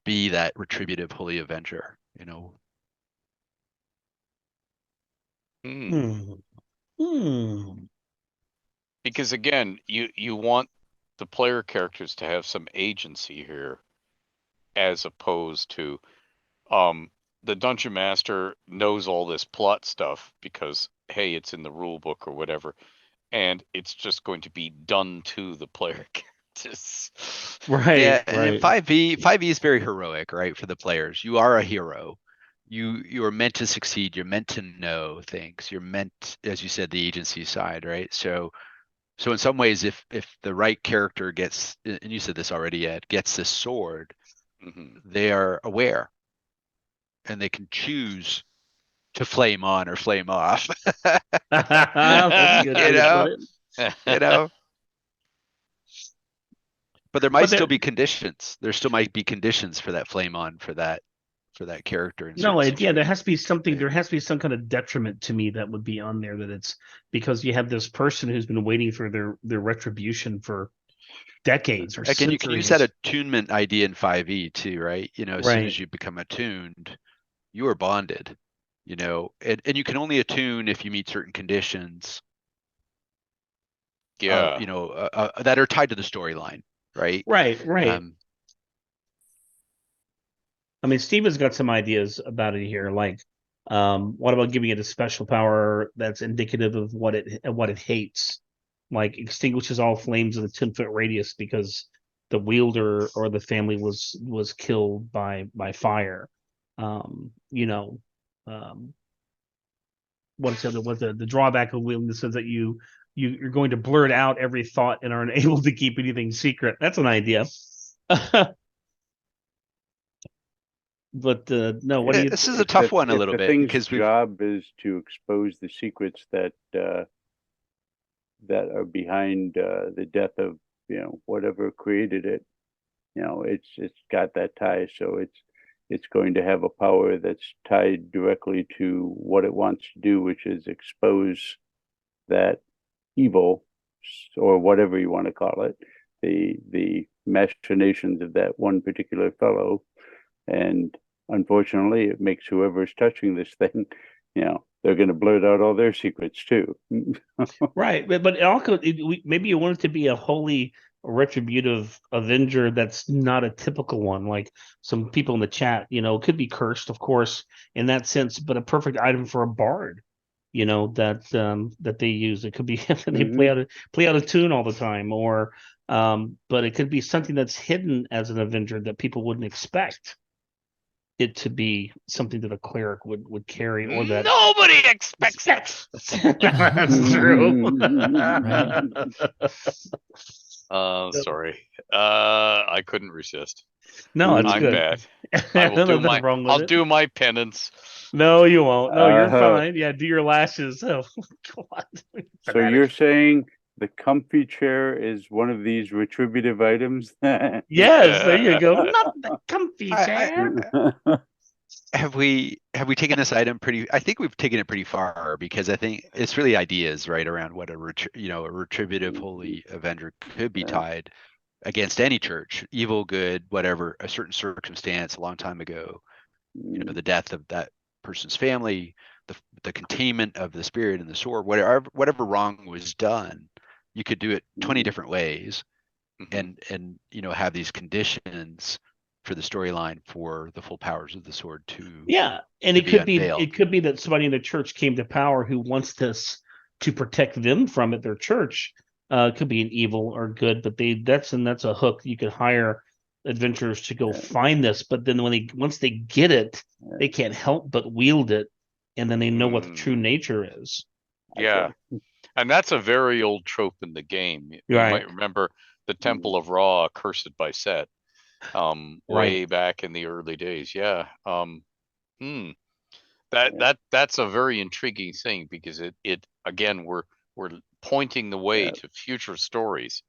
be that retributive Holy Avenger, Because again, you want the player characters to have some agency here, as opposed to the dungeon master knows all this plot stuff because, hey, it's in the rule book or whatever, and it's just going to be done to the player. Right. Yeah, and right. in 5e is very heroic, right? For the players, you are a hero. You are meant to succeed. You're meant to know things. You're meant, as you said, the agency side, right? So in some ways, if the right character gets, and you said this already, Ed, gets this sword, they are aware, and they can choose to flame on or flame off. That's good. You know, you know. But there might still be conditions. There still might be conditions for that flame on for that character. No, yeah, there has to be something. There has to be some kind of detriment to me that would be on there, that it's because you have this person who's been waiting for their retribution for decades or again, centuries. you can use that attunement idea in 5e too, right? You know, as soon as you become attuned, you are bonded. You know, and you can only attune if you meet certain conditions. Yeah, you know, that are tied to the storyline, right? Right. I mean, Steven's got some ideas about it here. Like, what about giving it a special power that's indicative of what it hates? Like, extinguishes all flames in a 10-foot radius because the wielder or the family was killed by fire. You know, what's the drawback of wielding this is that you're going to blurt out every thought and are unable to keep anything secret. That's an idea. But no, what do you? This is a tough one a little bit because the job is to expose the secrets that are behind the death of whatever created it. You know, it's got that tie, so it's going to have a power that's tied directly to what it wants to do, which is expose that evil, or whatever you want to call it, the machinations of that one particular fellow. And unfortunately, it makes whoever's touching this thing, they're going to blurt out all their secrets too. Right, but also maybe you want it to be a wholly retributive avenger that's not a typical one. Like some people in the chat, could be cursed, of course, in that sense, but a perfect item for a bard. That they use. It could be they play out a tune all the time, or but it could be something that's hidden as an avenger that people wouldn't expect it to be something that a cleric would carry, or that nobody expects it. That's true. Sorry. I couldn't resist. No, it's I'm good. bad. I'll do my penance. No, you won't. No, you're fine. Yeah, do your lashes. Oh, God. So you're saying the comfy chair is one of these retributive items? Yes, there you go. Not the comfy chair. Have we taken this item I think we've taken it pretty far, because I think it's really ideas right around what a retributive holy avenger could be tied against any church, evil, good, whatever, a certain circumstance a long time ago, the death of that person's family, the containment of the spirit and the sword, whatever wrong was done, you could do it 20 different ways, and have these conditions for the storyline for the full powers of the sword to and it could be that somebody in the church came to power who wants this to protect them from it. Their church could be an evil or good, but that's a hook. You could hire adventurers to go find this, but then once they get it, they can't help but wield it, and then they know what the true nature is. Yeah, and that's a very old trope in the game. You might remember the Temple of Ra, cursed by Set, way back in the early days. Yeah. That's a very intriguing thing, because it again, we're pointing the way to future stories.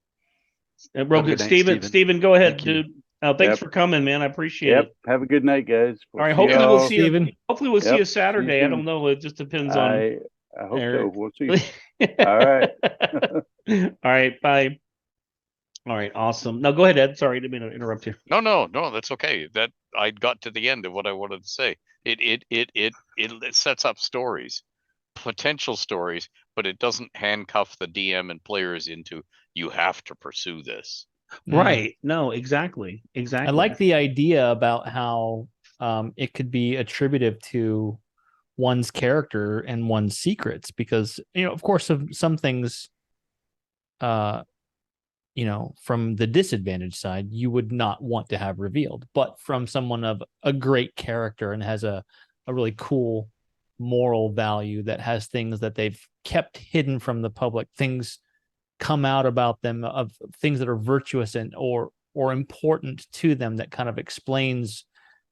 Real good, Steven, go ahead, dude. Thanks for coming, man. I appreciate it. Have a good night, guys. All right. Hopefully we'll see you. Hopefully we'll see you Saturday. I don't know. It just depends on. I hope so. We'll see. All right. All right. Bye. All right. Awesome. Now go ahead, Ed. Sorry, didn't mean to interrupt you. No, that's okay. That I got to the end of what I wanted to say. It sets up stories, potential stories, but it doesn't handcuff the DM and players into, you have to pursue this. Right. No, exactly. I like the idea about how it could be attributive to one's character and one's secrets, because, of course, some things from the disadvantaged side, you would not want to have revealed. But from someone of a great character and has a really cool moral value that has things that they've kept hidden from the public, things come out about them of things that are virtuous and or important to them, that kind of explains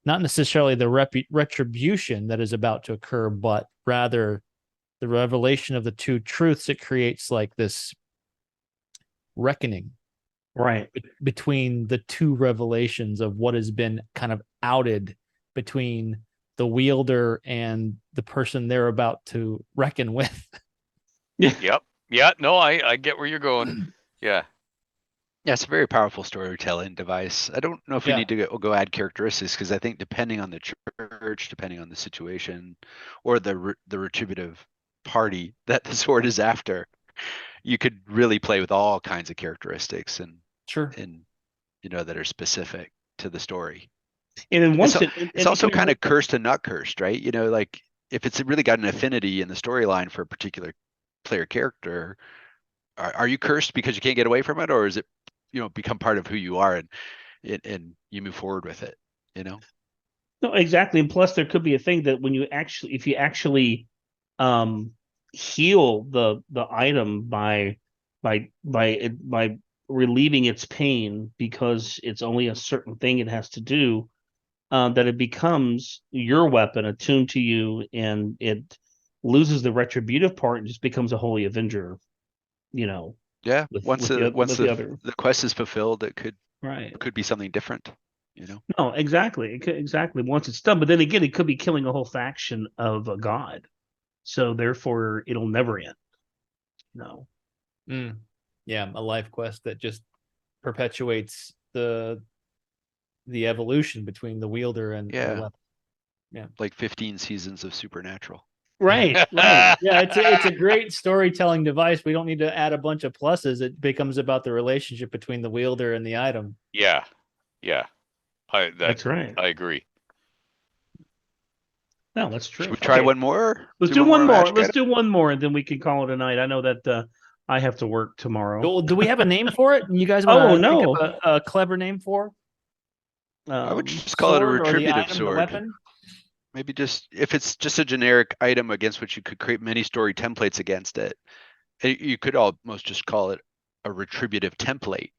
not necessarily the retribution that is about to occur, but rather the revelation of the two truths. It creates like this reckoning between the two revelations of what has been kind of outed between the wielder and the person they're about to reckon with. Yep. Yeah, no, I get where you're going. Yeah. Yeah, it's a very powerful storytelling device. I don't know if we need to go add characteristics, because I think depending on the church, depending on the situation, or the retributive party that the sword is after, you could really play with all kinds of characteristics and that are specific to the story. And then once it's also kind of cursed and not cursed, right? Like if it's really got an affinity in the storyline for a particular player character, are you cursed because you can't get away from it, or is it become part of who you are and you move forward with it? No, exactly. And plus, there could be a thing that if you actually heal the item by relieving its pain, because it's only a certain thing it has to do, that it becomes your weapon attuned to you, and it loses the retributive part and just becomes a holy avenger. Yeah. Once the quest is fulfilled, it could be something different. No, exactly. Exactly. Once it's done, but then again, it could be killing a whole faction of a god. So therefore, it'll never end. No. Yeah, a life quest that just perpetuates the evolution between the wielder and the weapon. Yeah, like 15 seasons of Supernatural. Right. Yeah, it's a great storytelling device. We don't need to add a bunch of pluses. It becomes about the relationship between the wielder and the item. Yeah. That's right. I agree. No, that's true. Should we try one more? Let's do one more. Let's do one more, and then we can call it a night. I know that I have to work tomorrow. Do we have a name for it? You guys want to think of a clever name for? I would just call it a retributive sword. Maybe if it's just a generic item against which you could create many story templates against it, you could almost just call it a retributive template.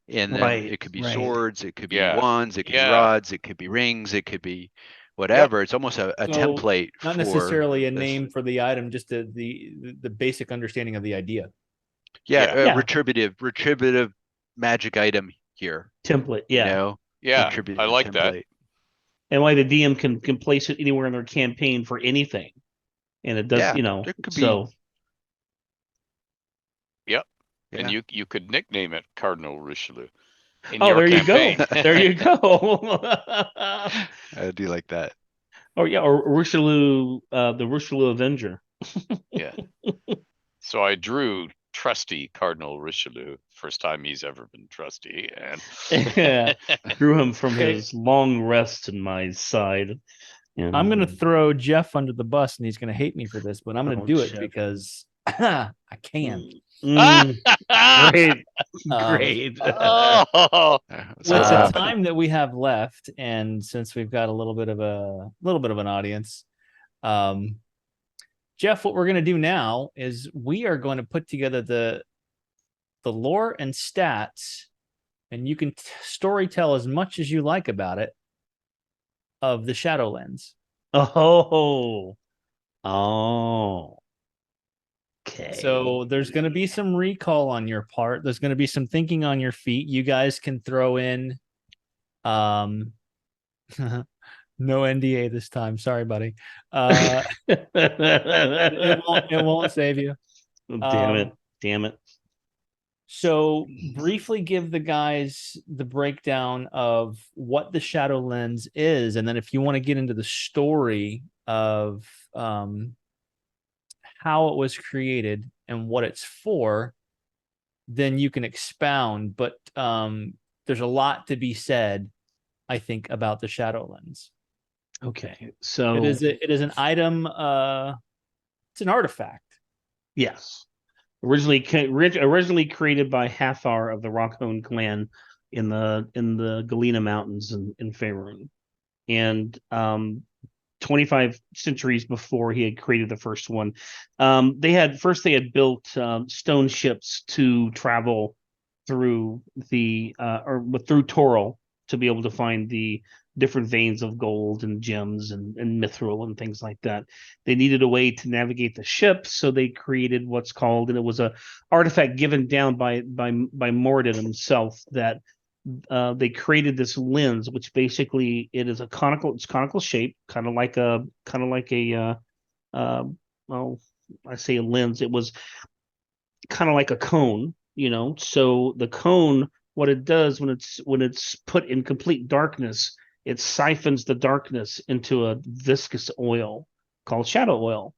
And then it could be swords, it could be wands, it could be rods, it could be rings, it could be whatever. It's almost a template. Not necessarily a name for the item, just the basic understanding of the idea. Retributive magic item here. Template, I like that. And why the DM can place it anywhere in their campaign for anything, and it does, it could so. Yep, and you could nickname it Cardinal Richelieu. There you go. There you go. I do like that. Or Richelieu, the Richelieu Avenger. Yeah. So I drew trusty Cardinal Richelieu, first time he's ever been trusty, and drew him from his long rest in my side. And I'm gonna throw Jeff under the bus, and he's gonna hate me for this, but I'm gonna do it because I can. Great. With the time that we have left, and since we've got a little bit of an audience, Jeff, what we're going to do now is we are going to put together the lore and stats, and you can story tell as much as you like about it, of the Shadowlands. Okay. So there's going to be some recall on your part. There's going to be some thinking on your feet. You guys can throw in no NDA this time. Sorry, buddy. It won't save you. Damn it. So briefly give the guys the breakdown of what the Shadowlands is, and then if you want to get into the story of how it was created and what it's for, then you can expound. But there's a lot to be said, I think, about the Shadowlands. Okay, so it is an item. It's an artifact. Yes, originally created by Hathor of the Rockhound clan in the Galena Mountains in Faerun, and 25 centuries before he had created the first one. They had built stone ships to travel through through Toril to be able to find the different veins of gold and gems and mithril and things like that. They needed a way to navigate the ship, so they created what's called, and it was a artifact given down by Moradin himself, that they created this lens, which basically it's conical shape, kind of like a well, I say a lens. It was kind of like a cone, So the cone, what it does when it's put in complete darkness, it siphons the darkness into a viscous oil called shadow oil,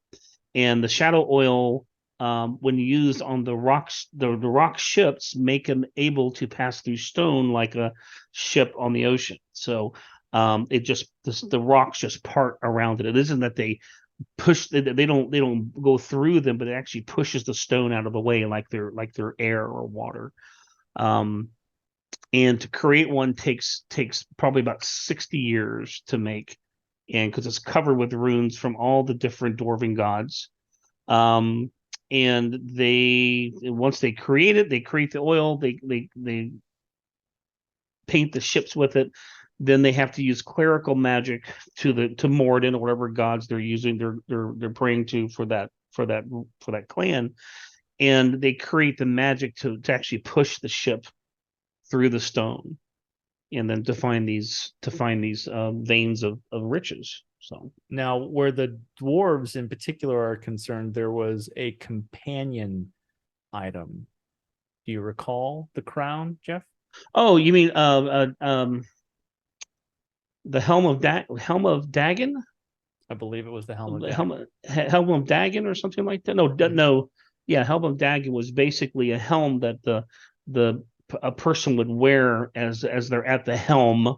and the shadow oil, when used on the rocks, the rock ships, make them able to pass through stone like a ship on the ocean. So the rocks just part around it. It isn't that they don't go through them, but it actually pushes the stone out of the way like they're air or water. And to create one takes probably about 60 years to make, and because it's covered with runes from all the different dwarven gods. And once they create it, they create the oil, they paint the ships with it. Then they have to use clerical magic to Moradin or whatever gods they're using, they're praying to for that clan, and they create the magic to actually push the ship through the stone, and then to find these veins of riches. So now, where the dwarves in particular are concerned, there was a companion item. Do you recall the crown, Jeff? Oh, you mean the helm of Dagon? I believe it was the helm of helm of Dagon or something like that. No, yeah, helm of Dagon was basically a helm that a person would wear as they're at the helm.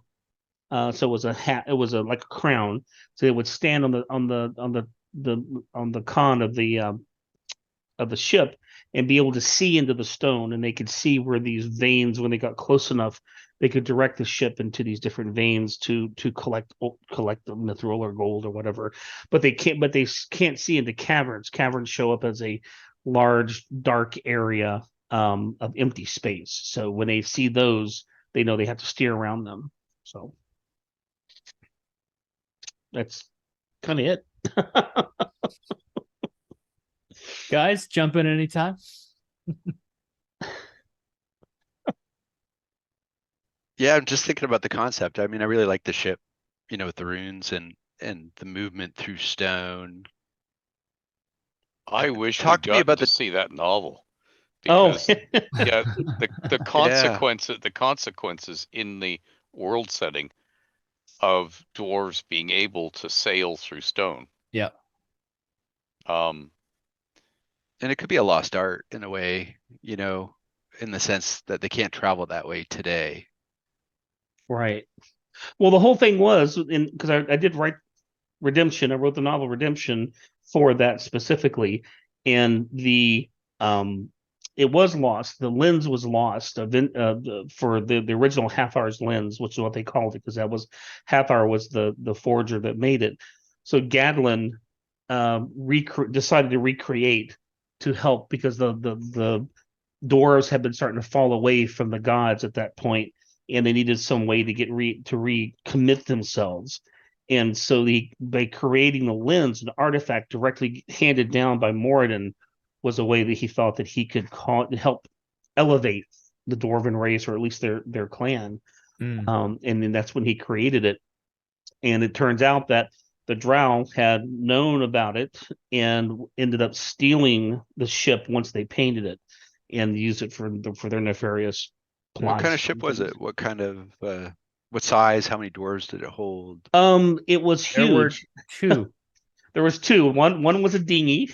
So it was a hat. It was like a crown. So they would stand on the con of the ship and be able to see into the stone, and they could see where these veins, when they got close enough, they could direct the ship into these different veins to collect the mithril or gold or whatever. But they can't see into caverns. Caverns show up as a large dark area of empty space. So when they see those, they know they have to steer around them. So that's kind of it. Guys, jump in anytime. Yeah, I'm just thinking about the concept. I mean, I really like the ship, with the runes and the movement through stone. I wish talk to me about to see that novel. Because, yeah, the consequences the consequences in the world setting of dwarves being able to sail through stone. Yeah. And it could be a lost art in a way, in the sense that they can't travel that way today. Right. Well, the whole thing was, because I did write Redemption. I wrote the novel Redemption for that specifically, and it was lost. The lens was lost for the original Hathor's lens, which is what they called it, because Hathor was the forger that made it. So Gadlin decided to recreate to help, because the dwarves had been starting to fall away from the gods at that point, and they needed some way to recommit themselves. And so by creating the lens, an artifact directly handed down by Moradin, was a way that he thought that he could help elevate the dwarven race, or at least their clan. And then that's when he created it. And it turns out that the Drow had known about it and ended up stealing the ship once they painted it, and used it for their nefarious plots. What kind of ship was it? What kind of what size? How many dwarves did it hold? It was huge. There were two. There was two. One was a dinghy,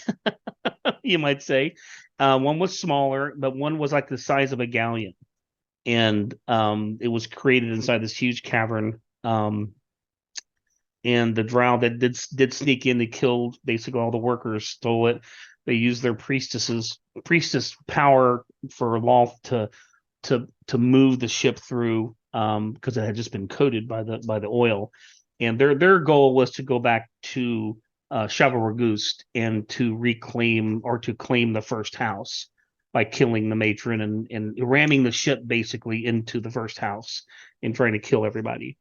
you might say. One was smaller, but one was like the size of a galleon, and it was created inside this huge cavern. And the Drow that did sneak in, they killed basically all the workers, stole it. They use their priestess power for Lolth to move the ship through, because it had just been coated by the oil, and their goal was to go back to Chavaragust and to reclaim or to claim the first house by killing the matron and ramming the ship basically into the first house and trying to kill everybody.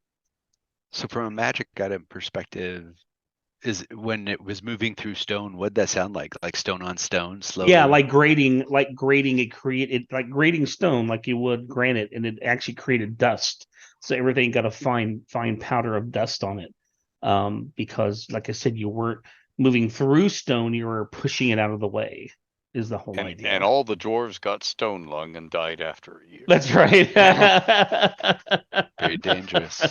So from a magic item perspective, is when it was moving through stone, what'd that sound like? Like stone on stone, slowly? Yeah, like grating like grating stone like you would granite, and it actually created dust. So everything got a fine powder of dust on it. Because like I said, you weren't moving through stone, you were pushing it out of the way, is the whole idea. And all the dwarves got stone lung and died after a year. That's right. Very dangerous.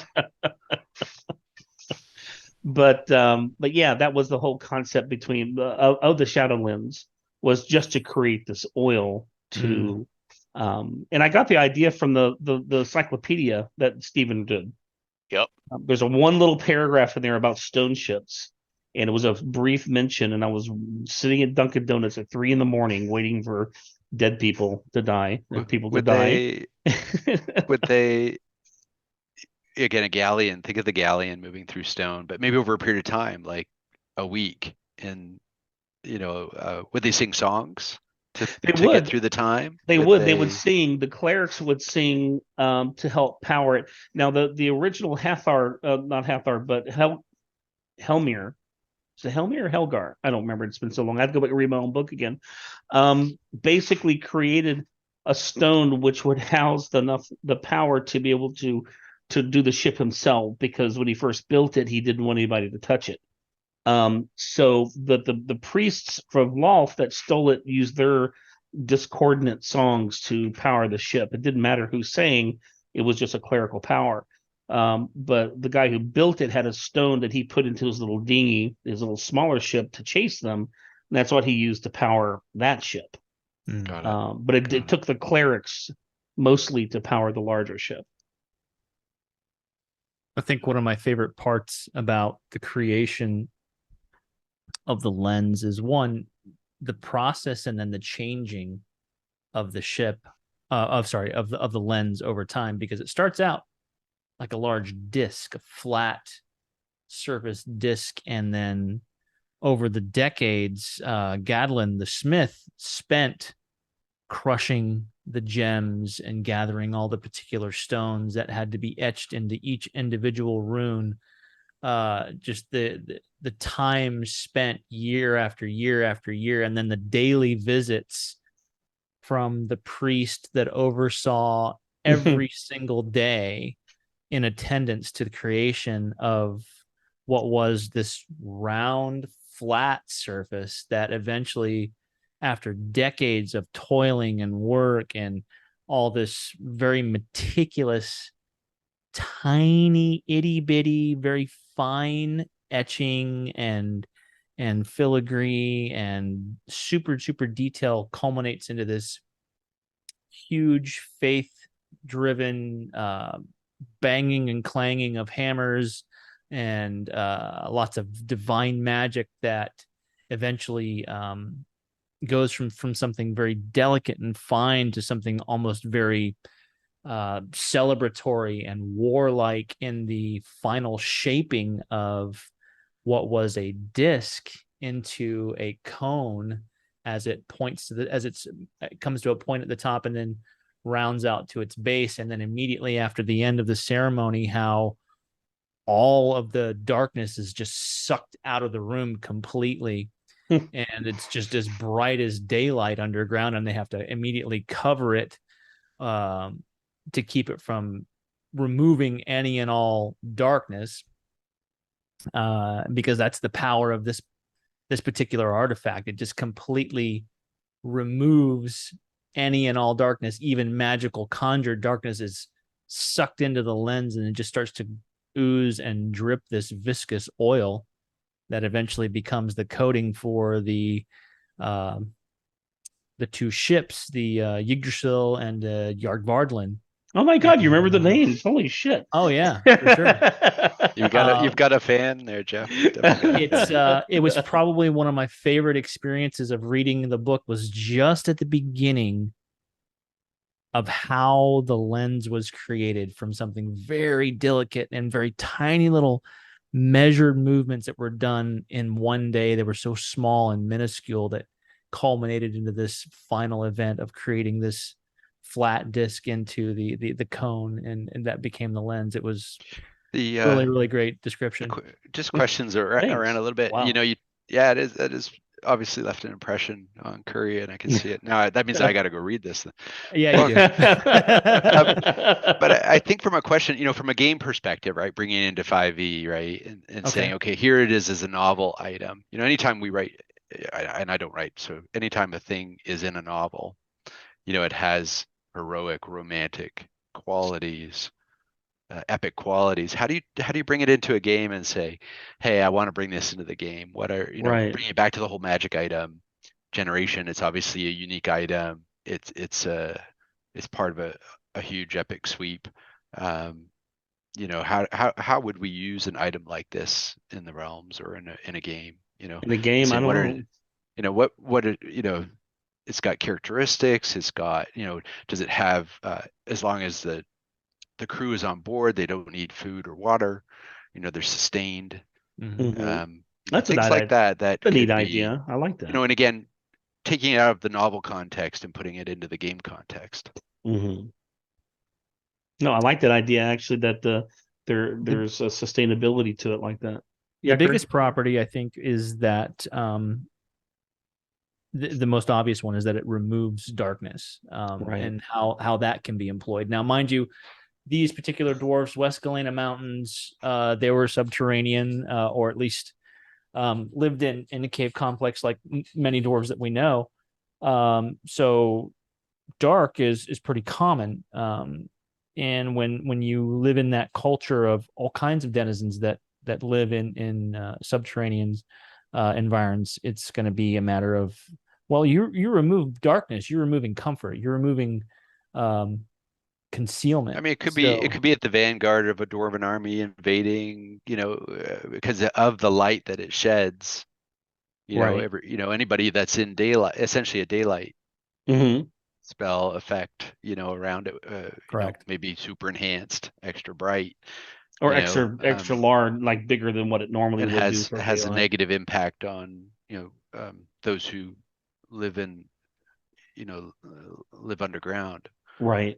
But yeah, that was the whole concept between of the Shadowlands, was just to create this oil to and I got the idea from the encyclopedia that Stephen did. Yep. There's one little paragraph in there about stone ships, and it was a brief mention, and I was sitting at Dunkin' Donuts at 3 a.m. waiting for dead people to die. Would they again, a galleon, think of the galleon moving through stone, but maybe over a period of time, like a week, and would they sing songs to get through the time? They would sing. The clerics would sing to help power it. Now the original Hathar, not Hathar, but Helmir. Is it Helmir or Helgar? I don't remember. It's been so long. I have to go back and read my own book again. Basically created a stone which would house the power to be able to do the ship himself, because when he first built it, he didn't want anybody to touch it. So the priests from Lolth that stole it used their discordant songs to power the ship. It didn't matter who sang; it was just a clerical power. But the guy who built it had a stone that he put into his little dinghy, his little smaller ship, to chase them. And that's what he used to power that ship. But it took the clerics mostly to power the larger ship. I think one of my favorite parts about the creation of the lens is, one, the process and then the changing of the ship, of the lens over time, because it starts out like a large disc, a flat surface disc, and then over the decades, Gadlin the smith spent crushing the gems and gathering all the particular stones that had to be etched into each individual rune. Just the time spent year after year after year, and then the daily visits from the priest that oversaw every single day in attendance to the creation of what was this round, flat surface that eventually, after decades of toiling and work and all this very meticulous, tiny, itty-bitty, very fine etching and filigree and super, super detail, culminates into this huge faith-driven banging and clanging of hammers and lots of divine magic that eventually goes from something very delicate and fine to something almost very celebratory and warlike in the final shaping of what was a disc into a cone, as it points to it comes to a point at the top and then rounds out to its base. And then immediately after the end of the ceremony, how all of the darkness is just sucked out of the room completely. And it's just as bright as daylight underground, and they have to immediately cover it to keep it from removing any and all darkness, because that's the power of this particular artifact. It just completely removes any and all darkness. Even magical conjured darkness is sucked into the lens, and it just starts to ooze and drip this viscous oil that eventually becomes the coating for the two ships, the Yggdrasil and Yggdravardlin. Oh my God, you remember the names? Holy shit! Oh yeah, for sure. You've got a fan there, Jeff. It was probably one of my favorite experiences of reading the book. Was just at the beginning of how the lens was created from something very delicate and very tiny little measured movements that were done in one day. They were so small and minuscule that culminated into this final event of creating this flat disc into the cone, and that became the lens. It was the really great description. Just questions around a little bit. Wow. That is obviously left an impression on Curry, and I can see it now. That means I got to go read this. Yeah, you do. But I think from a question, from a game perspective, right, bringing it into 5e, right, and saying, okay, here it is as a novel item. Anytime we write, and I don't write, so anytime a thing is in a novel, it has heroic, romantic qualities. Epic qualities. How do you bring it into a game and say, hey, I want to bring this into the game? What are bring it back to the whole magic item generation? It's obviously a unique item. It's part of a huge epic sweep. How would we use an item like this in the realms or in a game? In the game, I don't know. It's got characteristics. It's got does it have as long as the crew is on board, they don't need food or water. They're sustained. Mm-hmm. That's things like that. That's a neat idea. I like that. And again, taking it out of the novel context and putting it into the game context. Mm-hmm. No, I like that idea actually. That there's a sustainability to it like that. The biggest property I think is that the most obvious one is that it removes darkness, and how that can be employed. Now, mind you, these particular dwarfs, West Galena Mountains, they were subterranean, or at least lived in a cave complex like many dwarves that we know. So dark is pretty common. And when you live in that culture of all kinds of denizens that live in subterranean environs, it's going to be a matter of, well, you remove darkness, you're removing comfort, you're removing concealment. I mean, it could be at the vanguard of a dwarven army invading, because of the light that it sheds. Anybody that's in daylight, essentially a daylight spell effect, around it. Correct. Maybe super enhanced, extra bright, or extra large, like bigger than what it normally would do. For has a negative impact on those who live in, live underground. Right.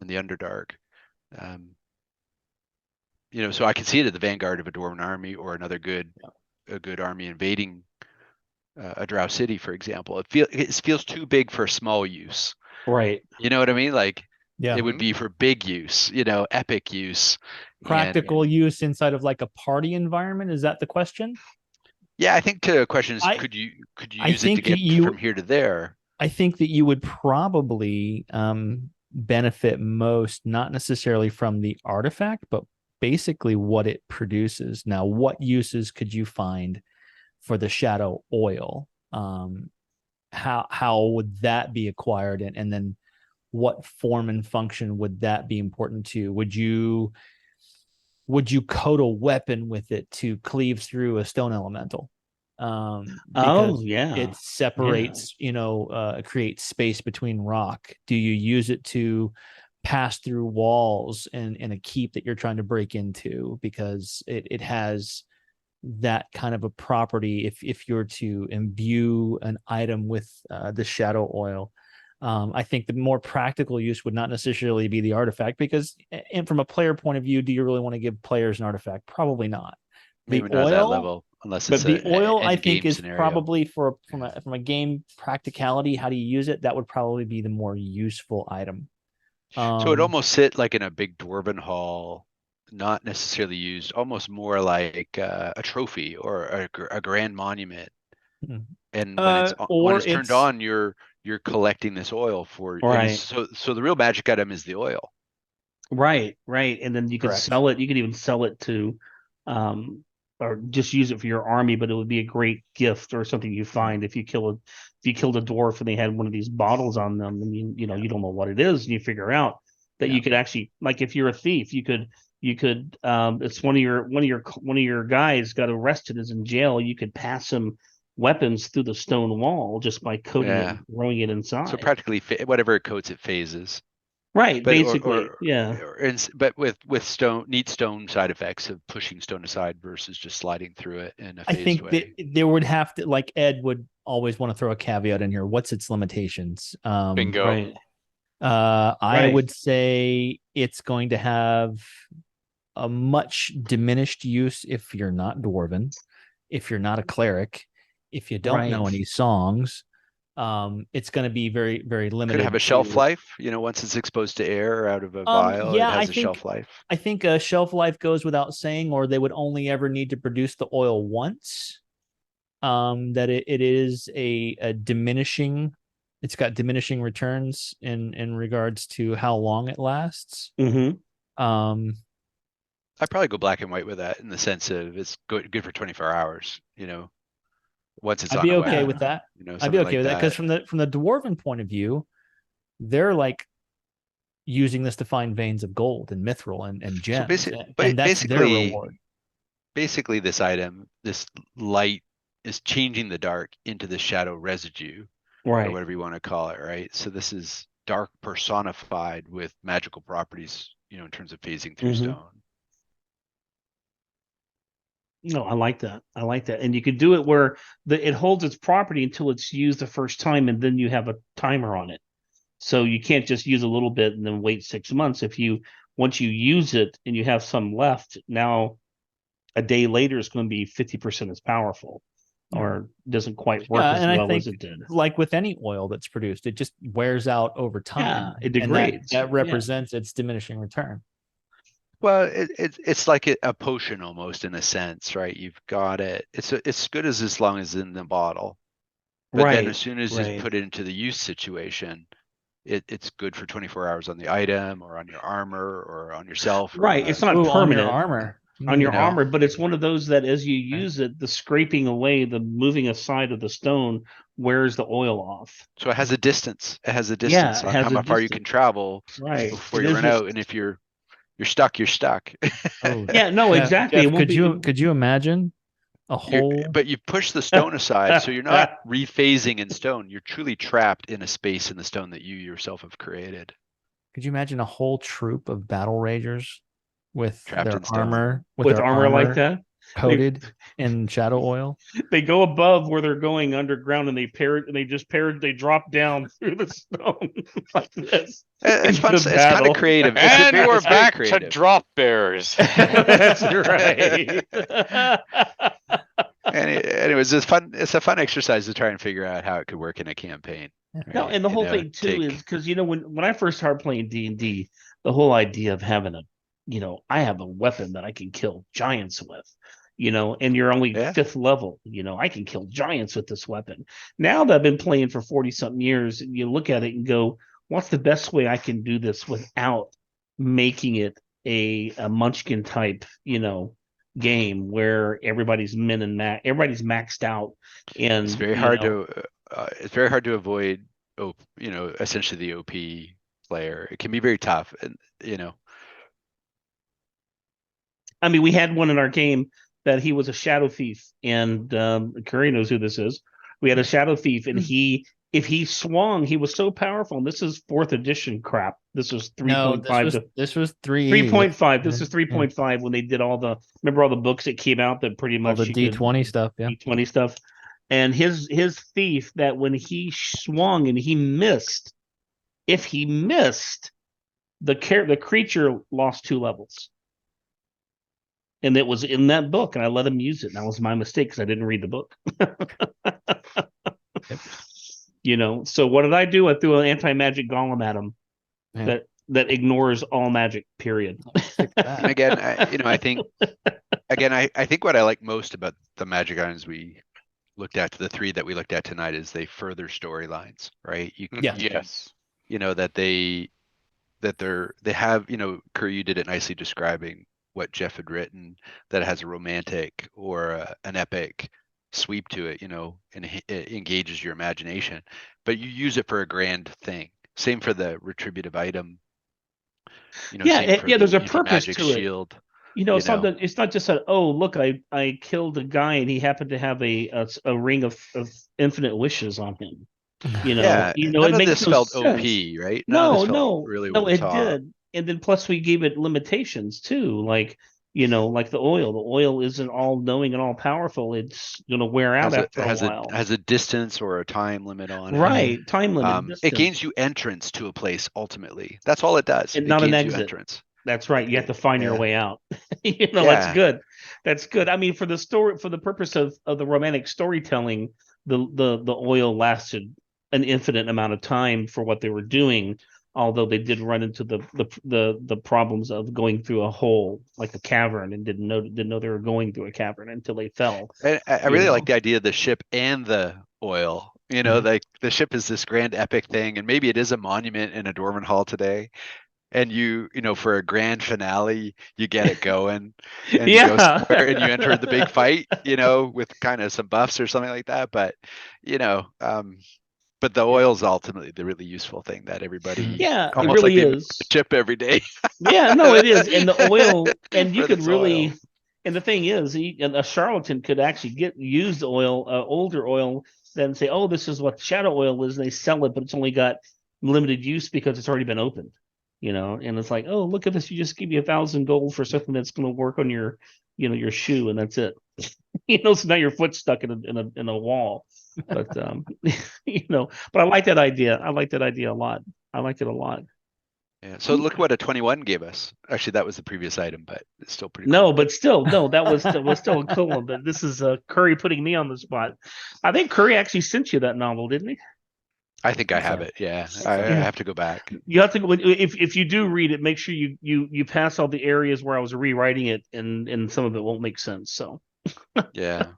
In the Underdark. So I can see it at the vanguard of a dwarven army or another a good army invading a Drow city, for example. It feels too big for small use. Right. You know what I mean? Like, it would be for big use, epic use. Practical use inside of like a party environment. Is that the question? Yeah, I think the question is, could you use it to get from here to there? I think that you would probably benefit most, not necessarily from the artifact, but basically what it produces. Now, what uses could you find for the shadow oil? How would that be acquired, and then what form and function would that be important to? Would you coat a weapon with it to cleave through a stone elemental? It separates, creates space between rock. Do you use it to pass through walls in a keep that you're trying to break into, because it has that kind of a property? If you're to imbue an item with the shadow oil, I think the more practical use would not necessarily be the artifact, because, and from a player point of view, do you really want to give players an artifact? Probably not. Maybe not at that level, unless it's the oil, I think, is probably from a game practicality. How do you use it? That would probably be the more useful item. So it almost sit like in a big dwarven hall, not necessarily used, almost more like a trophy or a grand monument. And when it's turned on, you're collecting this oil for. Right. So the real magic item is the oil. Right. And then you can sell it. You can even sell it to, or just use it for your army, but it would be a great gift or something you find if you killed a dwarf and they had one of these bottles on them, and you don't know what it is, and you figure out that you could actually, like, if you're a thief, you could it's one of your guys got arrested, is in jail, you could pass him weapons through the stone wall just by coating it, throwing it inside. So practically whatever it coats, it phases. Right, but, basically, but with neat stone side effects of pushing stone aside versus just sliding through it in a phased way. I think there would have to, like Ed would always want to throw a caveat in here. What's its limitations? Bingo. Right. I would say it's going to have a much diminished use if you're not dwarven, if you're not a cleric, if you don't know any songs. It's going to be very, very limited. Could have a shelf life, once it's exposed to air or out of a vial, it has a shelf life. I think a shelf life goes without saying, or they would only ever need to produce the oil once. That it is a diminishing, it's got diminishing returns in regards to how long it lasts. I'd probably go black and white with that, in the sense of it's good for 24 hours, once it's I'd be okay with that. I'd be okay with that, because from the dwarven point of view, they're like using this to find veins of gold and mithril and gems, so and that's their reward. Basically, this item, this light, is changing the dark into the shadow residue, or whatever you want to call it, right? So this is dark personified with magical properties, in terms of phasing through stone. No, I like that. And you could do it where it holds its property until it's used the first time, and then you have a timer on it. So you can't just use a little bit and then wait 6 months. Once you use it and you have some left, now a day later it's going to be 50% as powerful, or doesn't quite work as well as it did. Like with any oil that's produced, it just wears out over time. It degrades. That represents its diminishing return. Well, it's like a potion almost, in a sense, right? You've got it. It's good as long as it's in the bottle, but then as soon as you put it into the use situation, it's good for 24 hours on the item, or on your armor, or on yourself. It's not permanent on your armor, but it's one of those that as you use it, the scraping away, the moving aside of the stone wears the oil off. So it has a distance. It has a distance on how far you can travel before you run out, and if you're stuck, you're stuck. Exactly. Jeff, could you imagine a whole? But you push the stone aside, so you're not rephasing in stone. You're truly trapped in a space in the stone that you yourself have created. Could you imagine a whole troop of battle ragers with trapped their in stone. armor, with armor like that, coated in shadow oil? They go above where they're going underground, and they drop down through the stone like this. It's fun. It's kind of creative. And we're back to drop bears. That's right. And it's a fun exercise to try and figure out how it could work in a campaign. Right? No, and the whole thing too is because when I first started playing D&D, the whole idea of having I have a weapon that I can kill giants with, and you're only 5th level, I can kill giants with this weapon. Now that I've been playing for 40 something years, you look at it and go, what's the best way I can do this without making it a Munchkin type, game where everybody's everybody's maxed out, and it's very hard to avoid, essentially the OP player. It can be very tough, and I mean, we had one in our game that he was a shadow thief, and Curry knows who this is. We had a shadow thief, and if he swung, he was so powerful. And this is 4th edition crap. This was 3.5. This was 3.5. This is 3.5 when they did all the books that came out that pretty much all the D20 stuff. Yeah, D20 stuff. And his thief, that when he swung and he missed, if he missed, the creature lost 2 levels. And it was in that book, and I let him use it. And that was my mistake because I didn't read the book. So what did I do? I threw an anti-magic golem at him that ignores all magic, period. And again, I think what I like most about the magic items we looked at, the 3 that we looked at tonight, is they further storylines, right? Yes. That they have, Kerr, you did it nicely describing what Jeff had written, that has a romantic or an epic sweep to it, and it engages your imagination, but you use it for a grand thing. Same for the retributive item You know, Yeah, yeah. There's a use a purpose magic to it. shield. It's not that. It's not just that. Oh, look, I killed a guy and he happened to have a ring of infinite wishes on him. Yeah, none It of makes this no felt sense. OP, right? None of this No, felt no, really over no. the It top. did, and then plus we gave it limitations too. Like like the oil. The oil isn't all knowing and all powerful. It's gonna wear out after a while. Has a distance or a time limit on it. Right, time limit. It gains you entrance to a place ultimately. That's all it does. And It not an gains you exit. entrance. That's right. You have to find your way out. That's Yeah. good. That's good. I mean, for the purpose of the romantic storytelling, the oil lasted an infinite amount of time for what they were doing. Although they did run into the problems of going through a hole like a cavern and didn't know they were going through a cavern until they fell. And I really like the idea of the ship and the oil. Like the ship is this grand epic thing, and maybe it is a monument in a Dwarven Hall today. And for a grand finale, you get it going, and you go somewhere and you enter the big fight, with kind of some buffs or something like that. But but the oil is ultimately the really useful thing that everybody, it almost really like is. the ship every day. Yeah, no, it is, and the oil, and you could really. Oil. And the thing is, a charlatan could actually use the oil, older oil, then say, "Oh, this is what shadow oil is," and they sell it, but it's only got limited use because it's already been opened. And it's like, "Oh, look at this! You just give me 1,000 gold for something that's going to work on your, your shoe, and that's it." So now your foot's stuck in a wall. But but I like that idea. I like that idea a lot. I liked it a lot. Yeah. So look what a 21 gave us. Actually, that was the previous item, but it's still pretty. No, cool. but still, no, that was still a cool one. But this is Curry putting me on the spot. I think Curry actually sent you that novel, didn't he? I think I have it. Yeah, I have to go back. You have to go if you do read it. Make sure you pass all the areas where I was rewriting it, and some of it won't make sense. So. Yeah.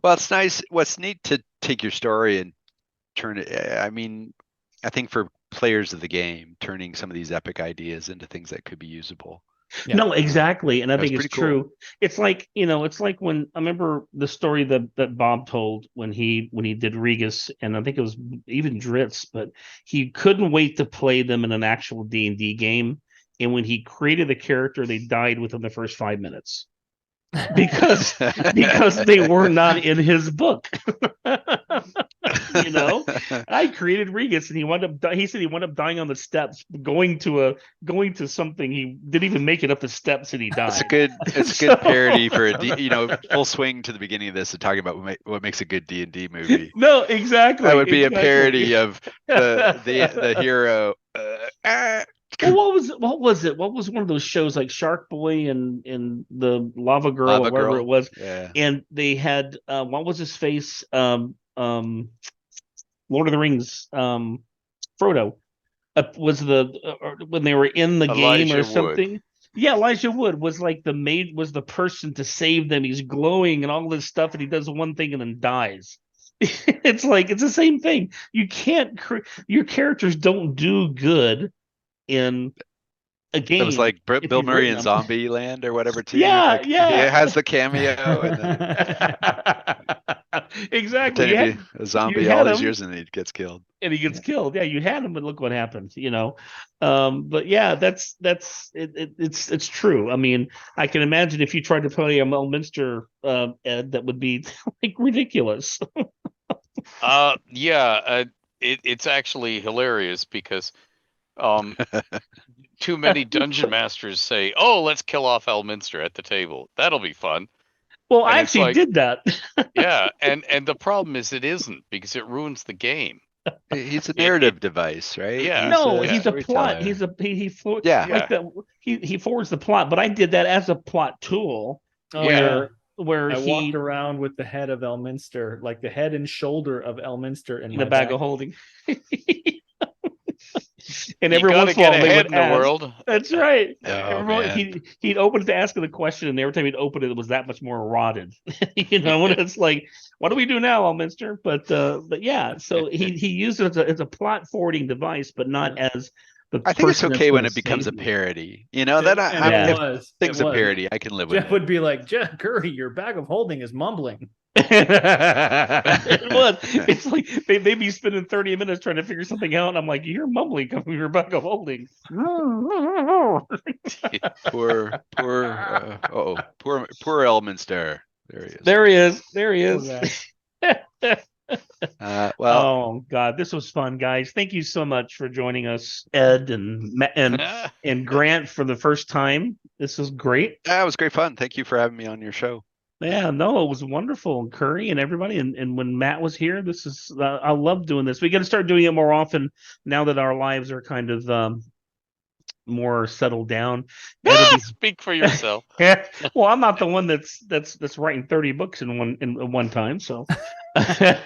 Well, it's nice. What's neat to take your story and turn it. I mean, I think for players of the game, turning some of these epic ideas into things that could be usable. Yeah. No, exactly, and I think it's true. Cool. It's like it's like when I remember the story that Bob told when he did Regus, and I think it was even Dritz, but he couldn't wait to play them in an actual D&D game, and when he created the character, they died within the first 5 minutes because they were not in his book. I created Regus, and he said he wound up dying on the steps, going to something. He didn't even make it up the steps, and he died. It's a good parody for full swing to the beginning of this and talking about what makes a good D&D movie. No, exactly. That would be a parody of the hero. Well, what was it? What was one of those shows like Shark Boy and the Lava Girl, or whatever it was? Yeah. And they had what was his face? Lord of the Rings, Frodo was when they were in the Elijah game or something. Wood. Yeah, Elijah Wood was like was the person to save them. He's glowing and all this stuff, and he does one thing and then dies. It's the same thing. You can't your characters don't do good in a game. It was like Bill Murray in Zombieland or whatever too. Yeah. It has the cameo. And then exactly. A zombie all these years and he gets killed. Yeah, you had him, but look what happens. But yeah, that's it's true. I mean, I can imagine if you tried to play a Elminster, Ed, that would be like ridiculous. It's actually hilarious because too many dungeon masters say, "Oh, let's kill off Elminster at the table. That'll be fun." Well, I actually did that. Yeah, and the problem is it isn't, because it ruins the game. He's a narrative device, right? Yeah. He's a plot. He forwards the plot. But I did that as a plot tool. Where I walked around with the head of Elminster, like the head and shoulder of Elminster in the bag of holding. And you every once in a while they would in the world. That's right. He'd open it to ask the question, and every time he'd open it was that much more rotted. And it's like, what do we do now, Elminster? But yeah, so he used it as a plot forwarding device, but not as the. I think it's okay when it becomes a parody. If things a parody, I can live with it. Jeff would be like, Jeff Curry, your bag of holding is mumbling. It was. It's like they'd be spending 30 minutes trying to figure something out. And I'm like, you're mumbling coming from Rebecca Holding. Poor Elminster. There he is. There he is. There he is. Well, oh God, this was fun, guys. Thank you so much for joining us, Ed and Grant, for the first time. This was great. Yeah, it was great fun. Thank you for having me on your show. Yeah, no, it was wonderful. Curry and everybody, and when Matt was here, this is I love doing this. We got to start doing it more often now that our lives are kind of more settled down. Speak for yourself. Well, I'm not the one that's writing 30 books in one time. So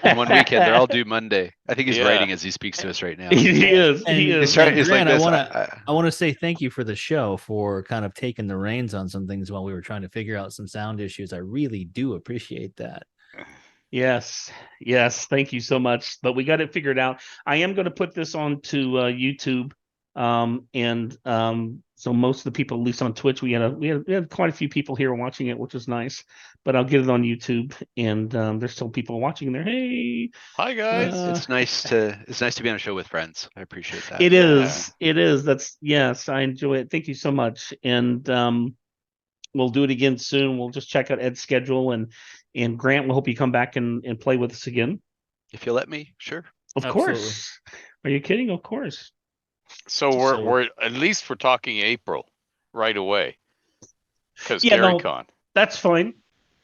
in one weekend, they're all due Monday. I think he's writing as he speaks to us right now. He is. He's like this. I want to say thank you for the show, for kind of taking the reins on some things while we were trying to figure out some sound issues. I really do appreciate that. Yes. Thank you so much. But we got it figured out. I am going to put this onto YouTube. So most of the people, at least on Twitch, we had quite a few people here watching it, which was nice. But I'll get it on YouTube, and there's still people watching there. Hey, hi guys! It's nice to be on a show with friends. I appreciate that. It is. Yes, I enjoy it. Thank you so much, and we'll do it again soon. We'll just check out Ed's schedule, and Grant, we'll hope you come back and play with us again. If you let me, sure. Of course. Are you kidding? Of course. So we're at least we're talking April right away, because GaryCon. That's fine.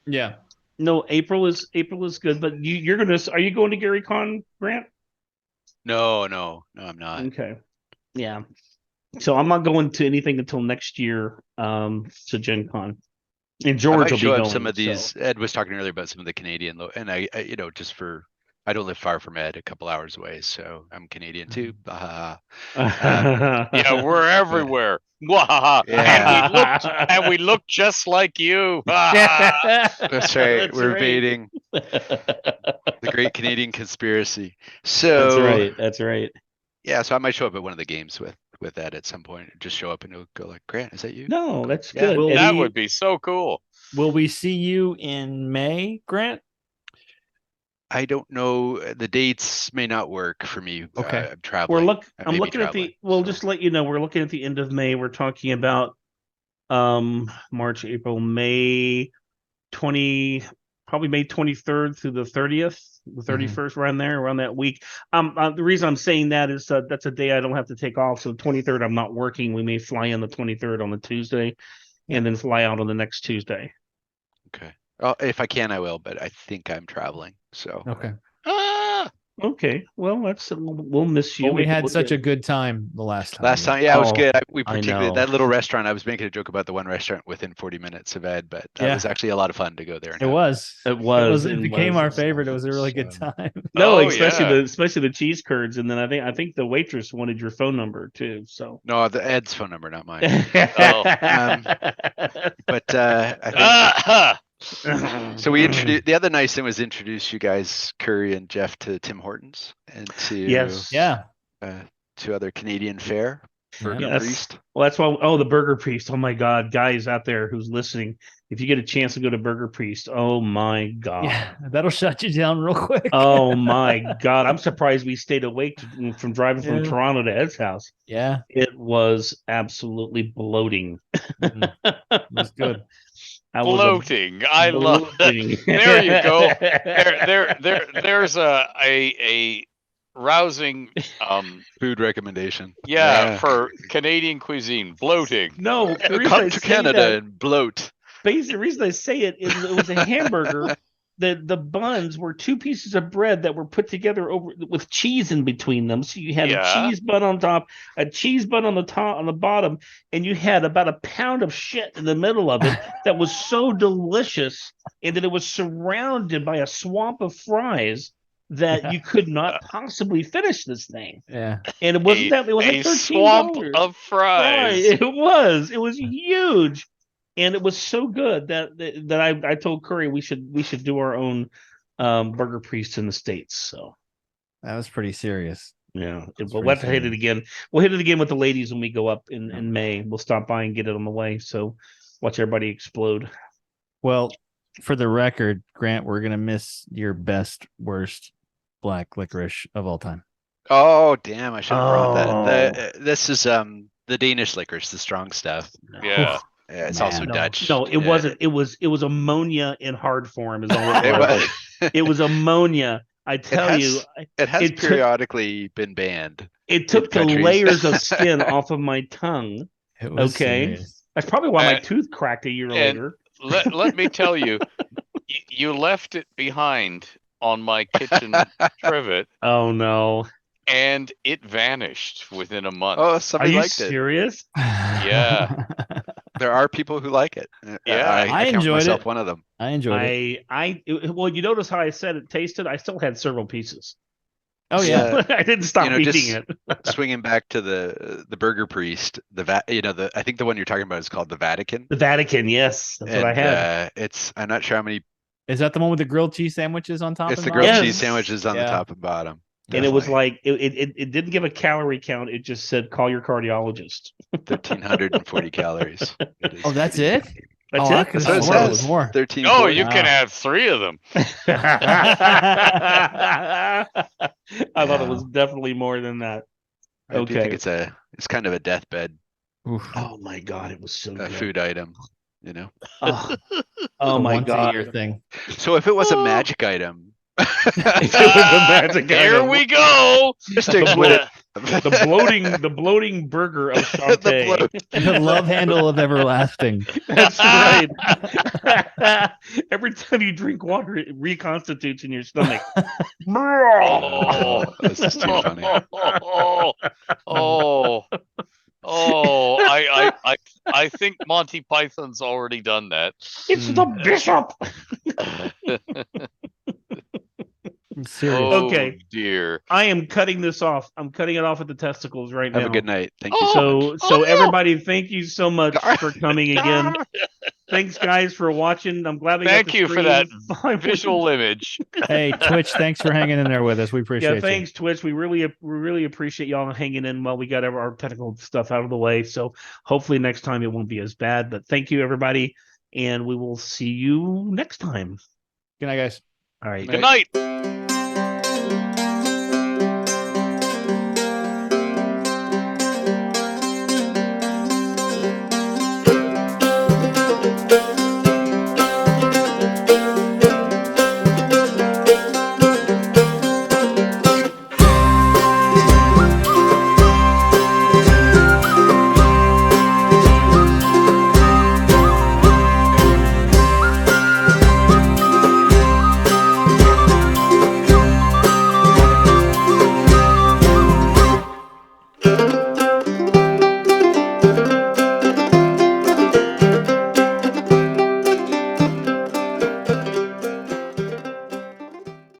Yeah. No, April is good, but are you going to GaryCon, Grant? No, I'm not. Okay. Yeah. So I'm not going to anything until next year, to Gen Con. And George will be going. Some of these. Ed was talking earlier about some of the Canadian, and I I don't live far from Ed, a couple hours away, so I'm Canadian too. Yeah, we're everywhere. And we look just like you. That's right. We're evading the Great Canadian Conspiracy. So That's right. Yeah, so I might show up at one of the games with Ed at some point. Just show up and he'll go like, "Grant, is that you?" No, that's good. That would be so cool. Will we see you in May, Grant? I don't know. The dates may not work for me. Okay. I'm traveling. I'm looking at just to let you know, we're looking at the end of May. We're talking about March, April, May 20, probably May 23rd through the 30th, the 31st, around that week. The reason I'm saying that is that's a day I don't have to take off. So the 23rd, I'm not working. We may fly in the 23rd on the Tuesday, and then fly out on the next Tuesday. Okay. If I can, I will, but I think I'm traveling. So okay. Okay. Well, we'll miss you. Well, we had such a good time the last time. Yeah, it was good. We particularly that little restaurant. I was making a joke about the one restaurant within 40 minutes of Ed, but that was actually a lot of fun to go there. It was. It became our favorite. It was a really good time. No, especially the cheese curds, and then I think the waitress wanted your phone number too. So no, the Ed's phone number, not mine. But I think. So we introduced, the other nice thing was introduce you guys, Curry and Jeff, to Tim Hortons and to to other Canadian fare. Burger Priest. Well, that's why. Oh, the Burger Priest. Oh my God, guys out there who's listening, if you get a chance to go to Burger Priest, oh my God, that'll shut you down real quick. Oh my God, I'm surprised we stayed awake from driving from Toronto to Ed's house. Yeah, it was absolutely bloating. It was good. Bloating. I love that. There you go. There's a rousing food recommendation. For Canadian cuisine. Bloating. No, come to Canada and bloat. Basically, the reason I say it is it was a hamburger. The buns were two pieces of bread that were put together with cheese in between them. So you had a cheese bun on top, a cheese bun on the top, on the bottom, and you had about a pound of shit in the middle of it that was so delicious, and that it was surrounded by a swamp of fries that you could not possibly finish this thing. Yeah, and it wasn't that. It was like $13. Swamp of fries. It was huge. And it was so good that I told Curry we should do our own Burger Priest in the States. So that was pretty serious. Yeah, we'll have to hit it again. We'll hit it again with the ladies when we go up in May. We'll stop by and get it on the way. So watch everybody explode. Well, For the record, Grant, we're gonna miss your best, worst black licorice of all time. Oh damn! I should have brought that. This is the Danish licorice, the strong stuff. Yeah. Yeah, it's Man. also Dutch. No, it wasn't. It was ammonia in hard form. Is all it was. It was ammonia. I tell you, it has periodically been banned. It took the layers of skin off of my tongue. Okay, serious. that's probably why my tooth cracked a year later. Let me tell you, you left it behind on my kitchen trivet. Oh no! And it vanished within a month. Oh, somebody liked it. Are you serious? Yeah. There are people who like it. Yeah, I enjoyed myself it. one of them. I enjoyed it. Well, you notice how I said it tasted? I still had several pieces. Oh yeah, I didn't stop eating it. Swinging back to the Burger Priest, I think the one you're talking about is called the Vatican. The Vatican, yes, that's what I had. I'm not sure how many. Is that the one with the grilled cheese sandwiches on top? It's the grilled cheese sandwiches on the top and bottom. Definitely. And it was like it didn't give a calorie count. It just said call your cardiologist. 1,340 calories. Oh, that's it. That's it. So it says more. 13. Oh, you can have 3 of them. I thought it was definitely more than that. I do think it's kind of a deathbed. Oof. Oh my god, it was so good. Food item, Oh my god. Once a year thing. So if it was a magic item. Here we go. The bloating burger of Shantae. The love handle of everlasting. That's right. Every time you drink water, it reconstitutes in your stomach. Oh, this is too funny. I think Monty Python's already done that. It's the bishop. Okay, dear. I am cutting this off. I'm cutting it off at the testicles right now. Have a good night. Thank you. Everybody, thank you so much for coming again. Thanks, guys, for watching. I'm glad we thank you for that visual image. Hey, Twitch, thanks for hanging in there with us. We appreciate it. Yeah, thanks, Twitch. We really appreciate y'all hanging in while we got our technical stuff out of the way. So hopefully next time it won't be as bad. But thank you, everybody, and we will see you next time. Good night, guys. All right. Good night.